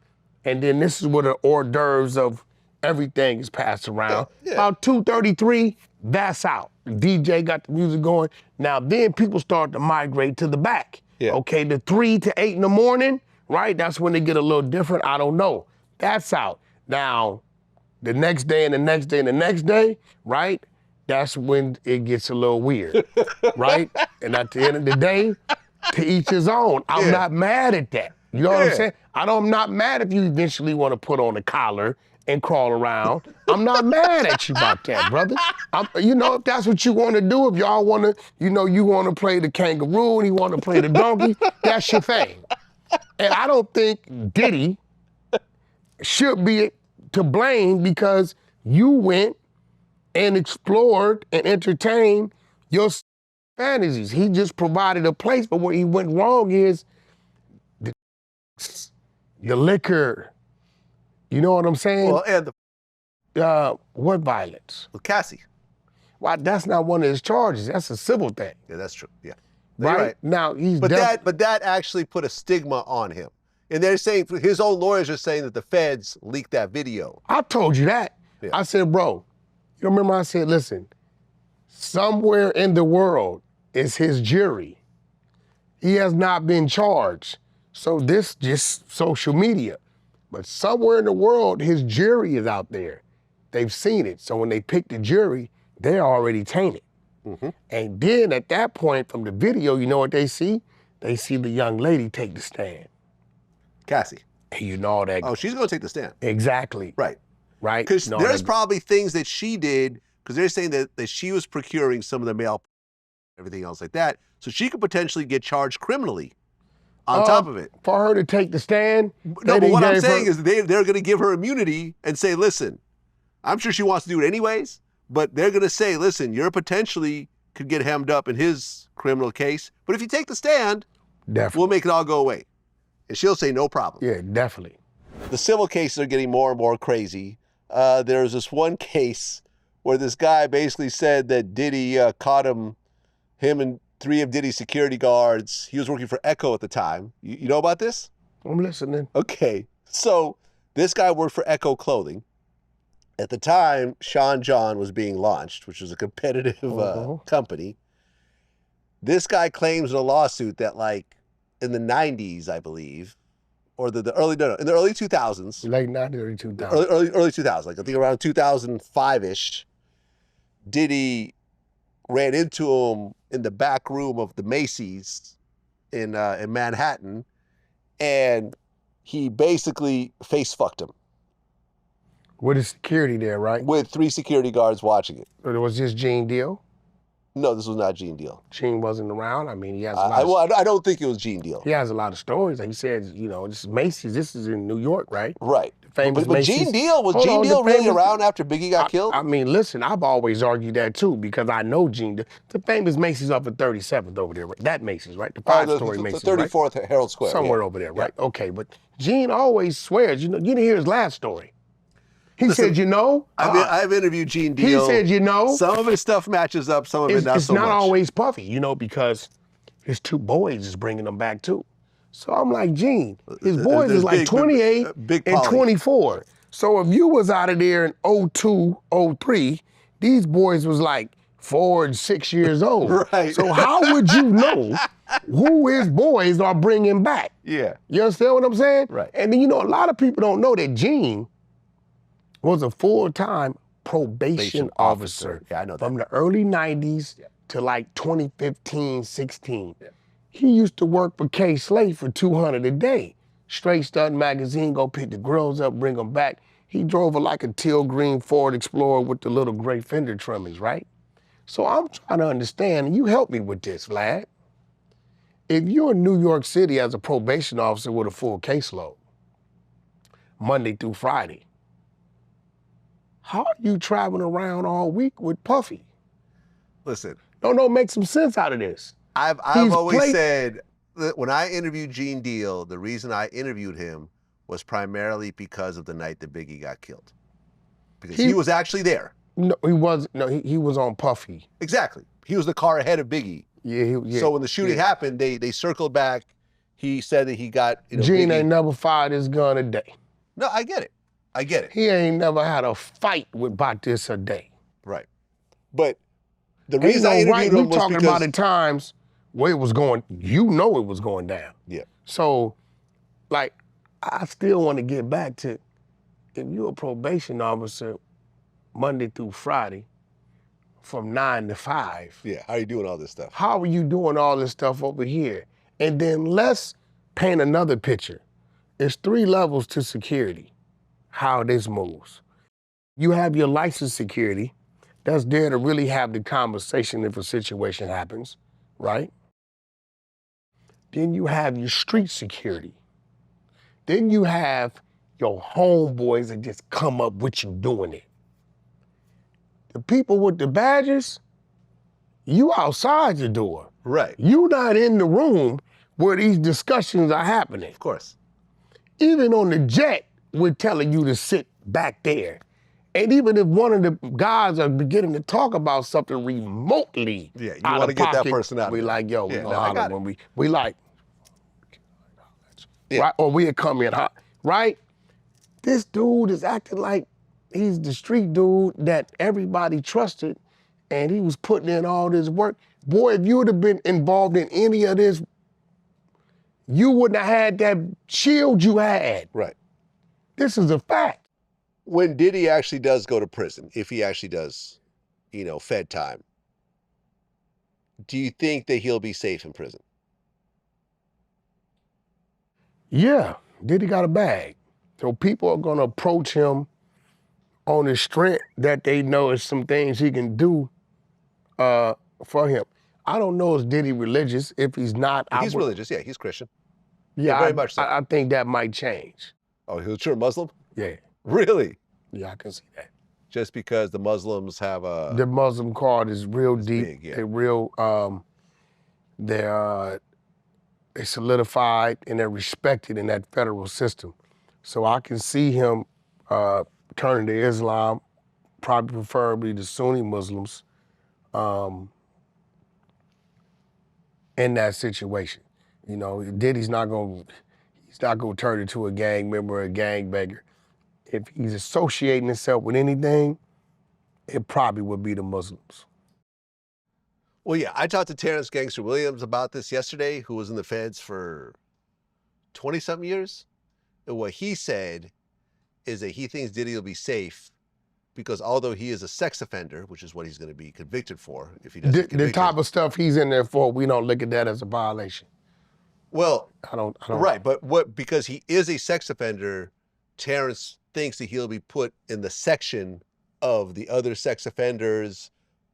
and then this is where the hors d'oeuvres of everything is passed around. Yeah. About 2:33, that's out. The DJ got the music going. Now then people start to migrate to the back. Yeah. Okay, the 3 to 8 in the morning, right? That's when they get a little different. I don't know. That's out. Now, the next day and the next day and the next day, right? That's when it gets a little weird, right? And at the end of the day, to each his own. I'm not mad at that. You know what I'm saying? I'm not mad if you eventually want to put on a collar and crawl around. I'm not mad at you about that, brother. If that's what you want to do, if y'all want to, you want to play the kangaroo and you want to play the donkey, that's your thing. And I don't think Diddy should be to blame because you went and explored and entertained your fantasies. He just provided a place, but where he went wrong is the liquor. You know what I'm saying? Well, and what violence? Cassie. Why? That's not one of his charges. That's a civil thing. Yeah, that's true. Yeah. Right? Now he's but that actually put a stigma on him. And they're saying, his own lawyers are saying that the feds leaked that video. I told you that. Yeah. I said, bro, you remember I said, listen, somewhere in the world is his jury. He has not been charged. So this just social media. But somewhere in the world, his jury is out there. They've seen it. So when they pick the jury, they're already tainted. Mm-hmm. And then at that point from the video, you know what they see? They see the young lady take the stand. Cassie. And you know that. Oh, she's going to take the stand. Exactly. Right. Right. Because there's probably things that she did, because they're saying that she was procuring some of the male, everything else like that. So she could potentially get charged criminally on top of it. For her to take the stand? No, but what I'm saying is they're going to give her immunity and say, listen, I'm sure she wants to do it anyways, but they're going to say, listen, you're potentially could get hemmed up in his criminal case, but if you take the stand, we'll make it all go away. And she'll say no problem. Yeah, definitely. The civil cases are getting more and more crazy. There's this one case where this guy basically said that Diddy caught him and 3 of Diddy's security guards. He was working for Echo at the time. You know about this? I'm listening. Okay. So this guy worked for Echo Clothing. At the time, Sean John was being launched, which was a competitive company. This guy claims in a lawsuit that in the 90s, I believe, or in the early 2000s. Late 90s, early 2000s. Early 2000s, I think around 2005-ish, Diddy ran into him in the back room of the Macy's in Manhattan, and he basically face fucked him. With his security there, right? With 3 security guards watching it. Or was this Gene Deal? No, this was not Gene Deal. Gene wasn't around. I mean, he has a lot I don't think it was Gene Deal. He has a lot of stories. Like he said, this is Macy's. This is in New York, right? Right. But Gene Deal, was Gene Deal really around after Biggie got killed? I mean, listen, I've always argued that too because I know Gene Deal. The famous Macy's up at 37th over there, right? That Macy's, right? The 5-story Macy's, the 34th right? Herald Square. Somewhere over there, right? Okay, but Gene always swears. You didn't hear his last story. He said, I've interviewed Gene Deal. He said, some of his stuff matches up, some of it not so much. It's not always Puffy, because his 2 boys is bringing him back too. So I'm like, Gene, his boys is like 28 and 24. So if you was out of there in 02, 03, these boys was like 4 and 6 years old. Right. So how would you know who his boys are bringing back? Yeah. You understand what I'm saying? Right. And then, a lot of people don't know that Gene was a full-time probation officer. Yeah, I know that. From the early 90s to 2015, 16. Yeah. He used to work for K. Slate for $200 a day. Straight Stud Magazine, go pick the girls up, bring them back. He drove a teal green Ford Explorer with the little gray fender trimmings, right? So I'm trying to understand, and you help me with this, Vlad. If you're in New York City as a probation officer with a full caseload, Monday through Friday, how are you traveling around all week with Puffy? Listen. No, make some sense out of this. I've always said that when I interviewed Gene Deal, the reason I interviewed him was primarily because of the night that Biggie got killed. Because he was actually there. No, he was. No, he was on Puffy. Exactly. He was the car ahead of Biggie. Yeah. So when the shooting happened, they circled back. He said that he got. Gene ain't never fired his gun a day. No, I get it. I get it. He ain't never had a fight with about this a day. Right. But the Ain't reason I no interviewed right. him We was talking because... about at times where it was going, it was going down. Yeah. So, like, I still want to get back to, if you're a probation officer Monday through Friday from 9 to 5. Yeah, how are you doing all this stuff? How are you doing all this stuff over here? And then let's paint another picture. It's 3 levels to security, how this moves. You have your licensed security that's there to really have the conversation if a situation happens, right? Then you have your street security. Then you have your homeboys that just come up with you doing it. The people with the badges, you outside the door. Right. You not in the room where these discussions are happening. Of course. Even on the jet, we're telling you to sit back there. And even if one of the guys are beginning to talk about something remotely, Yeah, you want to get that person out. We like, yo, we Yeah, gonna no, I got holler when it. we like, Yeah. right? Or we'll come in hot, right? This dude is acting like he's the street dude that everybody trusted, and he was putting in all this work. Boy, if you would have been involved in any of this, you wouldn't have had that shield you had. Right. This is a fact. When Diddy actually does go to prison, if he actually does, Fed time, do you think that he'll be safe in prison? Yeah, Diddy got a bag. So people are gonna approach him on the strength that they know is some things he can do for him. I don't know if Diddy religious. If he's not, He's religious, yeah, he's Christian. Yeah, very much so. I think that might change. Oh, he'll turn Muslim? Yeah. Really? Yeah, I can see that. Just because the Muslims have a... The Muslim card is real deep. big, yeah. They're real, they're solidified and they're respected in that federal system. So I can see him turning to Islam, probably preferably the Sunni Muslims, in that situation. Diddy's not gonna turn into a gang member or a gangbanger. If he's associating himself with anything, it probably would be the Muslims. Well, yeah, I talked to Terrence Gangster Williams about this yesterday, who was in the feds for 20-something years. And what he said is that he thinks Diddy will be safe because although he is a sex offender, which is what he's going to be convicted for if he doesn't get convicted. The type of stuff he's in there for, we don't look at that as a violation. Well, I don't. Right, but because he is a sex offender, Terrence thinks that he'll be put in the section of the other sex offenders,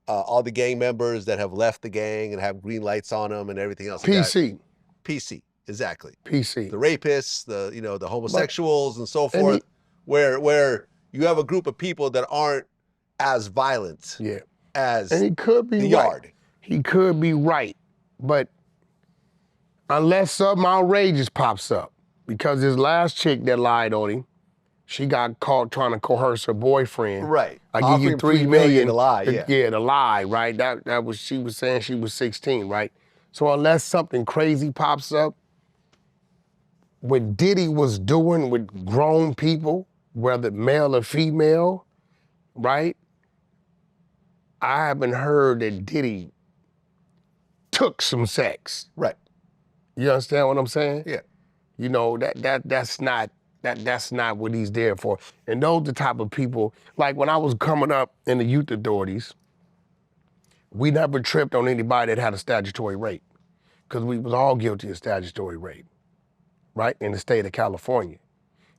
all the gang members that have left the gang and have green lights on them and everything else. PC. PC, exactly. PC. The rapists, the homosexuals and so forth, where you have a group of people that aren't as violent as and he could be the right. yard. He could be right, but unless something outrageous pops up, because his last chick that lied on him, she got caught trying to coerce her boyfriend. Right. I give you $3 million to lie, yeah, to lie, right? That was, she was saying she was 16, right? So unless something crazy pops up, what Diddy was doing with grown people, whether male or female, right? I haven't heard that Diddy took some sex. Right. You understand what I'm saying? Yeah. That's not what he's there for. And those the type of people, like when I was coming up in the youth authorities, we never tripped on anybody that had a statutory rape, because we was all guilty of statutory rape, right, in the state of California.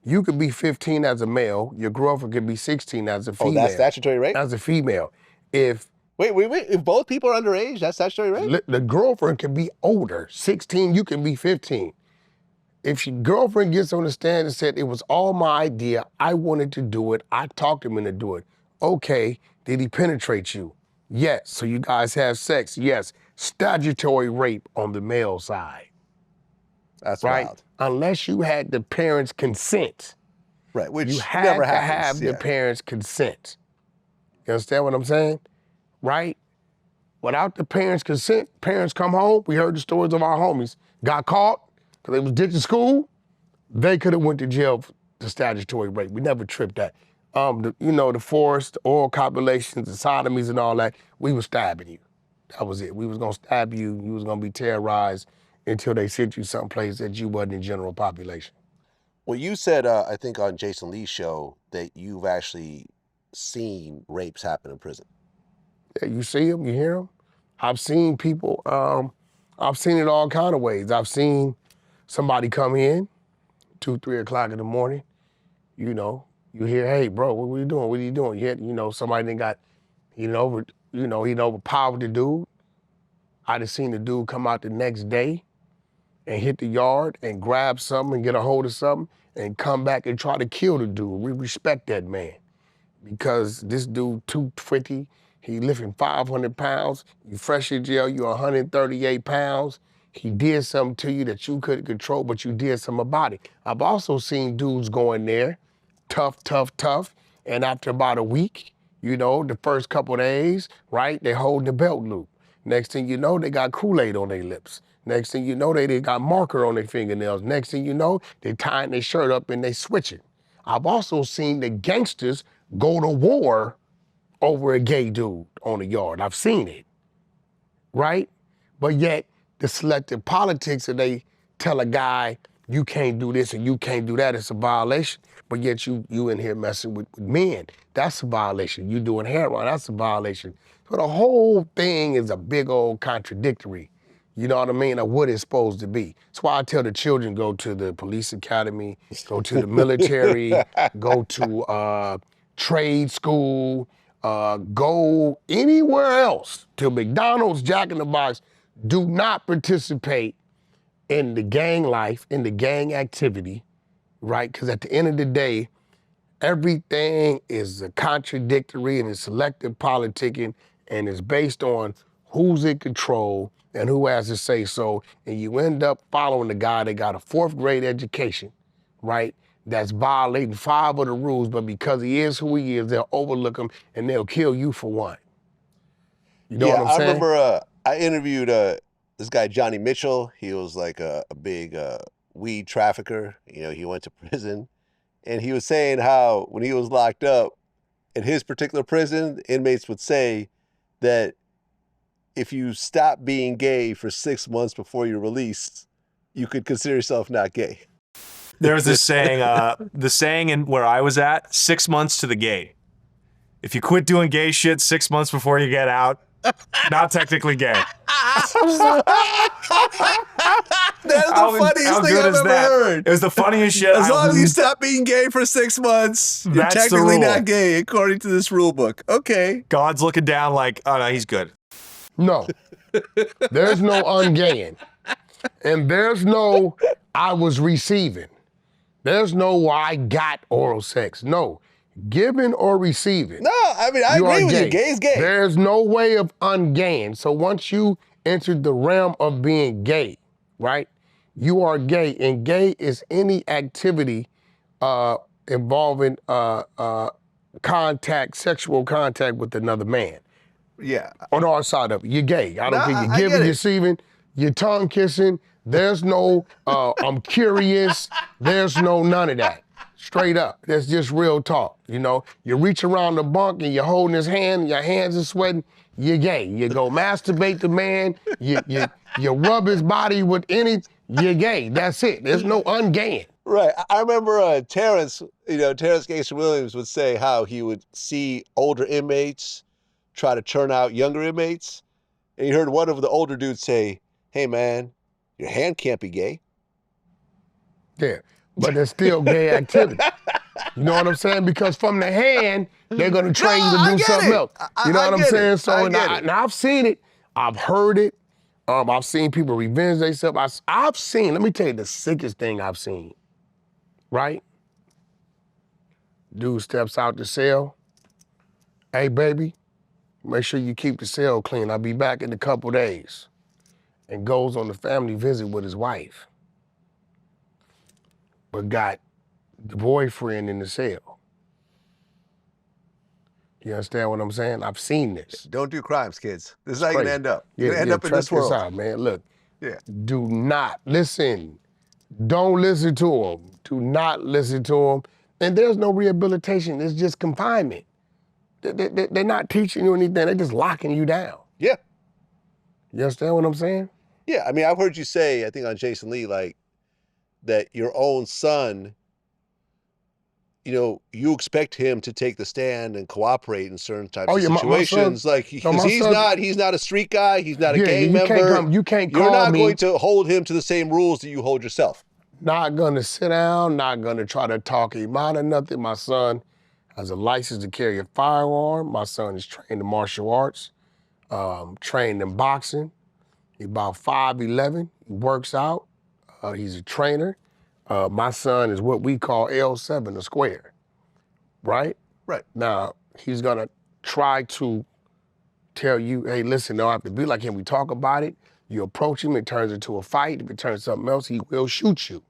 You could be 15 as a male, your girlfriend could be 16 as a female. Oh, that's statutory rape? As a female. Wait, if both people are underage, that's statutory rape? The girlfriend can be older, 16, you can be 15. If your girlfriend gets on the stand and said, it was all my idea, I wanted to do it, I talked him into do it. Okay, did he penetrate you? Yes. So you guys have sex? Yes. Statutory rape on the male side. That's right? wild. Unless you had the parents' consent. Right, which you had never to happens. have the parents' consent. You understand what I'm saying? Right? Without the parents' consent, parents come home, we heard the stories of our homies, got caught, because they was ditching school, they could have went to jail the statutory rape. We never tripped that. The forest, the oil compilations, the sodomies and all that, we was stabbing you. That was it. We was gonna stab you, you was gonna be terrorized until they sent you someplace that you wasn't in general population. Well, you said, I think on Jason Lee's show, that you've actually seen rapes happen in prison. Yeah, you see them, you hear them. I've seen people, I've seen it all kind of ways. I've seen somebody come in, 2, 3 o'clock in the morning, you hear, hey, bro, what are you doing? What are you doing? Yet, somebody done got, he overpowered the dude. I done seen the dude come out the next day and hit the yard and grab something and get a hold of something and come back and try to kill the dude. We respect that man because this dude 250, he lifting 500 pounds, you fresh in jail, you're 138 pounds. He did something to you that you couldn't control, but you did something about it. I've also seen dudes go in there, tough, and after about a week, the first couple of days, right, they holding the belt loop. Next thing you know, they got Kool-Aid on their lips. Next thing you know, they got marker on their fingernails. Next thing you know, they tying their shirt up and they switching. I've also seen the gangsters go to war over a gay dude on the yard. I've seen it, right? But yet, the selective politics that they tell a guy, you can't do this and you can't do that, it's a violation. But yet you in here messing with men, that's a violation. You doing heroin, that's a violation. So the whole thing is a big old contradictory, you know what I mean, of what it's supposed to be. That's why I tell the children, go to the police academy, go to the military, go to trade school, go anywhere else, to McDonald's, Jack in the Box. Do not participate in the gang life, in the gang activity, right? Because at the end of the day, everything is a contradictory and it's selective politicking and it's based on who's in control and who has to say so. And you end up following the guy that got a 4th grade education, right? That's violating 5 of the rules, but because he is who he is, they'll overlook him and they'll kill you for one. You know what I'm saying? I remember I interviewed this guy, Johnny Mitchell. He was like a big weed trafficker. He went to prison. And he was saying how when he was locked up, in his particular prison, inmates would say that if you stop being gay for 6 months before you're released, you could consider yourself not gay. There was this saying, the saying in where I was at, 6 months to the gate. If you quit doing gay shit 6 months before you get out, not technically gay. That's the funniest thing I've ever heard. It was the funniest shit. As long as you stop being gay for 6 months, you're technically not gay according to this rule book. Okay. God's looking down like, oh no, he's good. No, there's no ungaying. And there's no, I was receiving. There's no, I got oral sex. No, giving or receiving. No, I mean, I agree with you. Gay is gay. There's no way of ungaying. So once you enter the realm of being gay, right, you are gay. And gay is any activity involving sexual contact with another man. Yeah. On our side of it, you're gay. I don't care. You're giving, you're receiving, you're tongue kissing. There's no, I'm curious. There's no none of that. Straight up. That's just real talk. You reach around the bunk and you're holding his hand, your hands are sweating, you're gay. You go masturbate the man, you rub his body with you're gay. That's it. There's no ungaying. Right. I remember Terrence Gangster Williams would say how he would see older inmates try to churn out younger inmates. And he heard one of the older dudes say, hey man, your hand can't be gay. Yeah, but it's still gay activity. You know what I'm saying? Because from the hand, they're gonna train you to do something else. You know what I'm saying? So now I've seen it, I've heard it, I've seen people revenge themselves. I've seen, let me tell you the sickest thing I've seen, right? Dude steps out the cell, hey baby, make sure you keep the cell clean. I'll be back in a couple days. And goes on the family visit with his wife. But got the boyfriend in the cell. You understand what I'm saying? I've seen this. Don't do crimes, kids. This is how you're gonna end up. You're Yeah, gonna end up in this world. This out, man. Look, Yeah. do not, listen, Don't listen to them. Do not listen to them. And there's no rehabilitation. It's just confinement. They're not teaching you anything. They're just locking you down. Yeah. You understand what I'm saying? Yeah. I mean, I've heard you say, I think on Jason Lee, like that your own son, you know, you expect him to take the stand and cooperate in certain types of situations. Like, because he's not a street guy. He's not a gang member. You can't You're call not me. going to hold him to the same rules that you hold yourself. Not gonna sit down, not gonna try to talk him out of nothing. My son has a license to carry a firearm. My son is trained in martial arts, trained in boxing. He's about 5'11", he works out. He's a trainer. My son is what we call L7, a square, right? Right. Now, he's gonna try to tell you, hey, listen, don't have to be like him. We talk about it. You approach him, it turns into a fight. If it turns something else, he will shoot you.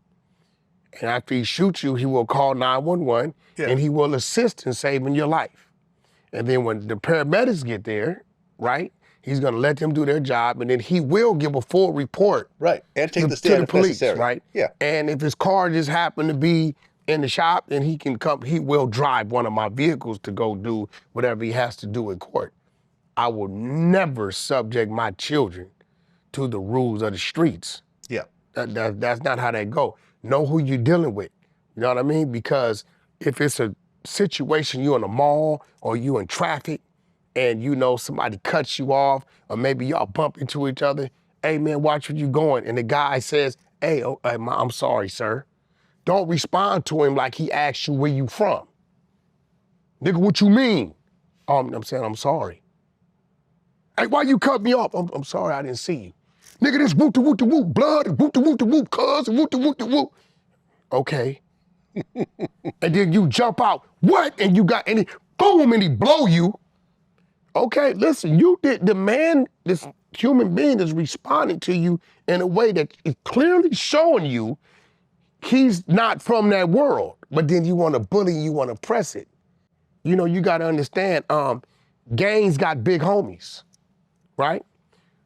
And after he shoots you, he will call 911 and he will assist in saving your life. And then when the paramedics get there, right, he's gonna let them do their job and then he will give a full report. Right, and take the stand to the if police, necessary. right? Yeah. And if his car just happened to be in the shop, then he can come, he will drive one of my vehicles to go do whatever he has to do in court. I will never subject my children to the rules of the streets. Yeah. That's not how that go. Know who you're dealing with. You know what I mean? Because if it's a situation, you in a mall or you in traffic and you know somebody cuts you off or maybe y'all bump into each other, hey man, watch where you going. And the guy says, hey, I'm sorry, sir. Don't respond to him like he asked you where you from. Nigga, what you mean? I'm saying I'm sorry. Hey, why you cut me off? I'm sorry, I didn't see you. Nigga, this whoop-de-whoop-de-whoop, blood, whoop-de-whoop-de-whoop, cuz, whoop-de-whoop-de-whoop. Okay. And then you jump out, what? And you got, and he, boom, and he blow you. Okay, listen, you did, the man, this human being is responding to you in a way that is clearly showing you he's not from that world. But then you want to bully, you want to press it. You know, you got to understand, gangs got big homies, right?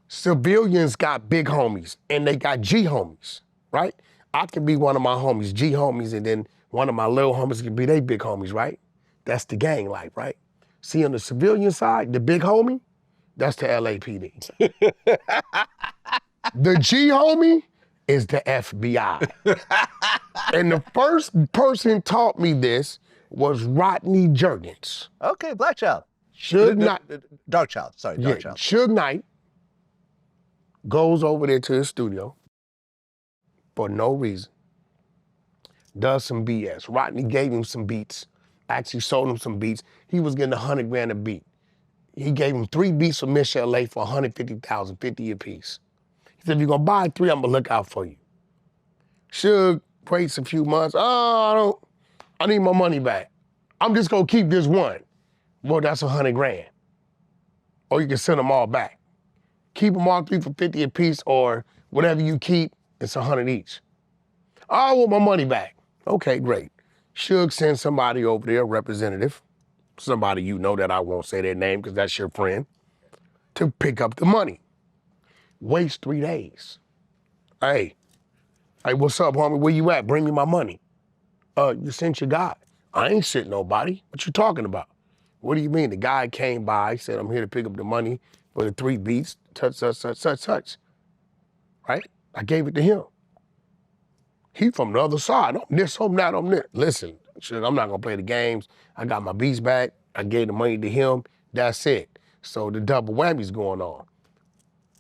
Civilians got big homies and they got G homies, right? I can be one of my homies, G homies, and then one of my little homies can be they big homies, right? That's the gang life, right? See, on the civilian side, the big homie, that's the LAPD. The G homie is the FBI. And the first person taught me this was Rodney Jergens. Okay, Black Child. Dark Child, sorry, Dark Child. Suge Knight goes over there to his studio for no reason, does some BS. Rodney gave him some beats, actually sold him some beats. He was getting 100 grand a beat. He gave him 3 beats from Miss LA for 150,000, 50 apiece. He said, if you're gonna buy 3, I'm gonna look out for you. Suge waits a few months, I need my money back. I'm just gonna keep this one. Well, that's 100 grand. Or you can send them all back. Keep them all 3 for 50 apiece, or whatever you keep, it's 100 each. I want my money back. Okay, great. Suge sends somebody over there, a representative, somebody you know that I won't say their name because that's your friend, to pick up the money. Waits 3 days. Hey, what's up, homie? Where you at? Bring me my money. You sent your guy. I ain't sent nobody. What you talking about? What do you mean? The guy came by, said, I'm here to pick up the money for the 3 beats, such. Right? I gave it to him. He from the other side. I'm this, I'm that, I'm this. Listen, shit, I'm not gonna play the games. I got my beats back. I gave the money to him. That's it. So the double whammy's going on.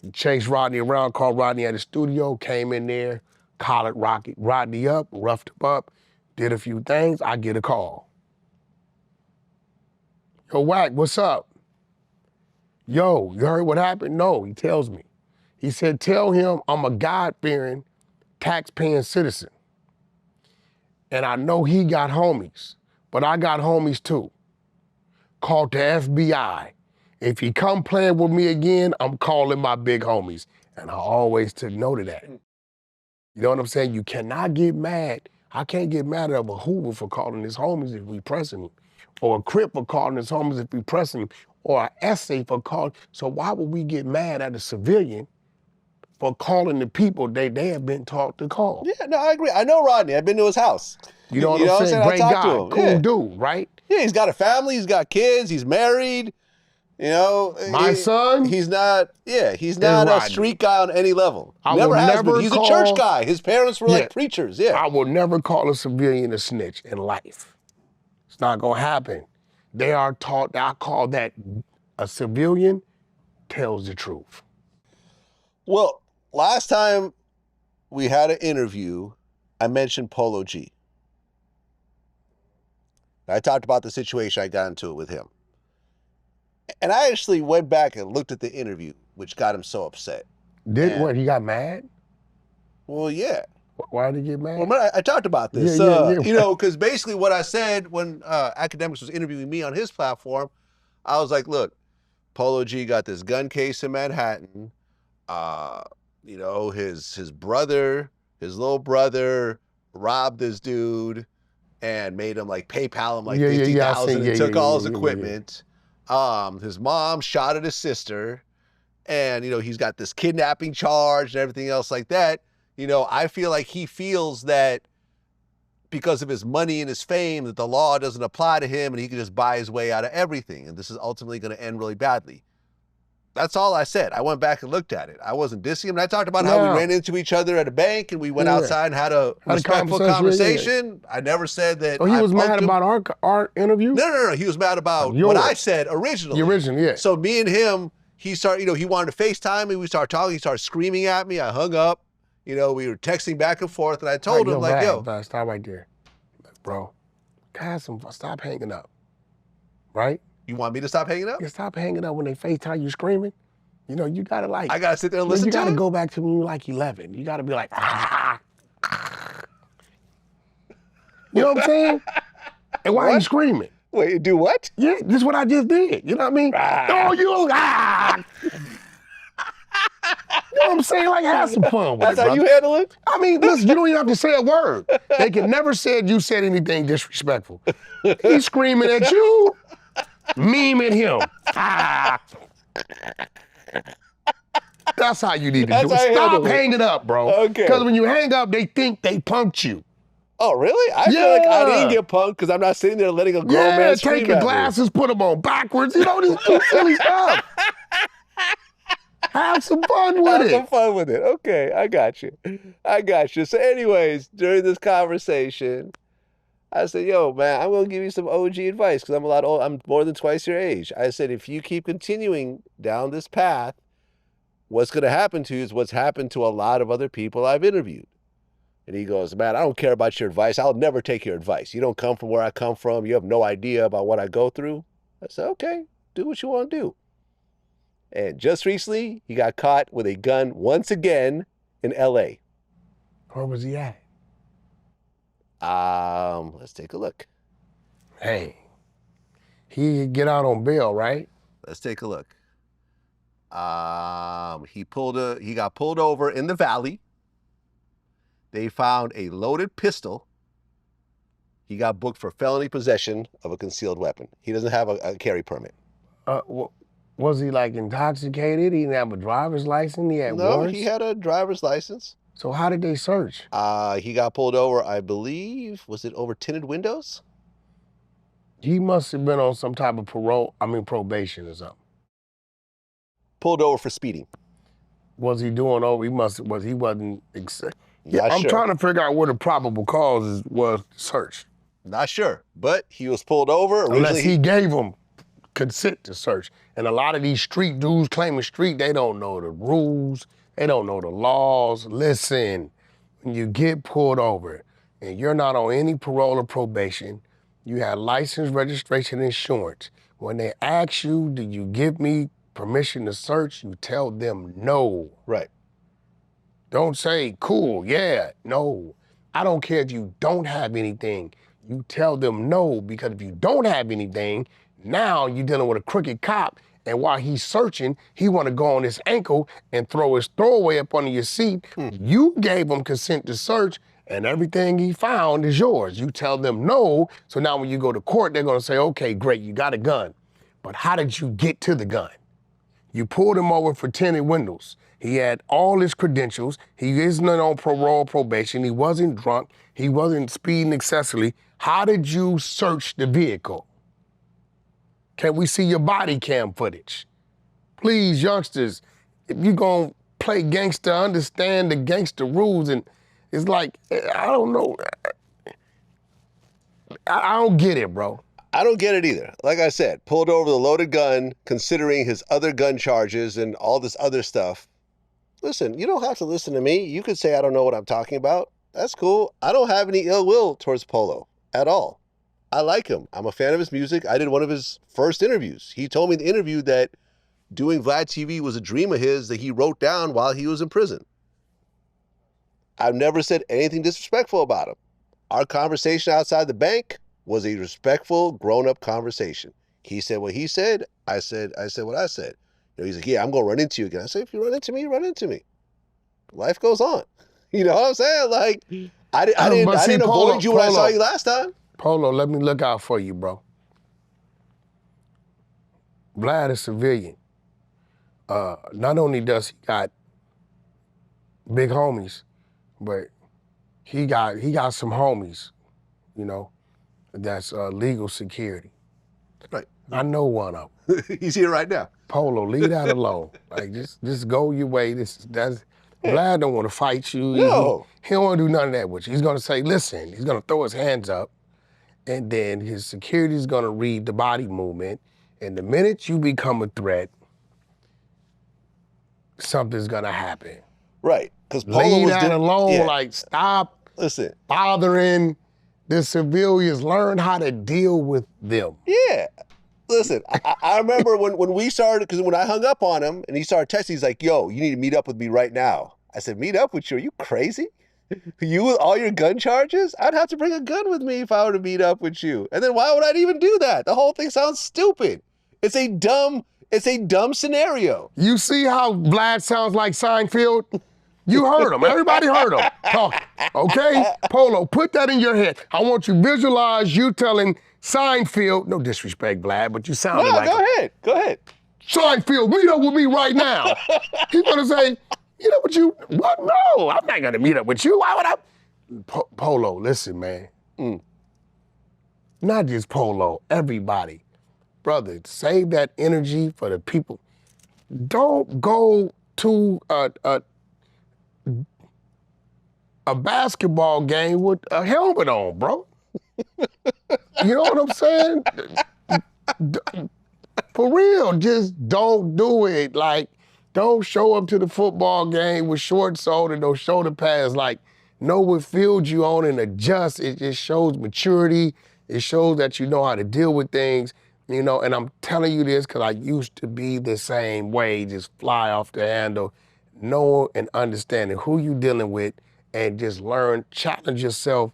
He chased Rodney around, called Rodney at the studio, came in there, collared Rodney up, roughed him up, did a few things. I get a call. Yo, Wack, what's up? Yo, you heard what happened? No, he tells me. He said, tell him I'm a God-fearing, tax-paying citizen. And I know he got homies, but I got homies too. Called the FBI. If he come playing with me again, I'm calling my big homies. And I always took note of that. You know what I'm saying? You cannot get mad. I can't get mad at a Hoover for calling his homies if we pressing him, or a Crip for calling his homies if we pressing him, or an essay for calling. So why would we get mad at a civilian for calling the people they have been taught to call. Yeah, no, I agree. I know Rodney. I've been to his house. You know what I'm saying? I Great talked guy, to him. cool Yeah. dude, right? Yeah, he's got a family. He's got kids. He's married. You know, My son, he's not a Rodney. street guy on any level. I Never will has never been. He's call- a church guy. His parents were like preachers. Yeah. I will never call a civilian a snitch in life. It's not gonna happen. They are taught, I call that a civilian tells the truth. Well, last time we had an interview, I mentioned Polo G. I talked about the situation. I got into it with him. And I actually went back and looked at the interview, which got him so upset. What, he got mad? Well, yeah. Why did he get mad? Well, I talked about this. Yeah. You know, because basically what I said when Academics was interviewing me on his platform, I was like, look, Polo G got this gun case in Manhattan. You know, his brother, his little brother robbed this dude and made him like PayPal him like $50,000 and took all his equipment. His mom shot at his sister, and you know, he's got this kidnapping charge and everything else like that. You know, I feel like he feels that because of his money and his fame that the law doesn't apply to him and he can just buy his way out of everything. And this is ultimately going to end really badly. That's all I said. I went back and looked at it. I wasn't dissing him. And I talked about how we ran into each other at a bank and we went outside and had a respectful conversation. I never said that. Oh, he was mad about our interview? No. He was mad about what I said originally. The original, yeah. So me and him, he started, you know, he wanted to FaceTime me. We started talking. He started screaming at me. I hung up. You know, we were texting back and forth. And I told him, like, yo. Stop right there. Bro, stop hanging up. Right? You want me to stop hanging up? Yeah, stop hanging up when they FaceTime you screaming. You know, you gotta like. I gotta sit there and listen to You gotta him? go back to when you were like 11. You gotta be like, ah. You know what I'm saying? And why are you screaming? Wait, do what? Yeah, this is what I just did. You know what I mean? Oh, you, ah. You know what I'm saying? Like, have some fun with That's it, how brother. you handle it? I mean, listen, you don't even have to say a word. They can never say you said anything disrespectful. He's screaming at you, memeing him. Ah. That's how you need to do it. Stop hanging up, bro. Okay. Because when you hang up, they think they punked you. Oh, really? I feel like I didn't get punked because I'm not sitting there letting a grown man scream take your at me. glasses, put them on backwards. You know, this silly stuff. Have some fun with it. Have some fun with it. Okay, I got you. So anyways, during this conversation, I said, yo, man, I'm going to give you some OG advice because I'm a lot old. I'm more than twice your age. I said, if you keep continuing down this path, what's going to happen to you is what's happened to a lot of other people I've interviewed. And he goes, man, I don't care about your advice. I'll never take your advice. You don't come from where I come from. You have no idea about what I go through. I said, okay, do what you want to do. And just recently, he got caught with a gun once again in L.A. Where was he at? Let's take a look. Hey, he get out on bail, right? Let's take a look. He got pulled over in the valley. They found a loaded pistol. He got booked for felony possession of a concealed weapon. He doesn't have a carry permit. Was he like intoxicated? He didn't have a driver's license? He had No, warrants? he had a driver's license. So how did they search? He got pulled over, I believe, was it over tinted windows? He must have been on some type of probation or something. Pulled over for speeding. Was he doing over? He wasn't. I'm sure. trying to figure out what the probable cause was to search. Not sure, but he was pulled over. Unless he gave them consent to search. And a lot of these street dudes claiming street, they don't know the rules. They don't know the laws. Listen, when you get pulled over and you're not on any parole or probation, you have license, registration, insurance. When they ask you, do you give me permission to search, you tell them no. Right. Don't say, cool, yeah, no. I don't care if you don't have anything. You tell them no, because if you don't have anything, now you're dealing with a crooked cop, and while he's searching, he want to go on his ankle and throw his throwaway up under your seat. You gave him consent to search, and everything he found is yours. You tell them no, so now when you go to court, they're gonna say, okay, great, you got a gun. But how did you get to the gun? You pulled him over for tinted windows. He had all his credentials. He isn't on parole probation. He wasn't drunk. He wasn't speeding excessively. How did you search the vehicle? Can we see your body cam footage? Please, youngsters, if you're gonna play gangster, understand the gangster rules. And it's like, I don't know. I don't get it, bro. I don't get it either. Like I said, pulled over the loaded gun, considering his other gun charges and all this other stuff. Listen, you don't have to listen to me. You could say I don't know what I'm talking about. That's cool. I don't have any ill will towards Polo at all. I like him. I'm a fan of his music. I did one of his first interviews. He told me in the interview that doing VladTV was a dream of his that he wrote down while he was in prison. I've never said anything disrespectful about him. Our conversation outside the bank was a respectful, grown-up conversation. He said what he said. I said what I said. You know, he's like, yeah, I'm going to run into you again. I said, if you run into me, run into me. Life goes on. You know what I'm saying? Like, I didn't avoid you when I saw you last time. Polo, let me look out for you, bro. Vlad is civilian. Not only does he got big homies, but he got some homies, you know, that's legal security. Right. I know one of them. He's here right now. Polo, leave that alone. Like, just go your way. Vlad don't want to fight you. No. He don't want to do none of that with you. He's gonna say, listen, he's gonna throw his hands up, and then his security is gonna read the body movement, and the minute you become a threat, something's gonna happen. Right. Because Leave that alone. Like, stop bothering the civilians. Learn how to deal with them. Yeah. Listen, I remember when we started, because when I hung up on him and he started texting, he's like, yo, you need to meet up with me right now. I said, meet up with you? Are you crazy? You with all your gun charges? I'd have to bring a gun with me if I were to meet up with you. And then why would I even do that? The whole thing sounds stupid. It's a dumb scenario. You see how Vlad sounds like Seinfeld? You heard him. Everybody heard him talking. Okay? Polo, put that in your head. I want you to visualize you telling Seinfeld, no disrespect, Vlad, but you sounded like him. Go ahead. Seinfeld, meet up with me right now. He's gonna say, meet up with you? What? No, I'm not gonna meet up with you. Why would I? Polo, listen, man. Not just Polo, everybody. Brother, save that energy for the people. Don't go to a basketball game with a helmet on, bro. You know what I'm saying? For real, just don't do it. Like, don't show up to the football game with shorts on and those shoulder pads. Like, know what field you on and adjust. It just shows maturity. It shows that you know how to deal with things. You know, and I'm telling you this because I used to be the same way, just fly off the handle, know and understanding who you dealing with, and just learn, challenge yourself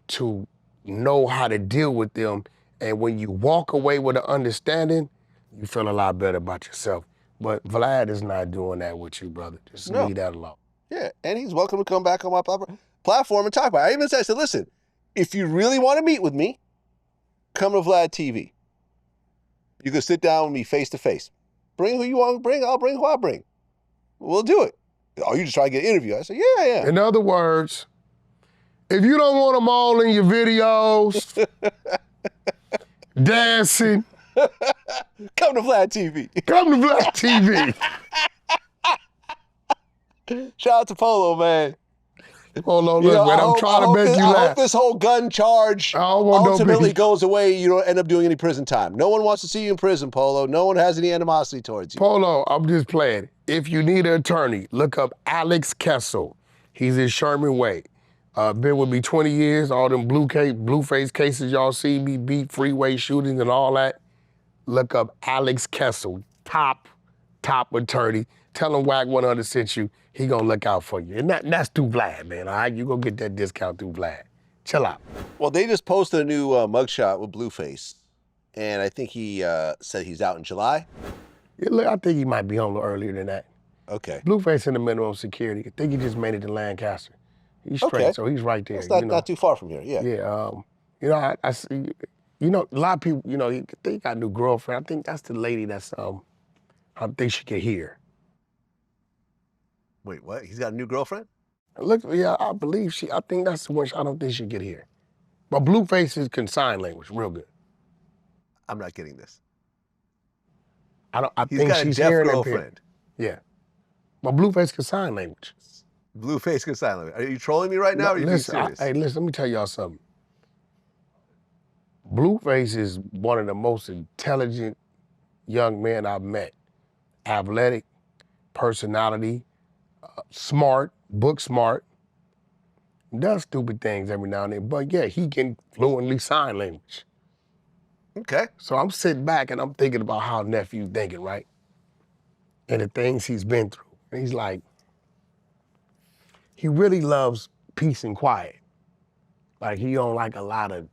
to know how to deal with them. And when you walk away with an understanding, you feel a lot better about yourself. But Vlad is not doing that with you, brother. Just leave that alone. Yeah, and he's welcome to come back on my platform and talk about it. I even said, listen, if you really want to meet with me, come to VladTV. You can sit down with me face to face. Bring who you want to bring. I'll bring who I bring. We'll do it. Oh, you just try to get an interview. I said, yeah. In other words, if you don't want them all in your videos, dancing, come to VladTV. Come to VladTV. Shout out to Polo, man. Polo, look, man, I'm trying to make you laugh. I hope this whole gun charge ultimately goes away. You don't end up doing any prison time. No one wants to see you in prison, Polo. No one has any animosity towards you. Polo, I'm just playing. If you need an attorney, look up Alex Kessel. He's in Sherman Way. Been with me 20 years. All them blueface cases y'all see me beat, freeway shootings and all that. Look up Alex Kessel, top attorney. Tell him Wack100 sent you. He gonna look out for you. And that's through Vlad, man, all right? You gonna get that discount through Vlad. Chill out. Well, they just posted a new mugshot with Blueface. And I think he said he's out in July. Yeah, look, I think he might be home a little earlier than that. Okay. Blueface in the minimum security. I think he just made it to Lancaster. He's straight, so he's right there. It's not too far from here, yeah. Yeah, you know, I see, you know, a lot of people, you know, they got a new girlfriend. I think that's the lady that's, I think she can hear. Wait, what? He's got a new girlfriend? Look, yeah, I believe I think that's the one I don't think she'll get here. But Blueface is can sign language real good. I'm not getting this. I He's think got a she's deaf hearing girlfriend. Yeah. But Blueface can sign language. Blueface can sign language. Are you trolling me right now? No, or are you listen, being serious? hey, listen, let me tell y'all something. Blueface is one of the most intelligent young men I've met. Athletic, personality, smart, book smart. Does stupid things every now and then, but yeah, he can fluently sign language. Okay. So I'm sitting back and I'm thinking about how nephew thinking, right? And the things he's been through. And he's like, he really loves peace and quiet. Like he don't like a lot of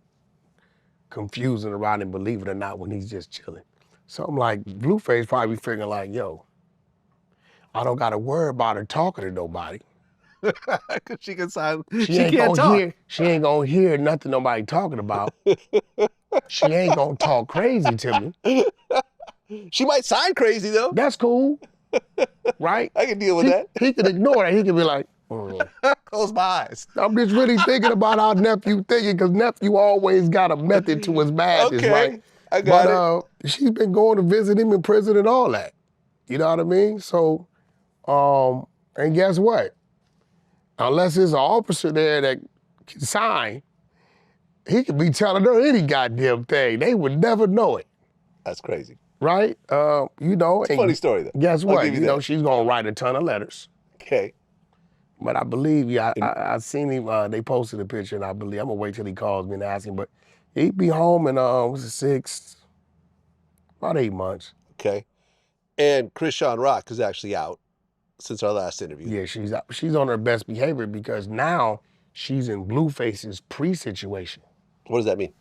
confusing around him, believe it or not, when he's just chilling. So I'm like, Blueface probably figuring like, yo, I don't gotta worry about her talking to nobody. Because she can sign. She ain't can't talk. She ain't gonna hear nothing nobody talking about. She ain't gonna talk crazy to me. She might sign crazy though. That's cool, right? I can deal with that. He could ignore that. He could be like, Close my eyes. I'm just really thinking about how nephew thinking, because nephew always got a method to his madness, Okay, right? I got it. She's been going to visit him in prison and all that. You know what I mean? So, and guess what? Unless there's an officer there that can sign, he could be telling her any goddamn thing. They would never know it. That's crazy. Right? You know. It's a funny story though. Guess what? Give You know, she's gonna write a ton of letters. Okay. But I believe, I seen him, they posted a picture, and I believe, I'm gonna wait till he calls me and ask him, but he'd be home in, about 8 months. Okay. And Krishan Rock is actually out since our last interview. Yeah, she's on her best behavior because now she's in Blueface's pre-situation. What does that mean?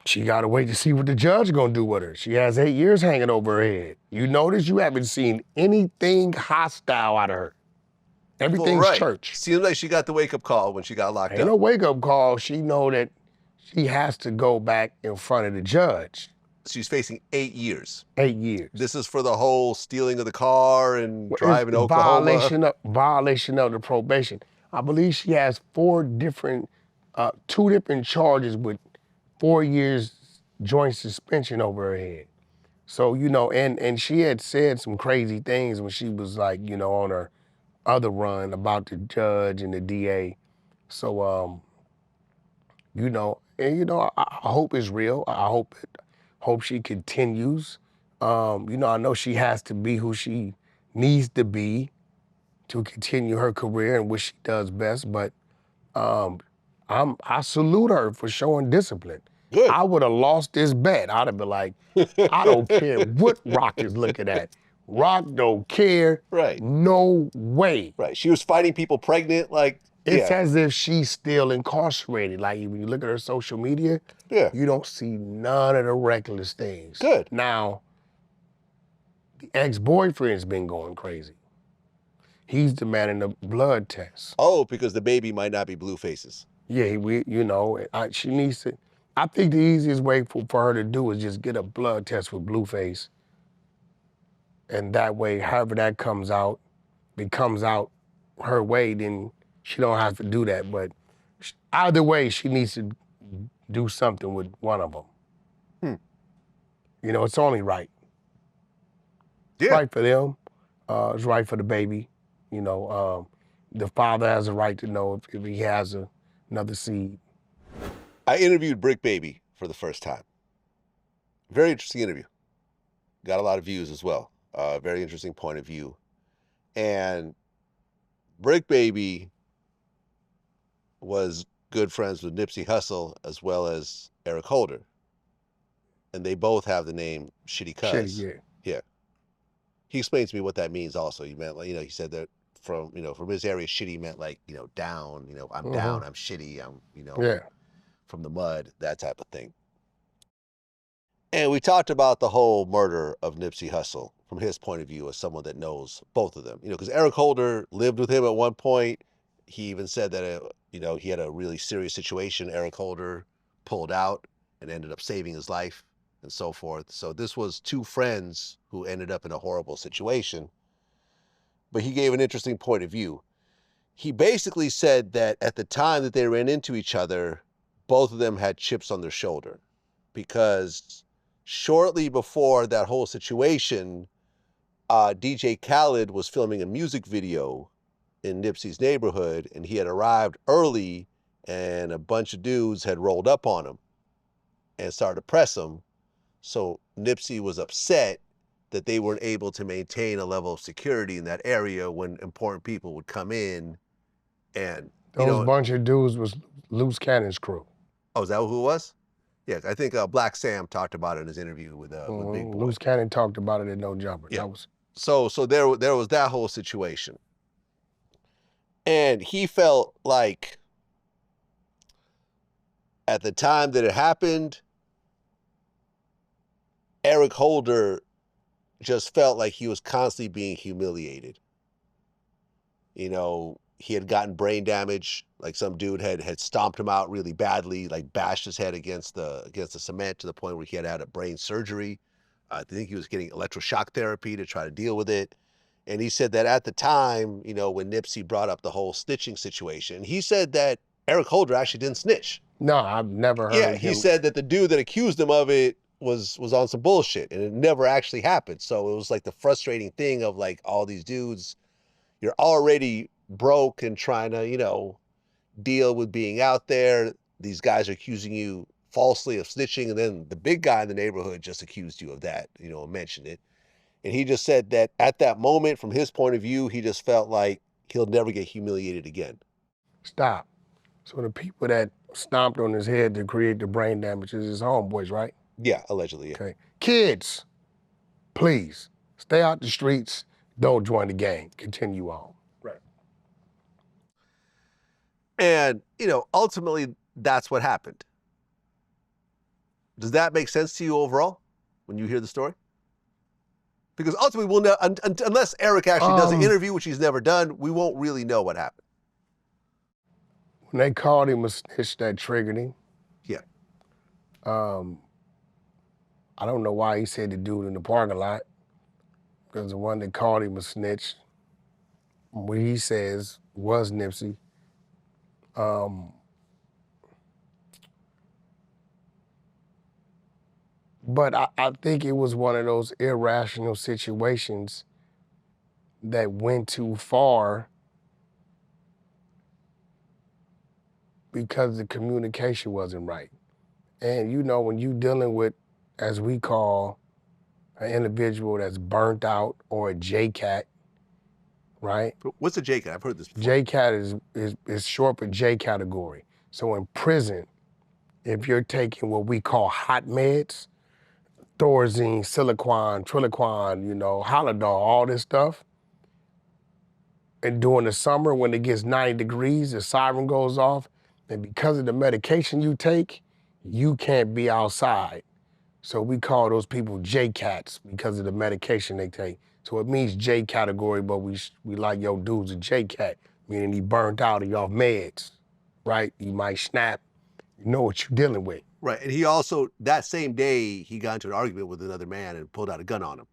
She gotta wait to see what the judge gonna do with her. She has 8 years hanging over her head. You notice you haven't seen anything hostile out of her. Everything's church. Seems like she got the wake-up call when she got locked up. Ain't no wake-up call. She know that she has to go back in front of the judge. She's facing 8 years. 8 years. This is for the whole stealing of the car and driving to Oklahoma. Violation of the probation. I believe she has 2 different charges with 4 years joint suspension over her head. So, you know, and she had said some crazy things when she was like, you know, on her other run about the judge and the DA. So, you know, and you know, I hope it's real. I hope she continues. You know, I know she has to be who she needs to be to continue her career and what she does best, but I salute her for showing discipline. Good. I would have lost this bet. I'd have been like, I don't care what Rock is looking at. Rock don't care. Right. No way. Right. She was fighting people pregnant, like, It's as if she's still incarcerated. Like, when you look at her social media, you don't see none of the reckless things. Good. Now, the ex-boyfriend's been going crazy. He's demanding a blood test. Oh, because the baby might not be Blueface's. Yeah, you know, she needs to. I think the easiest way for her to do is just get a blood test with Blueface. And that way, however that comes out, it comes out her way, then she don't have to do that. But either way, she needs to do something with one of them. You know, it's only right. Yeah. It's right for them. It's right for the baby. You know, the father has a right to know if he has another seed. I interviewed Brick Baby for the first time. Very interesting interview. Got a lot of views as well. Very interesting point of view. And Brick Baby was good friends with Nipsey Hussle as well as Eric Holder. And they both have the name Shitty Cuz. Shitty, Yeah. He explained to me what that means also. He meant, like, you know, he said that from his area, shitty meant like, you know, down, you know, I'm down, I'm shitty, I'm, you know, from the mud, that type of thing. And we talked about the whole murder of Nipsey Hussle from his point of view as someone that knows both of them. You know, because Eric Holder lived with him at one point. He even said that, you know, he had a really serious situation. Eric Holder pulled out and ended up saving his life and so forth. So this was 2 friends who ended up in a horrible situation. but he gave an interesting point of view. He basically said that at the time that they ran into each other, both of them had chips on their shoulder, because shortly before that whole situation, DJ Khaled was filming a music video in Nipsey's neighborhood, and he had arrived early, and a bunch of dudes had rolled up on him and started to press him. So Nipsey was upset that they weren't able to maintain a level of security in that area when important people would come in. And those bunch of dudes was Loose Cannon's crew. Oh, is that who it was? Yeah, I think Black Sam talked about it in his interview with Big Boy. Loose Cannon talked about it in No Jumper. Yeah. That was... So there was that whole situation. And he felt like at the time that it happened, Eric Holder just felt like he was constantly being humiliated. You know, he had gotten brain damage. Like some dude had stomped him out really badly, like bashed his head against the cement to the point where he had a brain surgery. I think he was getting electroshock therapy to try to deal with it. And he said that at the time, you know, when Nipsey brought up the whole snitching situation, he said that Eric Holder actually didn't snitch. No, I've never heard him. He said that the dude that accused him of it was on some bullshit, and it never actually happened. So it was like the frustrating thing of like all these dudes, you're already broke and trying to, you know, deal with being out there. These guys are accusing you falsely of snitching, and then the big guy in the neighborhood just accused you of that, you know, mentioned it. And he just said that at that moment, from his point of view, he just felt like he'll never get humiliated again. Stop. So the people that stomped on his head to create the brain damage is his homeboys, right? Yeah, allegedly. Yeah. Okay. Kids, please stay out the streets. Don't join the gang. Continue on. Right. And, you know, ultimately, that's what happened. Does that make sense to you overall when you hear the story? Because ultimately, we'll know, unless Eric actually does an interview, which he's never done, we won't really know what happened. When they called him a snitch, that triggered him. Yeah. I don't know why he said the dude in the parking lot, because the one that called him a snitch, what he says was Nipsey. But I think it was one of those irrational situations that went too far because the communication wasn't right. And you know, when you dealing with, as we call, an individual that's burnt out or a J-Cat, right? What's a J-Cat? I've heard this before. J-Cat is short for J category. So in prison, if you're taking what we call hot meds, Thorazine, Siloquan, Triloquan, you know, Halidol, all this stuff, and during the summer when it gets 90 degrees, the siren goes off, and because of the medication you take, you can't be outside. So we call those people J-Cats because of the medication they take. So it means J category, but we like, yo, dude's a J-Cat, meaning he burnt out, he off meds, right? He might snap, you know what you're dealing with. Right, and he also, that same day, he got into an argument with another man and pulled out a gun on him.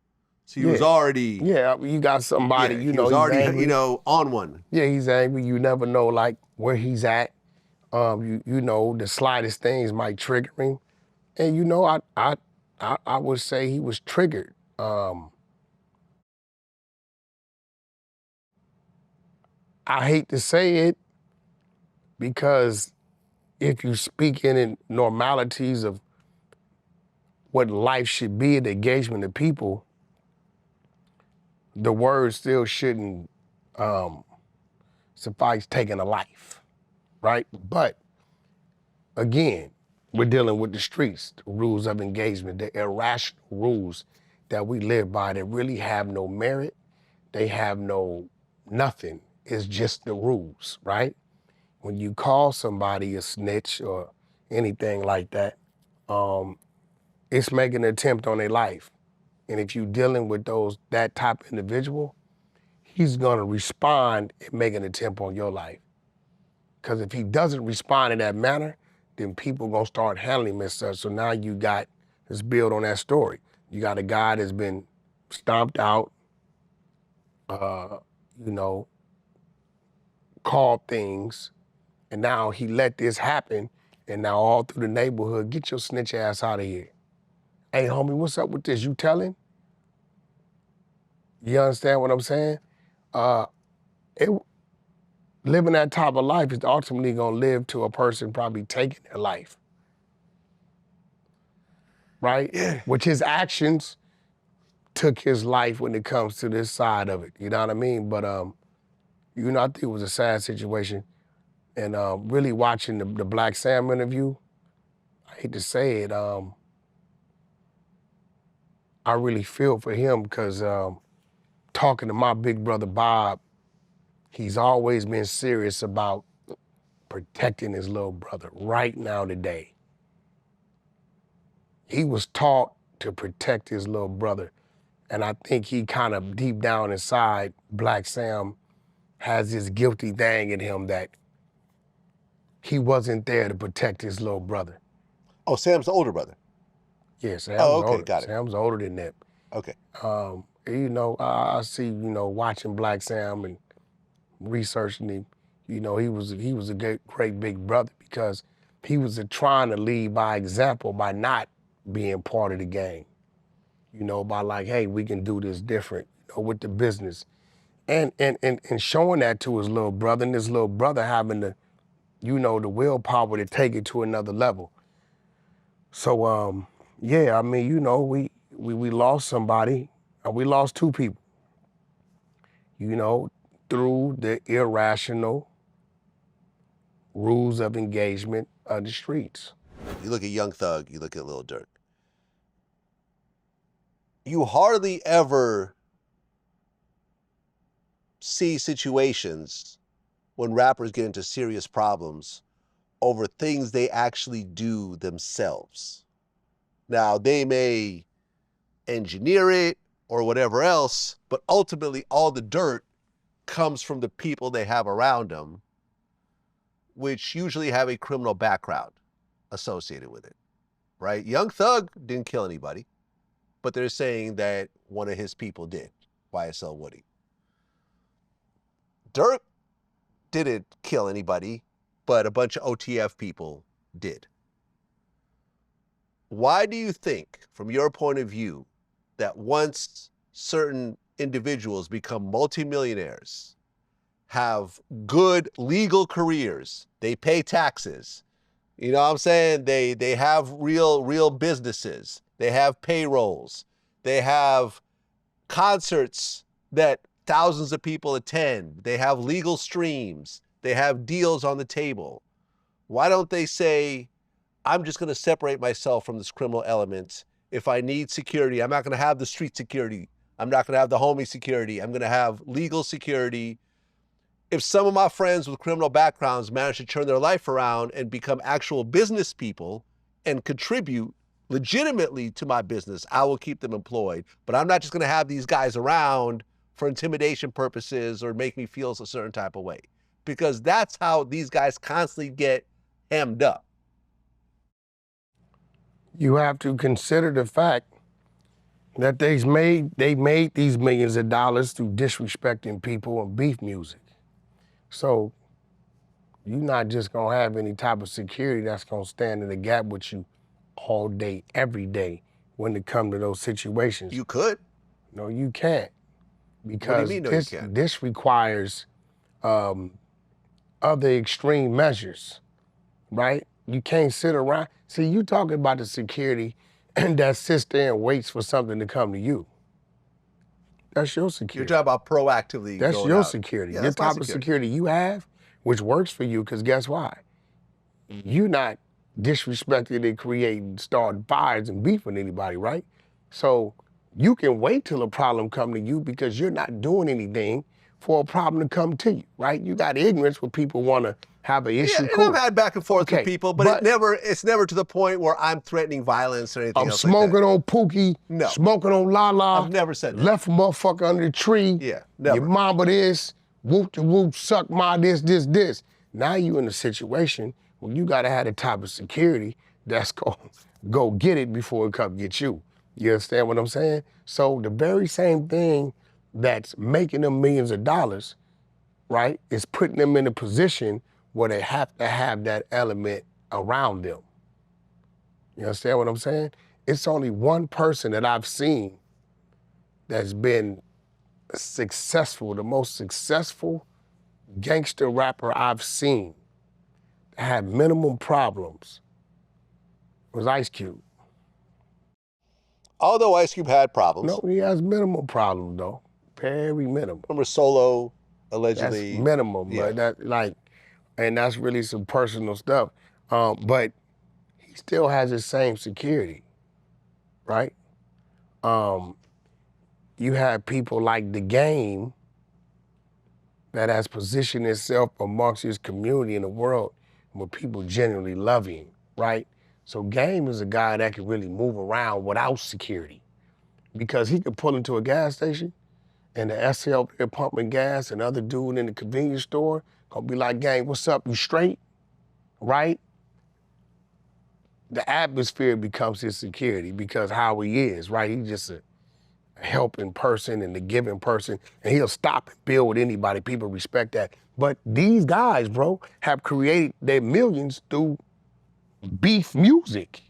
So he was already... Yeah, you got somebody, you know, he was already, angry. you know, on one. Yeah, he's angry. You never know, like, where he's at. You know, the slightest things might trigger him. And, you know, I would say he was triggered. I hate to say it, because if you speak in normalities of what life should be, the engagement of people, the word still shouldn't suffice taking a life, right? But again, we're dealing with the streets, the rules of engagement, the irrational rules that we live by that really have no merit. They have no nothing. It's just the rules, right? When you call somebody a snitch or anything like that, it's making an attempt on their life. And if you're dealing with that type of individual, he's gonna respond and make an attempt on your life. Because if he doesn't respond in that manner, then people gonna start handling him as such. So now you got, let's build on that story. You got a guy that's been stomped out, you know, called things, and now he let this happen, and now all through the neighborhood, get your snitch ass out of here. Hey, homie, what's up with this? You telling? You understand what I'm saying? Living that type of life is ultimately gonna live to a person probably taking their life. Right? Yeah. Which his actions took his life when it comes to this side of it. You know what I mean? But you know, I think it was a sad situation. And really watching the Black Sam interview, I hate to say it, I really feel for him because talking to my big brother Bob, he's always been serious about protecting his little brother right now today. He was taught to protect his little brother. And I think he kind of deep down inside, Black Sam has this guilty thing in him that he wasn't there to protect his little brother. Oh, Sam's the older brother. Yeah, Sam's okay, older. got it. Sam's older than that. Okay. You know, I see, you know, watching Black Sam and researching him, you know, he was a great big brother because he was trying to lead by example by not being part of the game. You know, by like, hey, we can do this different, you know, with the business. And showing that to his little brother, and his little brother having the, you know, the willpower to take it to another level. So, yeah, I mean, you know, we lost somebody, and we lost two people, you know, through the irrational rules of engagement of the streets. You look at Young Thug, you look at Lil Durk. You hardly ever see situations when rappers get into serious problems over things they actually do themselves. Now, they may engineer it or whatever else, but ultimately all the dirt comes from the people they have around them, which usually have a criminal background associated with it, right? Young Thug didn't kill anybody, but they're saying that one of his people did, YSL Woody. Durk didn't kill anybody, but a bunch of OTF people did. Why do you think, from your point of view, that once certain individuals become multimillionaires, have good legal careers, they pay taxes, you know what I'm saying? They have real businesses, they have payrolls, they have concerts that thousands of people attend, they have legal streams, they have deals on the table. Why don't they say, I'm just gonna separate myself from this criminal element. If I need security, I'm not gonna have the street security. I'm not gonna have the homie security. I'm gonna have legal security. If some of my friends with criminal backgrounds manage to turn their life around and become actual business people and contribute legitimately to my business, I will keep them employed. But I'm not just gonna have these guys around for intimidation purposes or make me feel a certain type of way. Because that's how these guys constantly get hemmed up. You have to consider the fact that they made these millions of dollars through disrespecting people and beef music. So you're not just gonna have any type of security that's gonna stand in the gap with you all day, every day when it comes to those situations. You could. No, you can't. Because what do you mean, no, you can't? This requires other extreme measures, right? You can't sit around. See, you talking about the security that sits there and waits for something to come to you. That's your security. You're talking about proactively That's going your out. security. Yeah, Your that's my type of security you have, which works for you, because guess why? You're not disrespecting and creating, starting fires and beefing anybody, right? So you can wait till a problem come to you because you're not doing anything for a problem to come to you, right? You got ignorance where people want to have an issue. Yeah, cool. and I've had back and forth with people, but it's never to the point where I'm threatening violence or anything else like that. I'm smoking on Pookie, No. smoking on Lala. I've never said that. Left a motherfucker under the tree. Yeah, never. Your mama this, whoop de whoop, suck my this. Now you in a situation where you gotta have the type of security that's gonna go get it before it come get you. You understand what I'm saying? So the very same thing that's making them millions of dollars, right, is putting them in a position where they have to have that element around them. You understand what I'm saying? It's only one person that I've seen that's been successful, the most successful gangster rapper I've seen that had minimum problems was Ice Cube. Although Ice Cube had problems. No, he has minimal problems though. Very minimal. Remember Solo That's allegedly. minimum, Yeah. but that like, and that's really some personal stuff. But he still has the same security, right? You have people like The Game that has positioned itself amongst his community in the world where people genuinely love him, right? So Game is a guy that can really move around without security because he could pull into a gas station and the SL up there pumping gas and other dude in the convenience store gonna be like, Game, what's up, you straight, right? The atmosphere becomes his security because how he is, right? He's just a helping person and the giving person, and he'll stop and build with anybody. People respect that. But these guys, bro, have created their millions through beef music.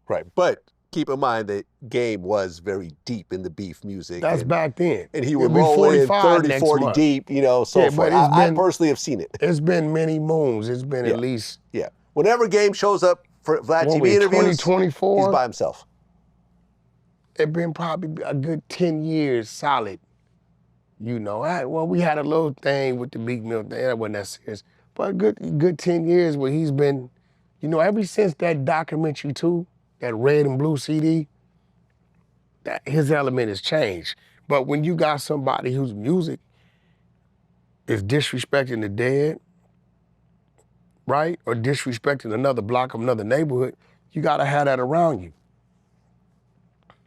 Right, but keep in mind that Game was very deep in the beef music. That's back then. And he He'll would be roll in 45 30, next 40 month. deep, you know, so Yeah, forth. but it's I been- personally have seen it. It's been many moons. It's been Yeah. at least Yeah. Whenever Game shows up for Vlad What TV we, interviews, 2024? he's by himself. It's been probably a good 10 years solid. You know, well, we had a little thing with the Big Meech thing, that wasn't that serious. But a good 10 years where he's been, you know, ever since that documentary too, that red and blue CD, that his element has changed. But when you got somebody whose music is disrespecting the dead, right? Or disrespecting another block of another neighborhood, you gotta have that around you.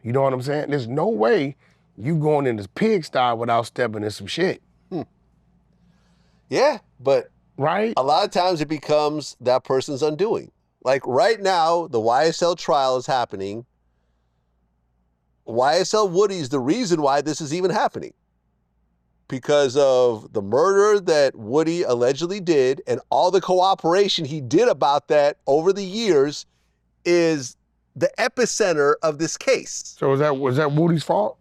You know what I'm saying? There's no way you going in this pigsty without stepping in some shit, Yeah, but right? a lot of times it becomes that person's undoing. Like right now, the YSL trial is happening. YSL Woody's the reason why this is even happening. Because of the murder that Woody allegedly did and all the cooperation he did about that over the years is the epicenter of this case. So was that Woody's fault?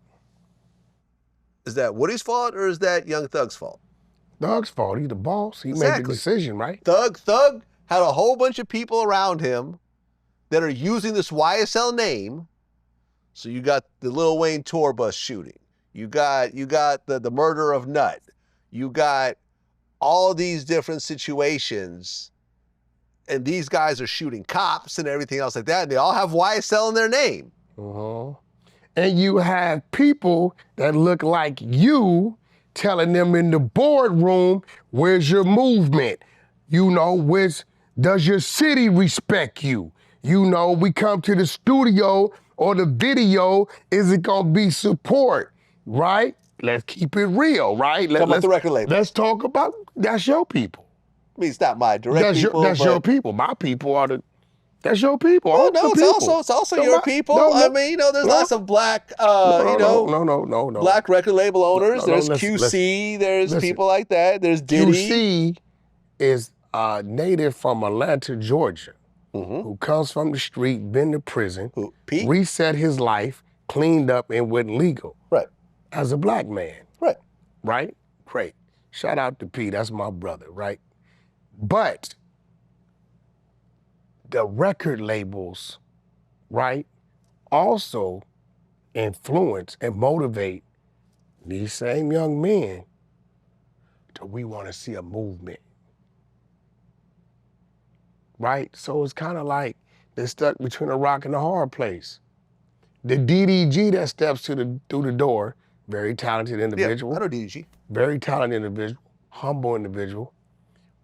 Is that Woody's fault or is that Young Thug's fault? Thug's fault. He's the boss. He made the Exactly. decision, right? Thug had a whole bunch of people around him that are using this YSL name. So you got the Lil Wayne tour bus shooting. You got the murder of Nut. You got all these different situations. And these guys are shooting cops and everything else like that. And they all have YSL in their name. Uh-huh. And you have people that look like you telling them in the boardroom, where's your movement? You know, does your city respect you? You know, we come to the studio or the video, is it gonna be support, right? Let's keep it real, right? Talk about the record label. Let's talk about, that's your people. I mean, it's not my direct people. That's your people. My people are that's your people. Well, all no, the it's people. also No, your my- people. no, I no, mean, you know, there's no. lots of black, No. black record label owners. No, There's listen, QC. There's listen. people like that. There's Diddy. QC is a native from Atlanta, Georgia, Mm-hmm. who comes from the street, been to prison, Who? Pete? reset his life, cleaned up, and went legal Right. as a black man, Right. right? Great. Shout out to Pete, that's my brother, right? But the record labels, right, also influence and motivate these same young men to we want to see a movement. Right? So it's kind of like they're stuck between a rock and a hard place. The DDG that steps through the door, very talented individual. Yeah, I know DDG. Very talented individual, humble individual,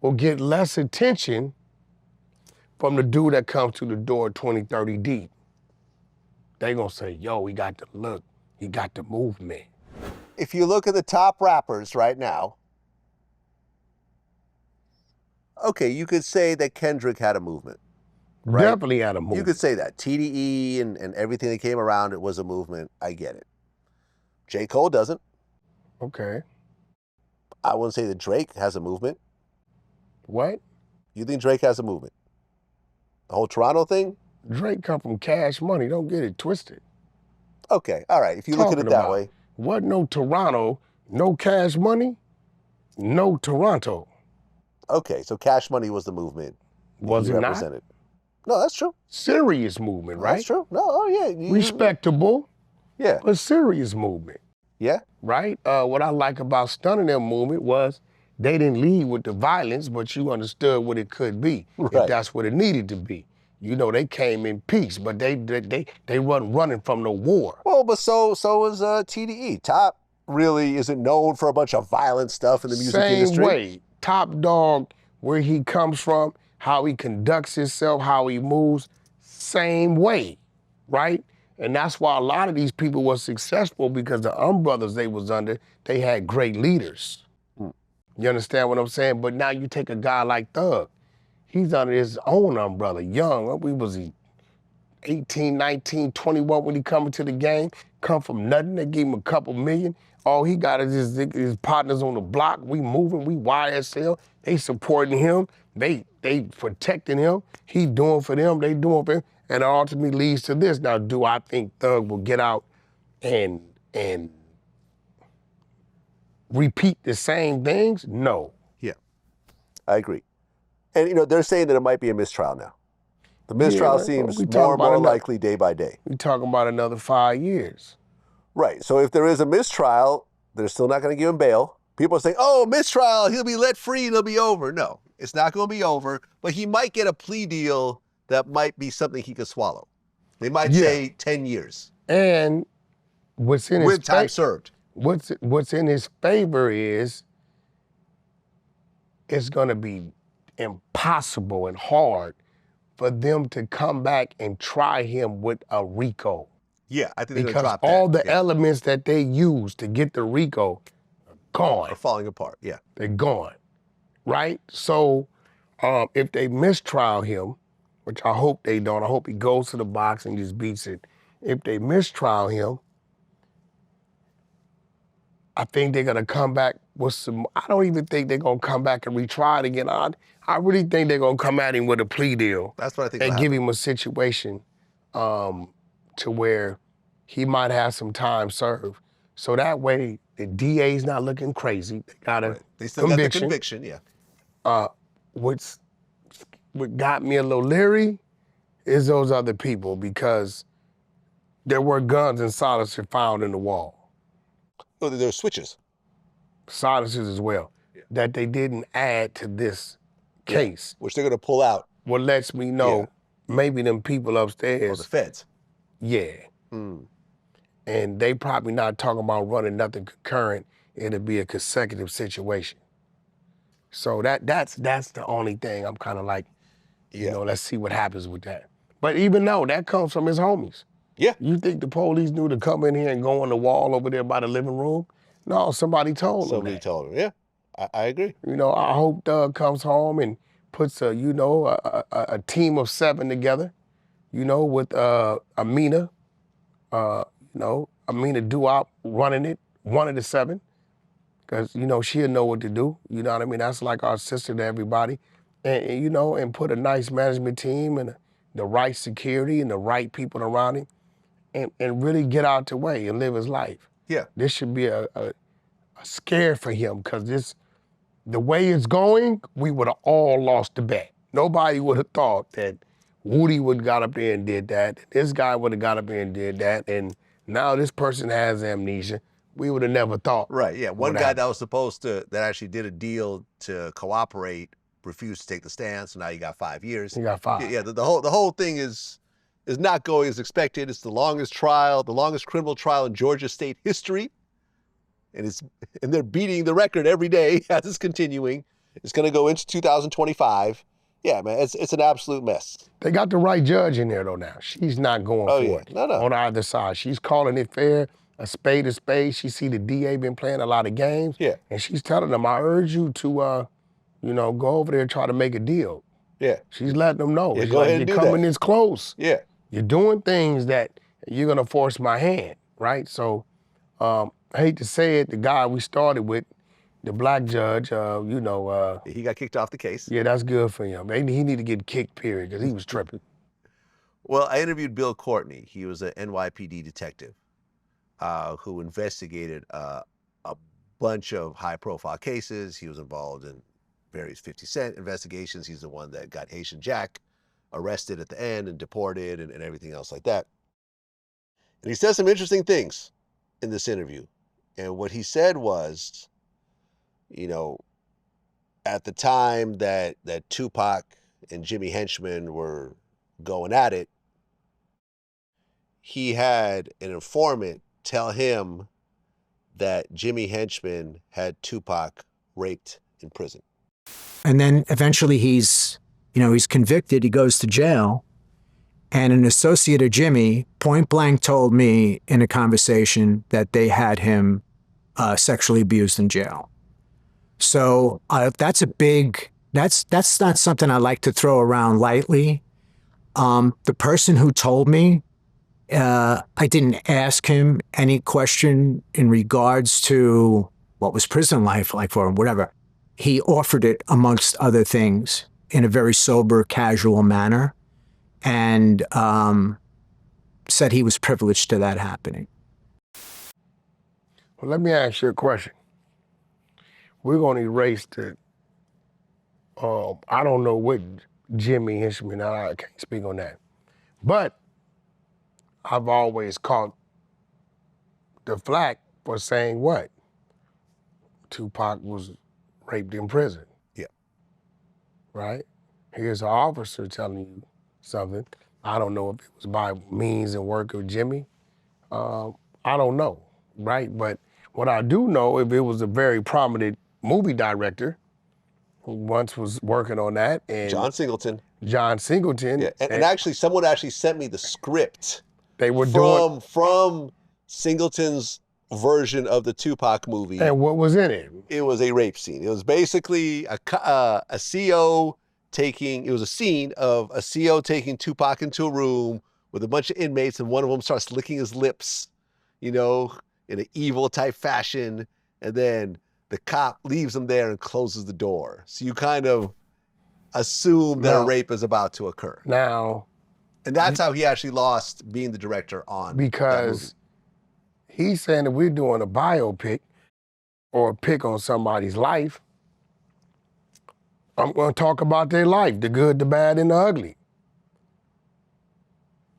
will get less attention from the dude that comes to the door 20, 30 deep. They gonna say, yo, he got the look, he got the movement. If you look at the top rappers right now, okay, you could say that Kendrick had a movement. Right? Definitely had a movement. You could say that. TDE and everything that came around it was a movement. I get it. J. Cole doesn't. Okay. I wouldn't say that Drake has a movement. What? You think Drake has a movement? The whole Toronto thing? Drake come from Cash Money. Don't get it twisted. Okay, all right. If you look at it that way. What no Toronto, no Cash Money, no Toronto. Okay, so Cash Money was the movement. Was it represented. No, that's true. Serious movement, right? That's true. No, oh yeah. Respectable. Yeah. But serious movement. Yeah. Right? What I like about Stunning Them movement was they didn't lead with the violence, but you understood what it could be, right. if that's what it needed to be. You know, they came in peace, but they wasn't running from no war. Well, but so was TDE. Top really isn't known for a bunch of violent stuff in the music industry. Same way. Top Dog, where he comes from, how he conducts himself, how he moves, same way, right? And that's why a lot of these people were successful, because the umbrellas they was under, they had great leaders. You understand what I'm saying? But now you take a guy like Thug, he's under his own umbrella, young. We was 18, 19, 21 when he come into the game, come from nothing. They give him a couple million. All he got is his partners on the block. We moving, we YSL. They supporting him. They protecting him. He doing for them, they doing for him. And it ultimately leads to this. Now, do I think Thug will get out and repeat the same things? No. Yeah, I agree. And, you know, they're saying that it might be a mistrial now. The mistrial seems more and more likely day by day. We're talking about another 5 years. Right. So if there is a mistrial, they're still not going to give him bail. People are saying, oh, mistrial, he'll be let free, it'll be over. No, it's not going to be over, but he might get a plea deal that might be something he could swallow. They might say 10 years. And what's in with time served. What's in his favor is it's going to be impossible and hard for them to come back and try him with a RICO. Yeah, I think they're going to drop that. Because all the elements that they use to get the RICO are gone. Are falling apart, yeah. They're gone, right? So if they mistrial him, which I hope they don't, I hope he goes to the box and just beats it. If they mistrial him, I think they're gonna come back with some, I don't even think they're gonna come back and retry it again. I really think they're gonna come at him with a plea deal. That's what I think. And give him a situation to where he might have some time served. So that way the DA's not looking crazy. They got a They still got the conviction, yeah. What got me a little leery is those other people, because there were guns and silencers found in the wall. Oh, there were switches. Silencers as well, that they didn't add to this case. Which they're going to pull out. What lets me know maybe them people upstairs. Or the feds. Yeah. And they probably not talking about running nothing concurrent. It'll be a consecutive situation. So that's the only thing I'm kind of like, you know, let's see what happens with that. But even though that comes from his homies. Yeah. You think the police knew to come in here and go on the wall over there by the living room? No, somebody told them. Somebody told them, yeah. I agree. You know, I hope Doug comes home and puts a team of 7 together, you know, with Amina, Amina Duop running it, one of the 7. Because, you know, she'll know what to do. You know what I mean? That's like our sister to everybody. And you know, and put a nice management team and the right security and the right people around him and really get out the way and live his life. Yeah. This should be a scare for him, because the way it's going, we would have all lost the bet. Nobody would have thought that Woody would have got up there and did that. This guy would have got up there and did that. And now this person has amnesia. We would have never thought. Right, yeah. One guy that was supposed to, that actually did a deal to cooperate, refused to take the stand, so now you got 5 years. He got 5. Yeah, the whole thing is not going as expected. It's the longest trial, the longest criminal trial in Georgia state history. And they're beating the record every day as it's continuing. It's gonna go into 2025. Yeah, man, it's an absolute mess. They got the right judge in there though now. She's not going for it on either side. She's calling it fair, a spade is spade. She see the DA been playing a lot of games. Yeah. And she's telling them, I urge you to, go over there and try to make a deal. Yeah. She's letting them know. Yeah, it's go like, ahead and you're do coming that. this close. Yeah. You're doing things that you're gonna force my hand, right? So I hate to say it, the guy we started with, the black judge, He got kicked off the case. yeah, that's good for him. Maybe he need to get kicked, period, because he was tripping. Well, I interviewed Bill Courtney. He was an NYPD detective who investigated a bunch of high-profile cases. He was involved in various 50 Cent investigations. He's the one that got Haitian Jack arrested at the end and deported and everything else like that. And he said some interesting things in this interview. And what he said was, at the time that Tupac and Jimmy Henchman were going at it, he had an informant tell him that Jimmy Henchman had Tupac raped in prison. And then eventually he's convicted, he goes to jail, and an associate of Jimmy point blank told me in a conversation that they had him sexually abused in jail. So that's not something I like to throw around lightly. The person who told me, I didn't ask him any question in regards to what was prison life like for him, whatever. He offered it amongst other things in a very sober, casual manner, and said he was privileged to that happening. Well, let me ask you a question. We're going to erase the, I don't know what Jimmy Henchman, I can't speak on that. But I've always caught the flack for saying what? Tupac was raped in prison. Yeah. Right? Here's an officer telling you something. I don't know if it was by means and work of Jimmy. I don't know, right? But what I do know, if it was a very prominent movie director who once was working on that, and John Singleton. Yeah, and actually, someone actually sent me the script. They were from Singleton's version of the Tupac movie. And what was in it? It was a rape scene. It was basically a CO taking. It was a scene of a CO taking Tupac into a room with a bunch of inmates, and one of them starts licking his lips, in an evil type fashion, and then the cop leaves him there and closes the door. So you kind of assume that a rape is about to occur. Now, and that's how he actually lost being the director on because he's saying that we're doing a biopic or a pick on somebody's life, I'm going to talk about their life, the good, the bad, and the ugly.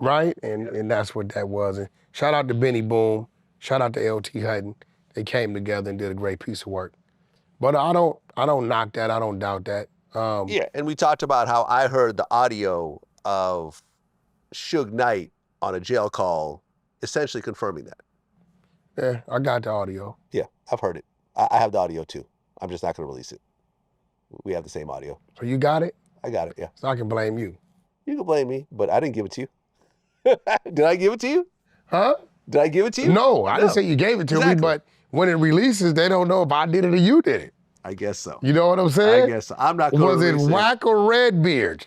Right? And that's what that was. And shout out to Benny Boom. Shout out to LT Hutton. They came together and did a great piece of work. But I don't knock that. I don't doubt that. Yeah, and we talked about how I heard the audio of Suge Knight on a jail call, essentially confirming that. Yeah, I got the audio. Yeah, I've heard it. I have the audio too. I'm just not going to release it. We have the same audio. So you got it? I got it, yeah. So I can blame you. You can blame me, but I didn't give it to you. Did I give it to you? Huh? Did I give it to you? No, I didn't say you gave it to me, but when it releases, they don't know if I did it or you did it. I guess so. You know what I'm saying? I guess so. I'm not going to release it. Was it Wack or Redbeard?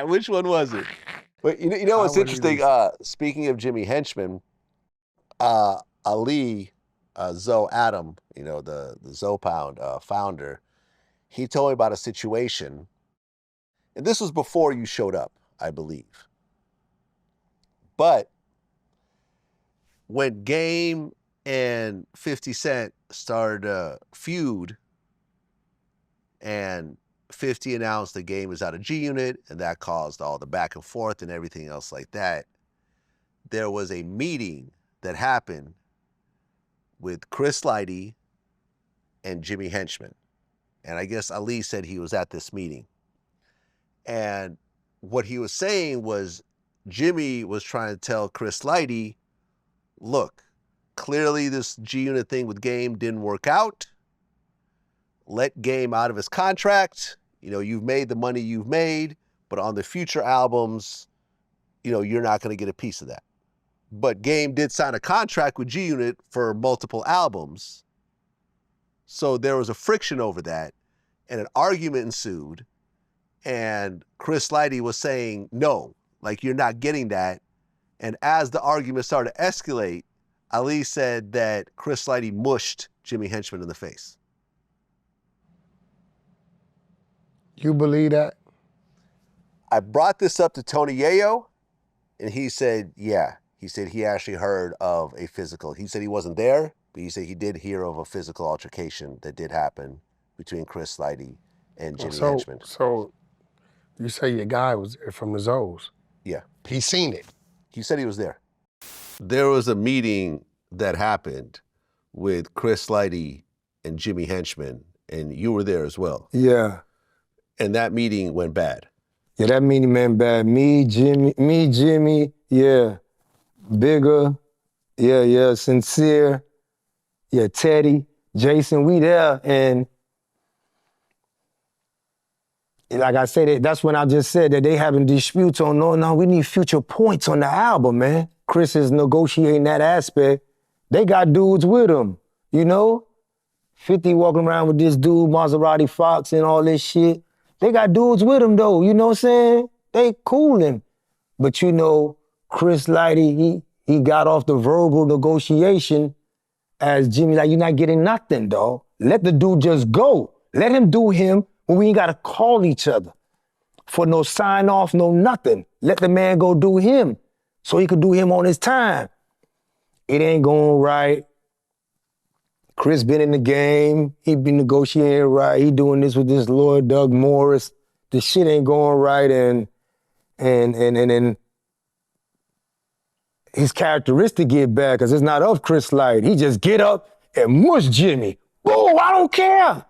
Which one was it? But you know what's interesting? Speaking of Jimmy Henchman, Ali Zoe Adam, the Zoe Pound founder, he told me about a situation, and this was before you showed up, I believe. But when Game and 50 Cent started a feud, and 50 announced the Game is out of G Unit, and that caused all the back and forth and everything else like that, there was a meeting that happened with Chris Lighty and Jimmy Henchman. And I guess Ali said he was at this meeting. And what he was saying was Jimmy was trying to tell Chris Lighty, look, clearly this G Unit thing with Game didn't work out. Let Game out of his contract. You've made the money you've made, but on the future albums, you're not going to get a piece of that. But Game did sign a contract with G Unit for multiple albums. So there was a friction over that, and an argument ensued. And Chris Lighty was saying, no, you're not getting that. And as the argument started to escalate, Ali said that Chris Lighty mushed Jimmy Henchman in the face. You believe that? I brought this up to Tony Yayo, and he said, yeah. He said he actually heard of a physical. He said he wasn't there, but he said he did hear of a physical altercation that did happen between Chris Lighty and Jimmy Henchman. So you say your guy was there from the Zoes. Yeah. He seen it. He said he was there. There was a meeting that happened with Chris Lighty and Jimmy Henchman, and you were there as well. Yeah. And that meeting went bad. Yeah, that meeting went bad. Me, Jimmy, yeah. Bigger, yeah, Sincere, yeah, Teddy, Jason, we there, and like I said, that's when I just said that they having disputes on, no, we need future points on the album, man. Chris is negotiating that aspect. They got dudes with them, you know? 50 walking around with this dude, Maserati Fox and all this shit. They got dudes with them though, you know what I'm saying? They coolin'. But you know, Chris Lighty, he got off the verbal negotiation as Jimmy, like, you're not getting nothing, dog. Let the dude just go. Let him do him when we ain't gotta call each other for no sign off, no nothing. Let the man go do him so he could do him on his time. It ain't going right. Chris been in the game. He been negotiating right. He doing this with this lawyer, Doug Morris. The shit ain't going right, and his characteristic get bad because it's not of Chris Light. He just get up and mush Jimmy. Whoa, I don't care.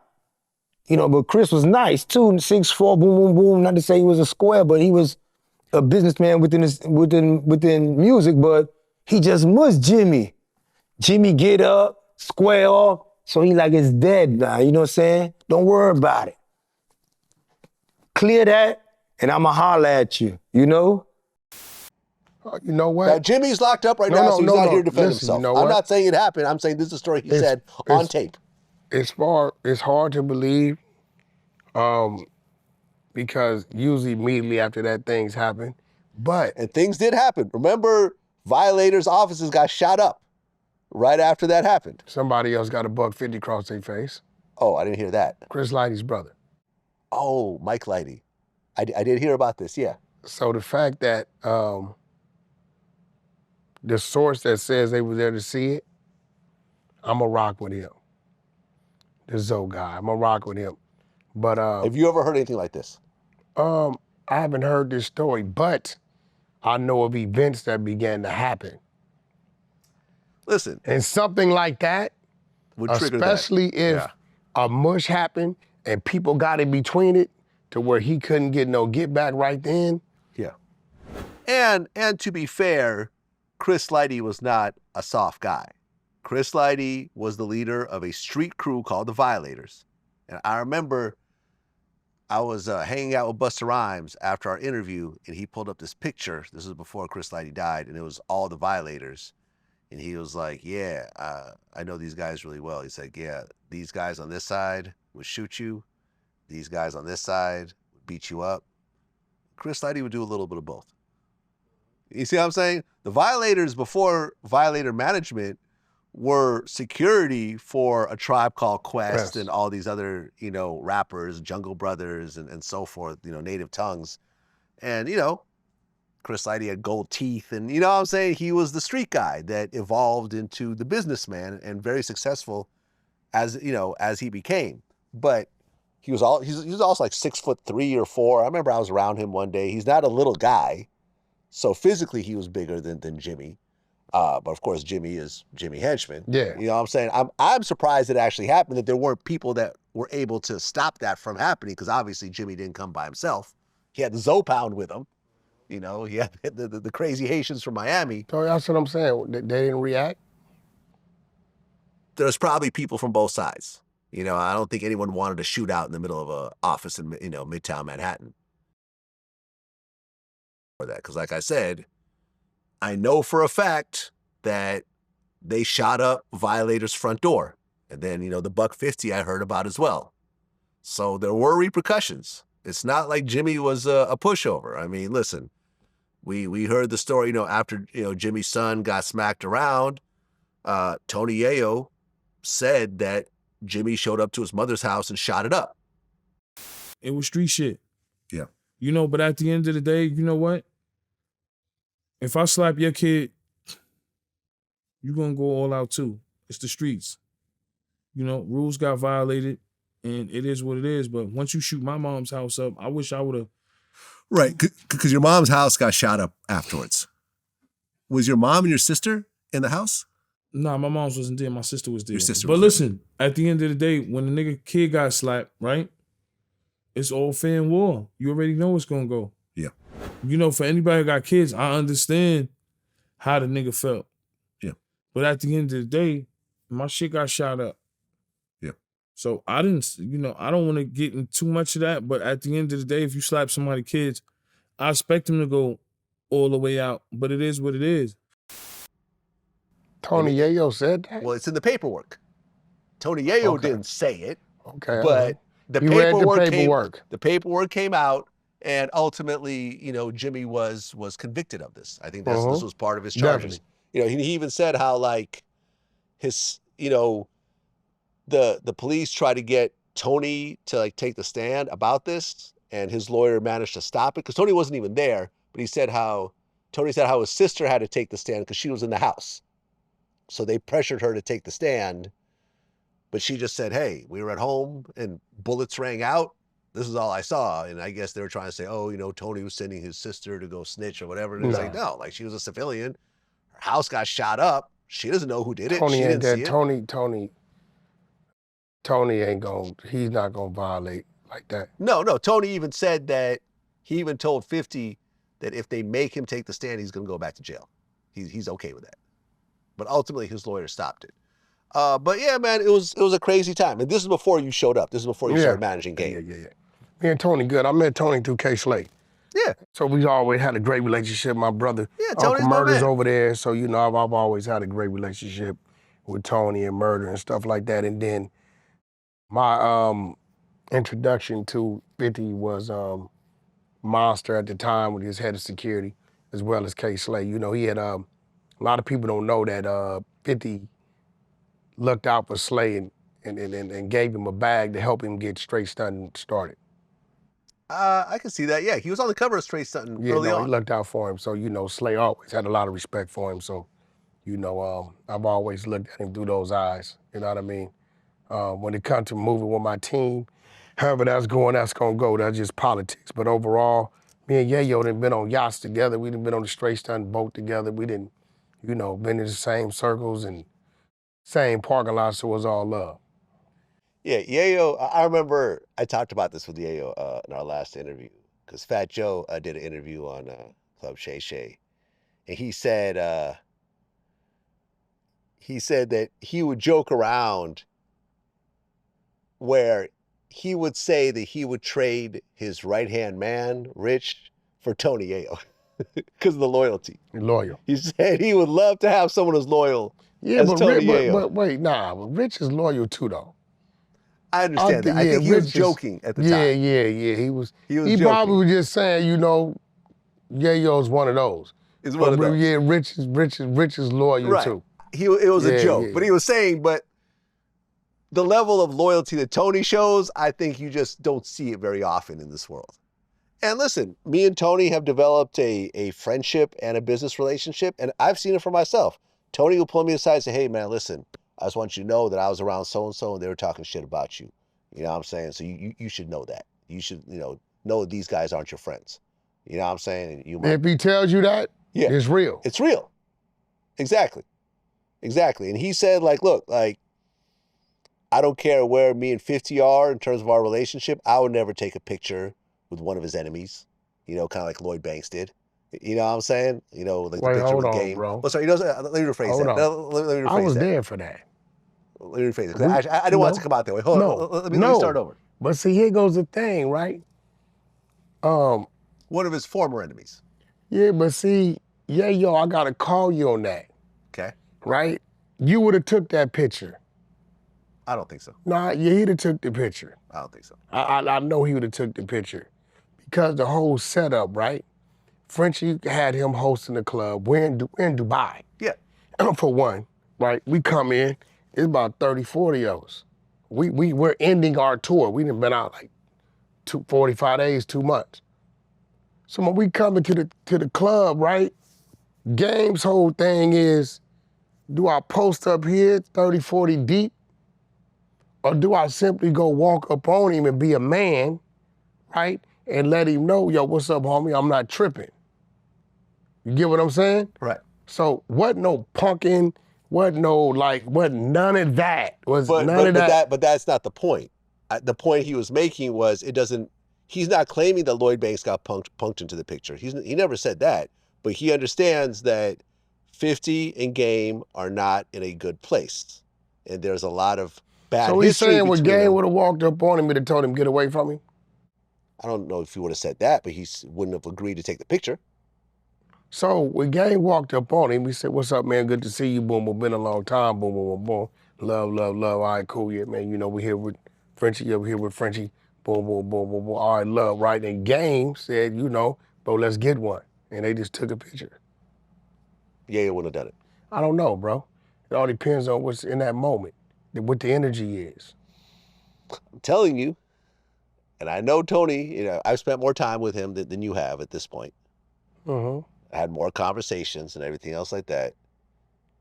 You know, but Chris was nice too, 6'4", boom, boom, boom. Not to say he was a square, but he was a businessman within music, but he just mushed Jimmy. Jimmy get up, square off, so he like it's dead now, you know what I'm saying? Don't worry about it. Clear that, and I'ma holler at you, you know? You know what? Now, Jimmy's locked up right now, so he's not here to defend himself. You know I'm what? not saying it happened. I'm saying this is a story he said on tape. It's hard to believe because usually immediately after that things happen, but... And things did happen. Remember, Violators' offices got shot up right after that happened. Somebody else got a $150 across their face. Oh, I didn't hear that. Chris Lighty's brother. Oh, Mike Lighty. I did hear about this, yeah. So the fact that the source that says they were there to see it, I'm a rock with him. The Zoe guy, I'm a rock with him. But have you ever heard anything like this? I haven't heard this story, but I know of events that began to happen. Listen. And something like that, would trigger especially if a mush happened and people got in between it to where he couldn't get no get back right then. Yeah. And to be fair, Chris Lighty was not a soft guy. Chris Lighty was the leader of a street crew called the Violators. And I remember I was hanging out with Busta Rhymes after our interview, and he pulled up this picture. This was before Chris Lighty died, and it was all the Violators. And he was like, yeah, I know these guys really well. He said, yeah, these guys on this side would shoot you. These guys on this side would beat you up. Chris Lighty would do a little bit of both. You see what I'm saying? The Violators, before Violator management, were security for a Tribe Called Quest and all these other, you know, rappers, Jungle Brothers and so forth, you know, Native Tongues. And, you know, Chris Lighty had gold teeth and, you know what I'm saying? He was the street guy that evolved into the businessman and very successful as, you know, as he became. But he was also like 6'3" or 4. I remember I was around him one day. He's not a little guy. So physically he was bigger than Jimmy. But of course, Jimmy is Jimmy Henchman. Yeah. You know what I'm saying? I'm surprised it actually happened, that there weren't people that were able to stop that from happening, because obviously Jimmy didn't come by himself. He had the Zoe Pound with him. You know, he had the crazy Haitians from Miami. So that's what I'm saying. They didn't react? There's probably people from both sides. You know, I don't think anyone wanted to shoot out in the middle of an office in, you know, Midtown Manhattan. For that, because like I said, I know for a fact that they shot up Violators' front door. And then, you know, the $150 I heard about as well. So there were repercussions. It's not like Jimmy was a pushover. I mean, listen, we heard the story, you know, after, you know, Jimmy's son got smacked around. Tony Yayo said that Jimmy showed up to his mother's house and shot it up. It was street shit. Yeah. You know, but at the end of the day, you know what? If I slap your kid, you're going to go all out too. It's the streets. You know, rules got violated, and it is what it is. But once you shoot my mom's house up, I wish I would have. Right, because your mom's house got shot up afterwards. Was your mom and your sister in the house? Nah, my mom's wasn't there. My sister was there. Your sister but was listen, at the end of the day, when the nigga kid got slapped, right? It's all fair and war. You already know it's going to go. Yeah. You know, for anybody who got kids, I understand how the nigga felt. Yeah. But at the end of the day, my shit got shot up. Yeah. So I didn't, you know, I don't want to get into too much of that, but at the end of the day, if you slap somebody's kids, I expect them to go all the way out, but it is what it is. Tony Yayo said that? Well, it's in the paperwork. Tony Yayo didn't say it, Okay. but the You read the paperwork, paperwork. came out, and ultimately, you know, Jimmy was convicted of this. I think this was part of his charges. Definitely. You know, he even said how like his, you know, the police tried to get Tony to like take the stand about this, and his lawyer managed to stop it because Tony wasn't even there. But Tony said how his sister had to take the stand because she was in the house. So they pressured her to take the stand, but she just said, hey, we were at home and bullets rang out. This is all I saw. And I guess they were trying to say, oh, you know, Tony was sending his sister to go snitch or whatever. And it was like, no, like she was a civilian. Her house got shot up. She doesn't know who did it. Tony She ain't didn't that. see it. Tony ain't going, he's not going to violate like that. No, Tony even said that he even told 50 that if they make him take the stand, he's going to go back to jail. He's okay with that. But ultimately, his lawyer stopped it. But yeah, man, it was a crazy time. And this is before you showed up. This is before you started managing game. Yeah. Me and Tony good. I met Tony through K Slay. Yeah. So we always had a great relationship. My brother, Tony's Uncle my Murder's man. over there. So, you know, I've always had a great relationship with Tony and Murder and stuff like that. And then my introduction to 50 was Monster at the time with his head of security, as well as K Slay. You know, he had, a lot of people don't know that 50 looked out for Slay and gave him a bag to help him get straight stunting started. I can see that. Yeah, he was on the cover of Straight Stunting early on. He looked out for him. So, you know, Slay always had a lot of respect for him. So, you know, I've always looked at him through those eyes. You know what I mean? When it comes to moving with my team, however that's going to go. That's just politics. But overall, me and Yayo done been on yachts together. We done been on the Straight Stunting boat together. We done, you know, been in the same circles and same parking lot, so it's all love. Yeah, Yayo, I remember I talked about this with Yayo in our last interview because Fat Joe did an interview on Club Shay Shay, and he said that he would joke around where he would say that he would trade his right-hand man, Rich, for Tony Yayo because of the loyalty. Loyal. He said he would love to have someone as loyal as but Tony Yayo. but wait, nah, but Rich is loyal too, though. I understand that. I think he was joking at the time. Yeah. He was joking. Probably was just saying, you know, Yayo's one of those. Is one of those. Yeah, Rich is loyal too. It was a joke, but he was saying, but the level of loyalty that Tony shows, I think you just don't see it very often in this world. And listen, me and Tony have developed a friendship and a business relationship, and I've seen it for myself. Tony will pull me aside and say, hey, man, listen, I just want you to know that I was around so-and-so and they were talking shit about you. You know what I'm saying? So you should know that. You should, know that these guys aren't your friends. You know what I'm saying? And if he tells you that, it's real. It's real. Exactly. And he said, like, look, like, I don't care where me and 50 are in terms of our relationship. I would never take a picture with one of his enemies, kind of like Lloyd Banks did. You know what I'm saying? Like the picture with Game. Bro. Oh, sorry, let me rephrase that. Let me rephrase that. I was there for that. Let me rephrase it. I didn't want it to come out that way. Hold on. Let me start over. But see, here goes the thing, right? One of his former enemies. Yeah, but see, I gotta call you on that. Okay. Right? You would have took that picture. I don't think so. Nah, he'd have took the picture. I don't think so. I know he would have took the picture. Because the whole setup, right? Frenchie had him hosting the club. We're in Dubai. Yeah. For one. right? We come in, it's about 30, 40 of us. We're ending our tour. We done been out like 45 days, 2 months. So when we come into the club, right? Game's whole thing is, do I post up here 30, 40 deep? Or do I simply go walk up on him and be a man, right? And let him know, yo, what's up, homie? I'm not tripping. You get what I'm saying? Right. So wasn't no punking, wasn't none of that. But that's not the point. The point he was making was he's not claiming that Lloyd Banks got punked into the picture. He never said that, but he understands that 50 and Game are not in a good place. And there's a lot of bad So he's history saying when between Game them. would have walked up on him and told him, get away from him? I don't know if he would have said that, but he wouldn't have agreed to take the picture. So when Game walked up on him, he said, what's up, man? Good to see you. Boom, boom, been a long time. Boom, boom, boom, boom. Love, love, love. All right, cool. Yeah, man. You know, we're here with Frenchie. Yeah, we're here with Frenchie. Boom, boom, boom, boom, boom. All right, love, right? And Game said, you know, bro, let's get one. And they just took a picture. Yeah, he wouldn't have done it. I don't know, bro. It all depends on what's in that moment, what the energy is. I'm telling you, and I know Tony, I've spent more time with him than you have at this point. Mm-hmm. I had more conversations and everything else like that.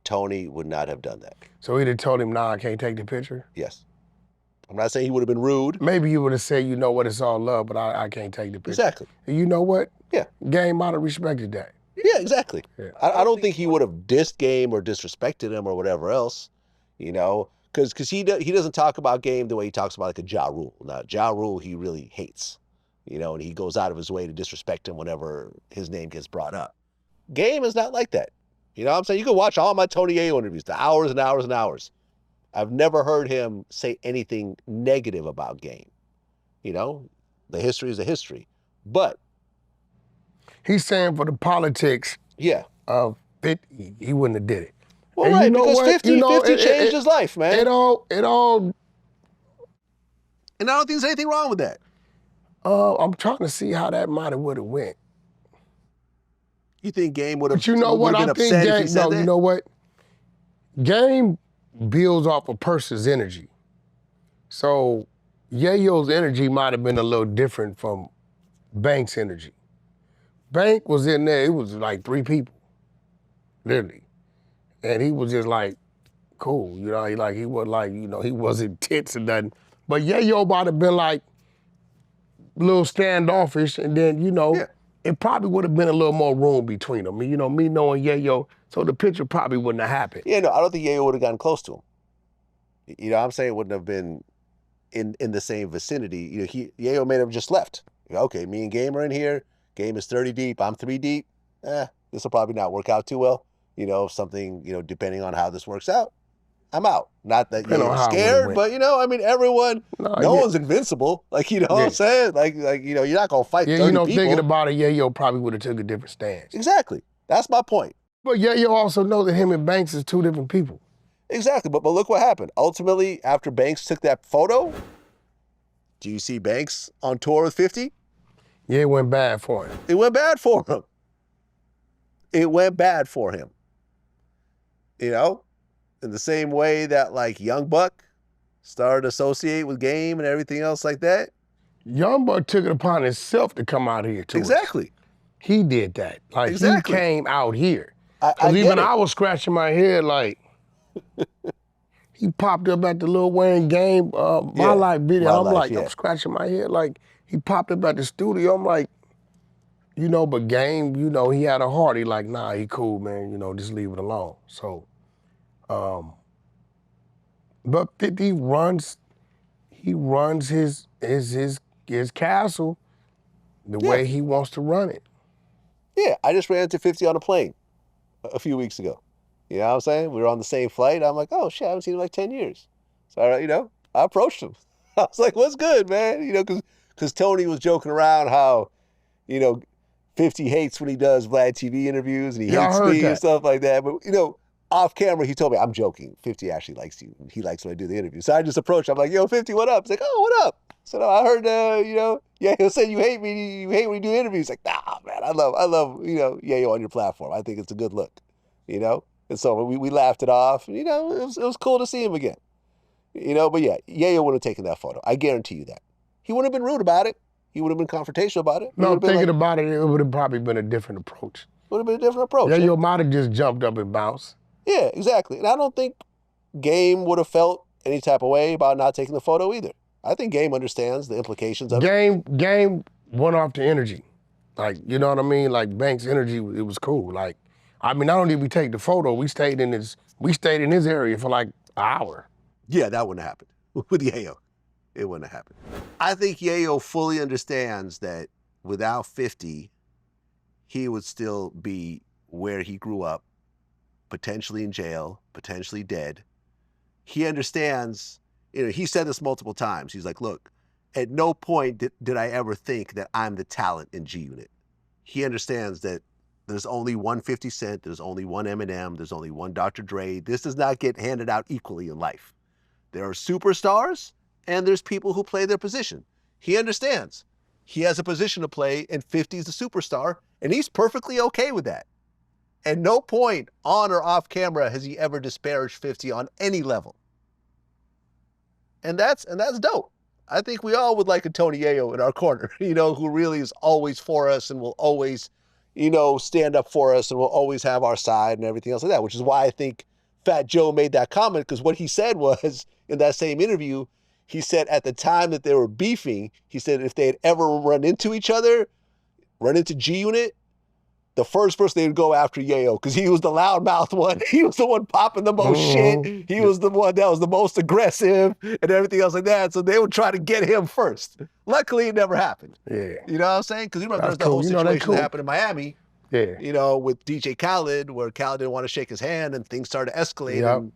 Tony would not have done that. So he'd have told him, nah, I can't take the picture? Yes. I'm not saying he would have been rude. Maybe you would have said, you know what, it's all love, but I can't take the picture. Exactly. And you know what? Yeah. Game might have respected that. Yeah, exactly. Yeah. I don't think he would have dissed Game or disrespected him or whatever else, because he doesn't talk about Game the way he talks about like a Ja Rule. Now, Ja Rule he really hates, and he goes out of his way to disrespect him whenever his name gets brought up. Game is not like that. You know what I'm saying? You can watch all my Tony Yayo interviews, the hours and hours and hours. I've never heard him say anything negative about Game. The history is a history. But he's saying for the politics yeah, of 50, he wouldn't have did it. Well, and right, you know because what? 50 changed his life, man. It all. And I don't think there's anything wrong with that. I'm trying to see how that might have would have went. You think Game would have? But you know what? I think Game. No, you know what? Game builds off a person's energy. So Yayo's energy might have been a little different from Banks' energy. Bank was in there. It was like 3 people, literally, and he was just like, cool. He wasn't like, he wasn't tense or nothing. But Yayo might have been like a little standoffish, and then it probably would have been a little more room between them. Me knowing Yayo, so the picture probably wouldn't have happened. Yeah, no, I don't think Yayo would have gotten close to him. You know what I'm saying? It wouldn't have been in the same vicinity. Yayo may have just left. Okay, me and Game are in here. Game is 30 deep. I'm 3 deep. This will probably not work out too well. Something, depending on how this works out, I'm out. Not that you're scared, but everyone, no one's invincible. Like, what I'm saying? Like, you're not going to fight 30 people. Thinking about it, Yayo probably would have took a different stance. Exactly. That's my point. But Yayo also knows that him and Banks is 2 different people. Exactly. But look what happened. Ultimately, after Banks took that photo, do you see Banks on tour with 50? Yeah, it went bad for him. It went bad for him. It went bad for him. In the same way that like Young Buck started to associate with Game and everything else like that. Young Buck took it upon himself to come out here to Exactly. us. He did that. Like exactly. He came out here. I was scratching my head like, he popped up at the Lil Wayne Game, My Life video. I'm scratching my head like, he popped up at the studio. I'm like, but Game, he had a heart. He like, nah, he cool, man. Just leave it alone. So, but 50 runs his castle the way he wants to run it. Yeah, I just ran into 50 on a plane a few weeks ago. You know what I'm saying? We were on the same flight. I'm like, oh shit, I haven't seen him in like 10 years. So, I approached him. I was like, what's good, man? Because Tony was joking around how, 50 hates when he does VladTV interviews and he hates me and stuff like that. But, off camera, he told me, I'm joking. 50 actually likes you. He likes when I do the interview. So I just approached him. I'm like, yo, 50, what up? He's like, oh, what up? So I heard, he'll say you hate me. You hate when you do interviews. Like, nah, man, I love, Yayo on your platform. I think it's a good look, And so we laughed it off. You know, it was cool to see him again. You know, but yeah, Yayo would have taken that photo. I guarantee you that. He wouldn't have been rude about it. He would have been confrontational about it. No, thinking about it, it would have probably been a different approach. Would have been a different approach. Yayo might have just jumped up and bounced. Yeah, exactly. And I don't think Game would have felt any type of way about not taking the photo either. I think Game understands the implications of it. Game went off the energy. Like, you know what I mean? Like Banks' energy, it was cool. Like, I mean, not only did we take the photo, we stayed in his area for like an hour. Yeah, that wouldn't have happened with Yayo. It wouldn't have happened. I think Yayo fully understands that without 50, he would still be where he grew up, potentially in jail, potentially dead. He understands, you know, he said this multiple times. He's like, look, at no point did I ever think that I'm the talent in G Unit. He understands that there's only one 50 Cent, there's only one Eminem, there's only one Dr. Dre. This does not get handed out equally in life. There are superstars and there's people who play their position. He understands. He has a position to play and 50 is the superstar and he's perfectly okay with that. At no point on or off camera has he ever disparaged 50 on any level. And that's dope. I think we all would like a Tony Yayo in our corner, you know, who really is always for us and will always, you know, stand up for us and will always have our side and everything else like that, which is why I think Fat Joe made that comment, because what he said was, in that same interview, he said at the time that they were beefing, he said if they had ever run into each other, run into G Unit, the first person they would go after Yayo, because he was the loudmouth one. He was the one popping the most shit. He was the one that was the most aggressive and everything else like that. So they would try to get him first. Luckily, it never happened. Yeah. You know what I'm saying? Because you remember there's that whole situation that happened in Miami. Yeah. You know, with DJ Khaled, where Khaled didn't want to shake his hand and things started to escalate and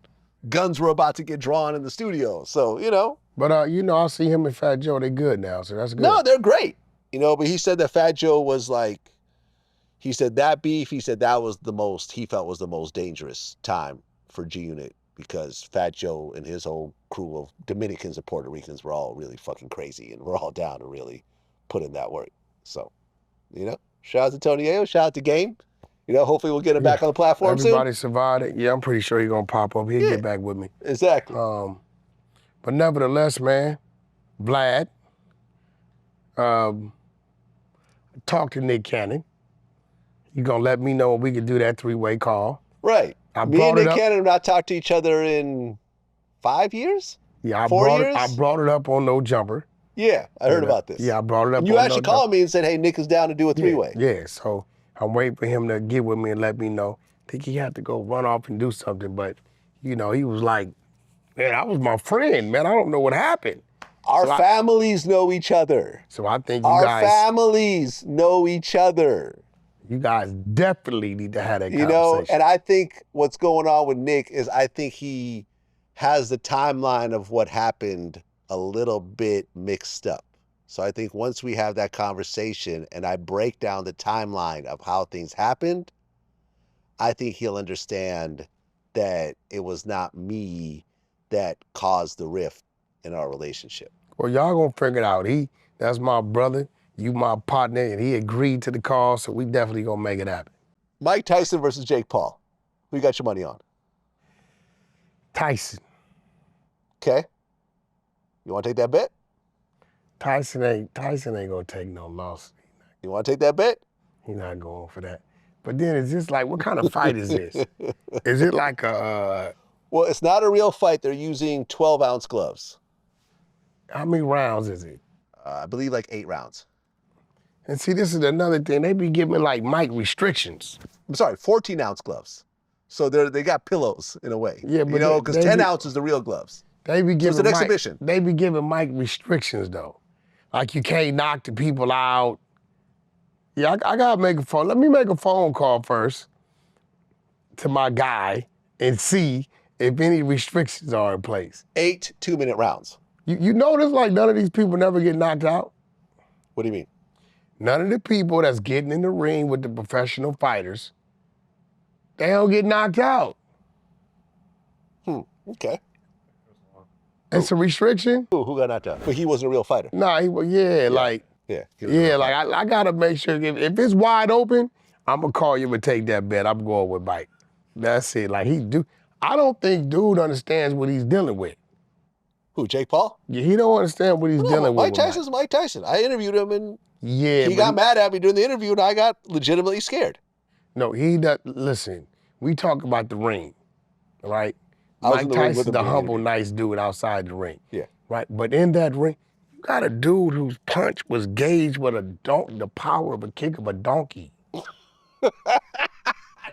guns were about to get drawn in the studio. So, you know. But, you know, I see him and Fat Joe, they good now, so that's good. No, they're great. You know, but he said that Fat Joe was like, he said that beef, he said that was the most, he felt was the most dangerous time for G Unit because Fat Joe and his whole crew of Dominicans and Puerto Ricans were all really fucking crazy and we're all down to really put in that work. So, you know, shout out to Tony Ayo, shout out to Game. You know, hopefully we'll get him back on the platform soon. Everybody survived it. Yeah, I'm pretty sure he's gonna pop up. He'll get back with me. Exactly. But nevertheless, man, Vlad, talk to Nick Cannon. You gonna let me know when we can do that 3-way call. Right. Me and Nick Cannon have not talked to each other in 5 years? Yeah, 4 years? I brought it up on No Jumper. Yeah, I heard about this. Yeah, I brought it up. And you actually called me and said, hey, Nick is down to do a 3-way. Yeah, so I'm waiting for him to get with me and let me know. I think he had to go run off and do something, but, you know, he was like, man, that was my friend, man. I don't know what happened. Our families know each other. So I think you guys... Our families know each other. You guys definitely need to have that conversation. You know, and I think what's going on with Nick is I think he has the timeline of what happened a little bit mixed up. So I think once we have that conversation and I break down the timeline of how things happened, I think he'll understand that it was not me that caused the rift in our relationship. Well, y'all gonna figure it out. That's my brother. You my partner, and he agreed to the call, so we definitely gonna make it happen. Mike Tyson versus Jake Paul. Who you got your money on? Tyson. Okay. You want to take that bet? Tyson ain't gonna take no loss. You want to take that bet? He's not going for that. But then it's just like, what kind of fight is this? Is it like a... Well, it's not a real fight. They're using 12-ounce gloves. How many rounds is it? I believe like 8 rounds. And see, this is another thing. They be giving like Mike restrictions. I'm sorry, 14-ounce gloves. So they got pillows in a way. Yeah, but you know, because 10 ounce is the real gloves. They be giving so it's an exhibition. They be giving Mike restrictions though. Like you can't knock the people out. Yeah, I gotta make a phone. Let me make a phone call first to my guy and see if any restrictions are in place. 8 2-minute rounds. You notice like none of these people never get knocked out? What do you mean? None of the people that's getting in the ring with the professional fighters, they don't get knocked out. Okay. It's a restriction? Who got knocked out? But he wasn't a real fighter. Nah, like I gotta make sure if it's wide open, I'm gonna call you and take that bet. I'm going with Mike. That's it. Like I don't think dude understands what he's dealing with. Who, Jake Paul? Yeah, he don't understand what he's dealing with. Mike Tyson's Mike Tyson. I interviewed him and he got mad at me during the interview and I got legitimately scared. No, he does. Listen, we talk about the ring, right? Mike I was in the ring with Tyson's him the during the humble, interview. nice dude outside the ring. Yeah. Right? But in that ring, you got a dude whose punch was gauged with the power of a kick of a donkey.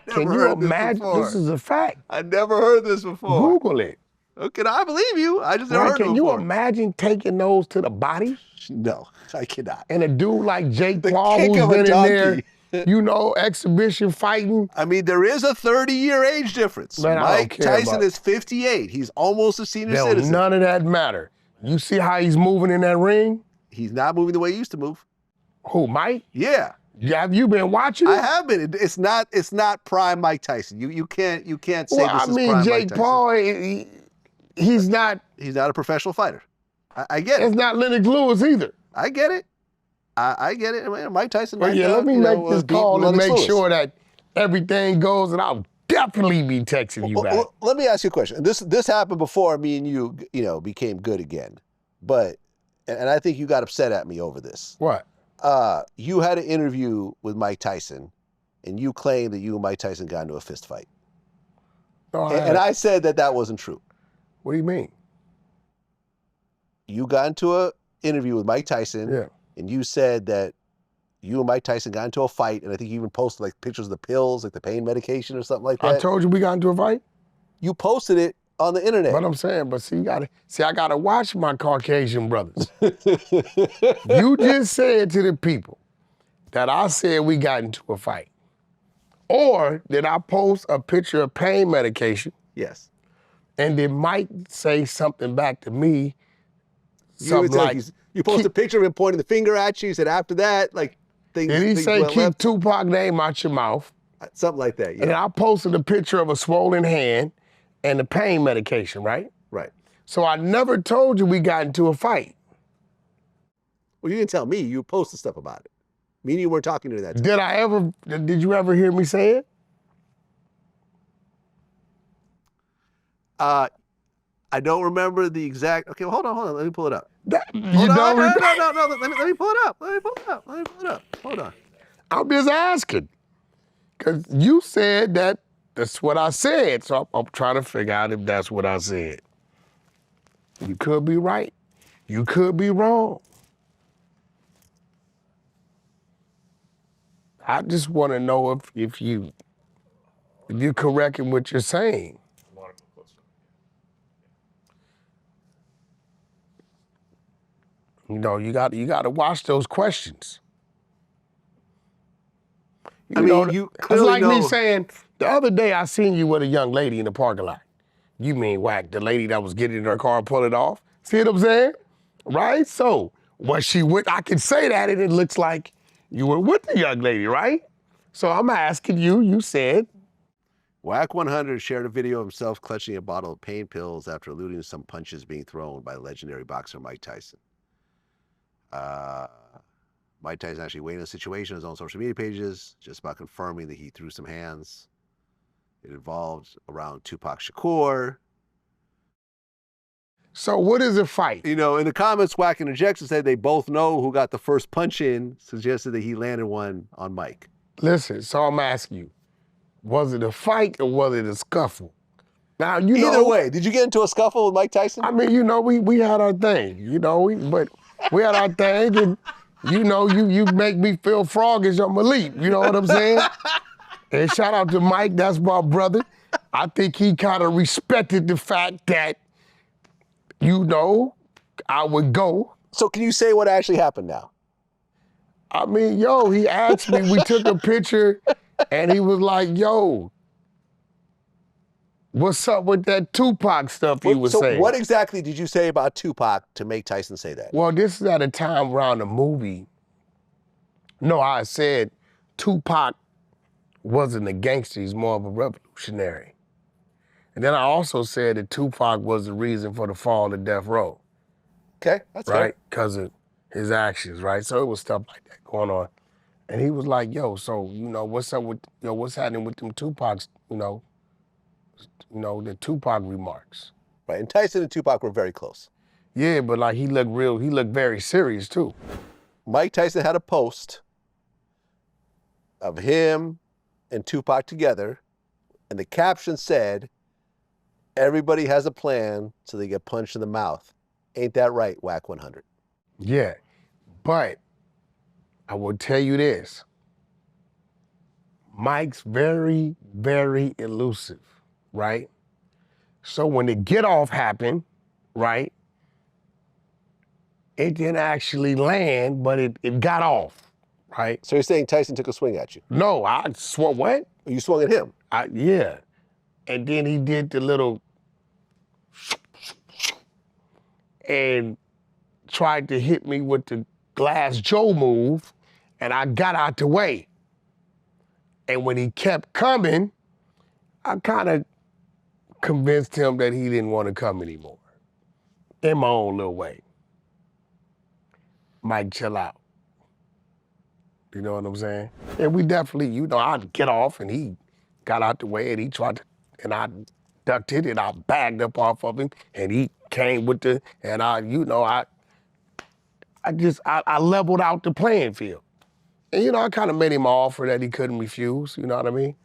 Can you imagine? This is a fact. I never heard this before. Google it. Okay, I believe you. I just never Right? heard it Can before. you imagine taking those to the body? No, I cannot. And a dude like Jake The Paul, kick who's of a been in there, donkey. Exhibition fighting. I mean, there is a 30-year age difference. Man, I don't Mike care Tyson about- is 58. He's almost a senior Hell, citizen. none of that matter. You see how he's moving in that ring? He's not moving the way he used to move. Who, Mike? Yeah. Have you been watching it? I have been. It's not prime Mike Tyson. You can't say Well, this is prime Jake Mike Tyson. Paul, he's not. He's not a professional fighter. I get it. It's not Lennox Lewis either. I get it. I get it. I mean, Mike Tyson. Well, let me make this call and make sure that everything goes, and I'll definitely be texting you back. Well, let me ask you a question. This happened before me and you, became good again. But, and I think you got upset at me over this. What? You had an interview with Mike Tyson, and you claimed that you and Mike Tyson got into a fist fight. No, And I said that wasn't true. What do you mean? You got into an interview with Mike Tyson, Yeah. and you said that you and Mike Tyson got into a fight, and I think you even posted like pictures of the pills, like the pain medication or something like that. I told you we got into a fight. You posted it on the internet. But I'm saying, I gotta watch my Caucasian brothers. You just said to the people that I said we got into a fight. Or did I post a picture of pain medication? Yes. And did Mike say something back to me? You posted a picture of him pointing the finger at you. You said after that, like things. Did he things say went keep left. Tupac name out your mouth? Something like that. And then Yeah. I posted a picture of a swollen hand and the pain medication, right? Right. So I never told you we got into a fight. Well, you didn't tell me. You posted stuff about it. Me and you weren't talking to that time. Did you ever hear me say it? I don't remember the exact. Okay, well, hold on. Let me pull it up. You Hold on. don't No. remember? Let me pull it up. Hold on. I'm just asking. Because you said that's what I said. So I'm trying to figure out if that's what I said. You could be right. You could be wrong. I just want to know if you're correct in what you're saying. You got to watch those questions. You it's clearly like me know- saying, the other day I seen you with a young lady in the parking lot. You mean Wack, the lady that was getting in her car and pull it off? See what I'm saying? Right? So, was she with, I can say that and it looks like you were with the young lady, right? So I'm asking you said. Wack100 shared a video of himself clutching a bottle of pain pills after alluding to some punches being thrown by legendary boxer Mike Tyson. Mike Tyson actually weighed in the situation on his own social media pages, just about confirming that he threw some hands. It involved around Tupac Shakur. So what is a fight? In the comments, Wack and Injection said they both know who got the first punch in, suggested that he landed one on Mike. Listen, so I'm asking you, was it a fight or was it a scuffle? Now, Either way, did you get into a scuffle with Mike Tyson? I mean, we had our thing, but we had our thing, and you make me feel froggish on my leap. You know what I'm saying? And shout out to Mike, that's my brother. I think he kind of respected the fact that, I would go. So can you say what actually happened now? I mean, he asked me, we took a picture, and he was like, what's up with that Tupac stuff you were saying? So what exactly did you say about Tupac to make Tyson say that? Well, this is at a time around the movie. No, I said Tupac wasn't a gangster, he's more of a revolutionary. And then I also said that Tupac was the reason for the fall of Death Row. Okay, that's right? Because of his actions, right? So it was stuff like that going on. And he was like, so, what's up with, what's happening with them Tupacs, You know, the Tupac remarks. Right, and Tyson and Tupac were very close. Yeah, but like he looked very serious too. Mike Tyson had a post of him and Tupac together, and the caption said, "Everybody has a plan so they get punched in the mouth. Ain't that right, Wack100?" Yeah, but I will tell you this. Mike's very, very elusive, right? So when the get off happened, right, it didn't actually land, but it got off, right? So you're saying Tyson took a swing at you? No, I swung, what? You swung at him? Yeah. And then he did the little and tried to hit me with the Glass Joe move, and I got out the way. And when he kept coming, I kind of convinced him that he didn't want to come anymore. In my own little way. Mike, chill out. You know what I'm saying? And we definitely, you know, I'd get off and he got out the way and he tried to, and I ducked it and I bagged up off of him and he came with the, and I leveled out the playing field. And you know, I kind of made him an offer that he couldn't refuse, you know what I mean?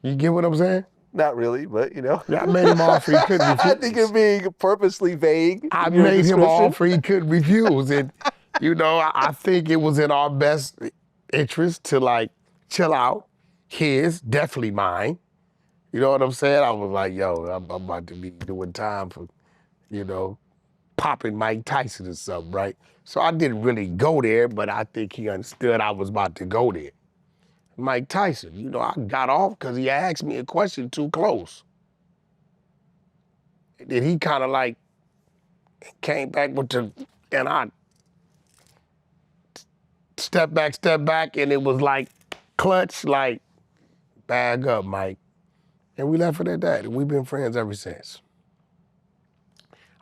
You get what I'm saying? Not really, but you know. Yeah, I made him an offer he couldn't refuse. I think you're being purposely vague. I made him an offer he couldn't refuse. And, you know, I think it was in our best interest to like chill out. His, definitely mine. You know what I'm saying? I was like, yo, I'm about to be doing time for, you know, popping Mike Tyson or something, right? So I didn't really go there, but I think he understood I was about to go there. Mike Tyson, you know, I got off because he asked me a question too close. And then he kind of like came back with the, and I step back, and it was like clutch, like bag up, Mike. And we left it at that. And we've been friends ever since.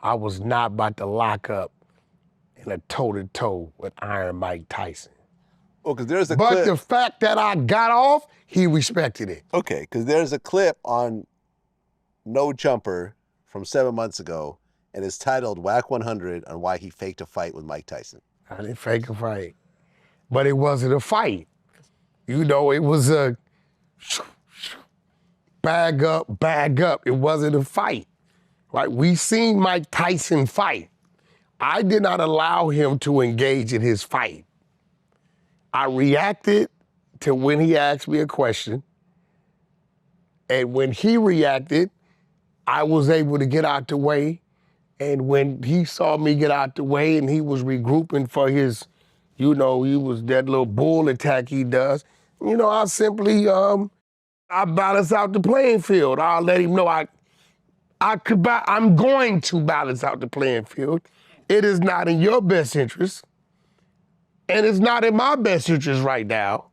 I was not about to lock up in a toe-to-toe with Iron Mike Tyson. Well, because there's a but clip. The fact that I got off, he respected it. Okay, because there's a clip on No Jumper from 7 months ago, and it's titled Wack100 on why he faked a fight with Mike Tyson. I didn't fake a fight. But it wasn't a fight. You know, it was a bag up. It wasn't a fight. Right? We seen Mike Tyson fight. I did not allow him to engage in his fight. I reacted to when he asked me a question. And when he reacted, I was able to get out the way. And when he saw me get out the way and he was regrouping for his, you know, he was that little bull attack he does, you know, I simply, I balance out the playing field. I'll let him know I'm going to balance out the playing field. It is not in your best interest. And it's not in my best interest right now,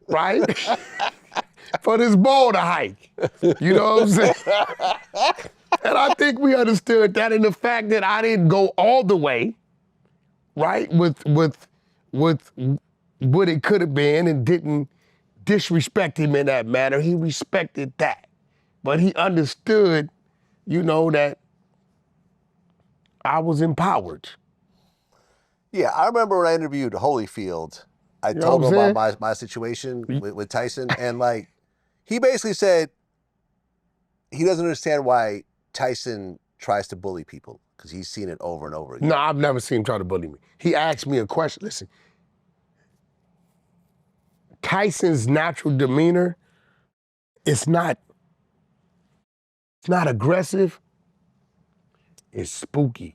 right? For this ball to hike, you know what I'm saying? And I think we understood that, and the fact that I didn't go all the way, right, with what it could have been and didn't disrespect him in that manner. He respected that. But he understood, you know, that I was empowered. Yeah, I remember when I interviewed Holyfield, I told him about my situation with Tyson, and like, he basically said he doesn't understand why Tyson tries to bully people, because he's seen it over and over again. No, I've never seen him try to bully me. He asked me a question. Listen, Tyson's natural demeanor, it's not aggressive, it's spooky.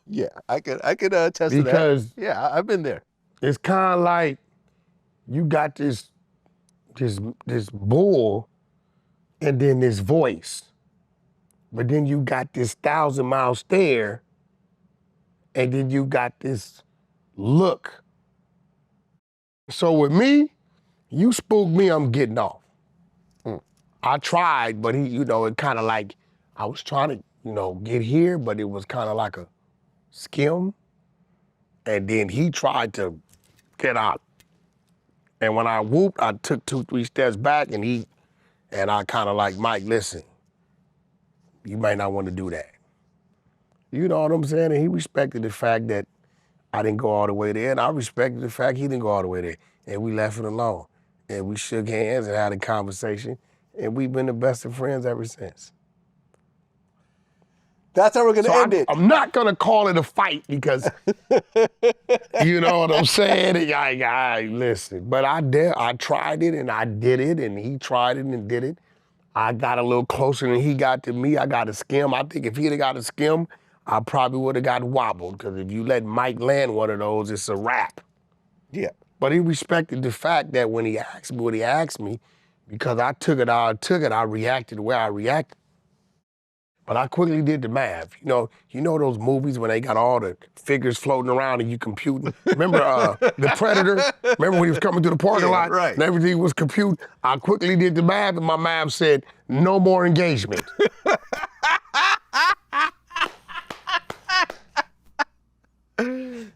Yeah, I could attest to that. Because yeah, I've been there. It's kind of like you got this bull and then this voice, but then you got this 1,000-mile stare, and then you got this look. So with me, you spook me, I'm getting off. I tried, but he, you know, it kind of like, I was trying to, you know, get here, but it was kind of like a skim. And then he tried to get out. And when I whooped, I took 2-3 steps back, and he And I kind of like, Mike, listen, you might not want to do that. You know what I'm saying? And he respected the fact that I didn't go all the way there, and I respected the fact he didn't go all the way there. And we left it alone. And we shook hands and had a conversation, and we've been the best of friends ever since. That's how we're gonna end it. I'm not gonna call it a fight because, you know what I'm saying? Listen, but I tried it and I did it, and he tried it and did it. I got a little closer than he got to me. I got a skim. I think if he'd have got a skim, I probably would have got wobbled, because if you let Mike land one of those, it's a wrap. Yeah. But he respected the fact that when he asked me what he asked me, because I took it, I reacted the way I reacted. But I quickly did the math. You know those movies when they got all the figures floating around and you computing? Remember The Predator? Remember when he was coming through the parking lot? Right. And everything was computed? I quickly did the math, and my math said, no more engagement.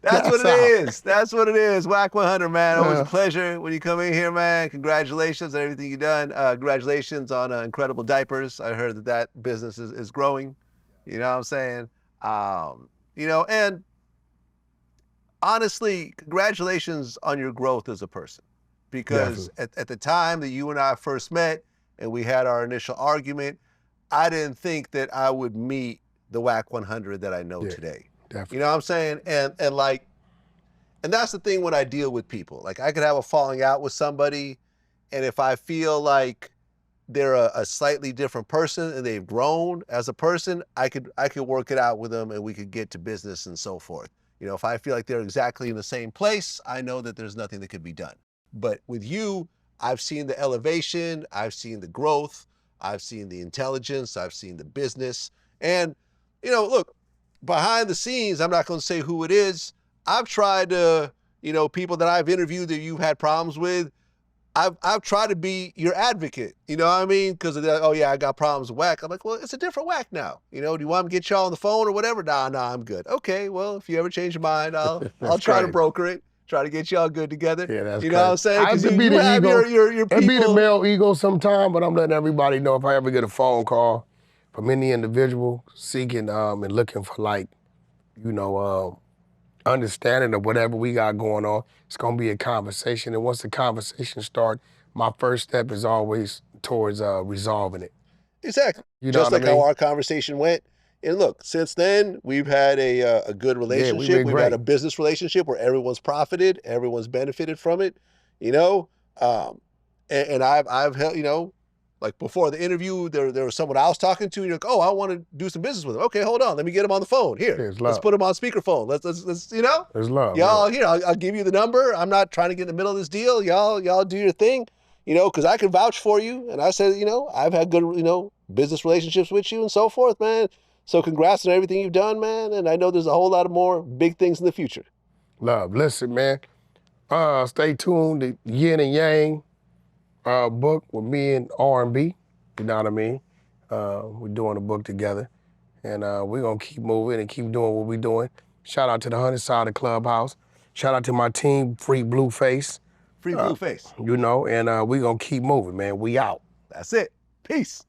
That's what it is. That's what it is. Wack100, man. Always a pleasure when you come in here, man. Congratulations on everything you've done. Congratulations on Incredible Diapers. I heard that business is growing. You know what I'm saying? And honestly, congratulations on your growth as a person. Because at the time that you and I first met and we had our initial argument, I didn't think that I would meet the Wack100 that I know today. Definitely. You know what I'm saying? And that's the thing when I deal with people. Like, I could have a falling out with somebody, and if I feel like they're a slightly different person and they've grown as a person, I could work it out with them and we could get to business and so forth. You know, if I feel like they're exactly in the same place, I know that there's nothing that could be done. But with you, I've seen the elevation, I've seen the growth, I've seen the intelligence, I've seen the business. And, look, behind the scenes, I'm not going to say who it is. I've tried to, people that I've interviewed that you've had problems with, I've tried to be your advocate, you know what I mean? Because oh yeah, I got problems with Wack. I'm like, well, it's a different Wack now. Do you want me to get y'all on the phone or whatever? Nah, I'm good. Okay, well, if you ever change your mind, I'll try to broker it. Try to get y'all good together. Yeah, that's you know what I'm saying? I have to be the ego. It'd be the male ego sometime, but I'm letting everybody know if I ever get a phone call from any individual seeking and looking for understanding of whatever we got going on, it's gonna be a conversation. And once the conversation starts, my first step is always towards resolving it. Exactly. Just like how our conversation went. And look, since then, we've had a good relationship. Yeah, we've had a business relationship where everyone's profited, everyone's benefited from it, and I've held, like before the interview, there was someone I was talking to, and you're like, oh, I want to do some business with him. Okay, hold on, let me get him on the phone. Here, let's put him on speakerphone. Let's There's love. Y'all, here, I'll give you the number. I'm not trying to get in the middle of this deal. Y'all do your thing, because I can vouch for you. And I said, I've had good, business relationships with you and so forth, man. So congrats on everything you've done, man. And I know there's a whole lot of more big things in the future. Love. Listen, man, stay tuned to Yin and Yang book with me and R&B, you know what I mean? We're doing a book together, and we're gonna keep moving and keep doing what we're doing. Shout out to the 100 side of Clubhouse. Shout out to my team, Free Blueface. Free Blueface. And we're gonna keep moving, man. We out. That's it. Peace.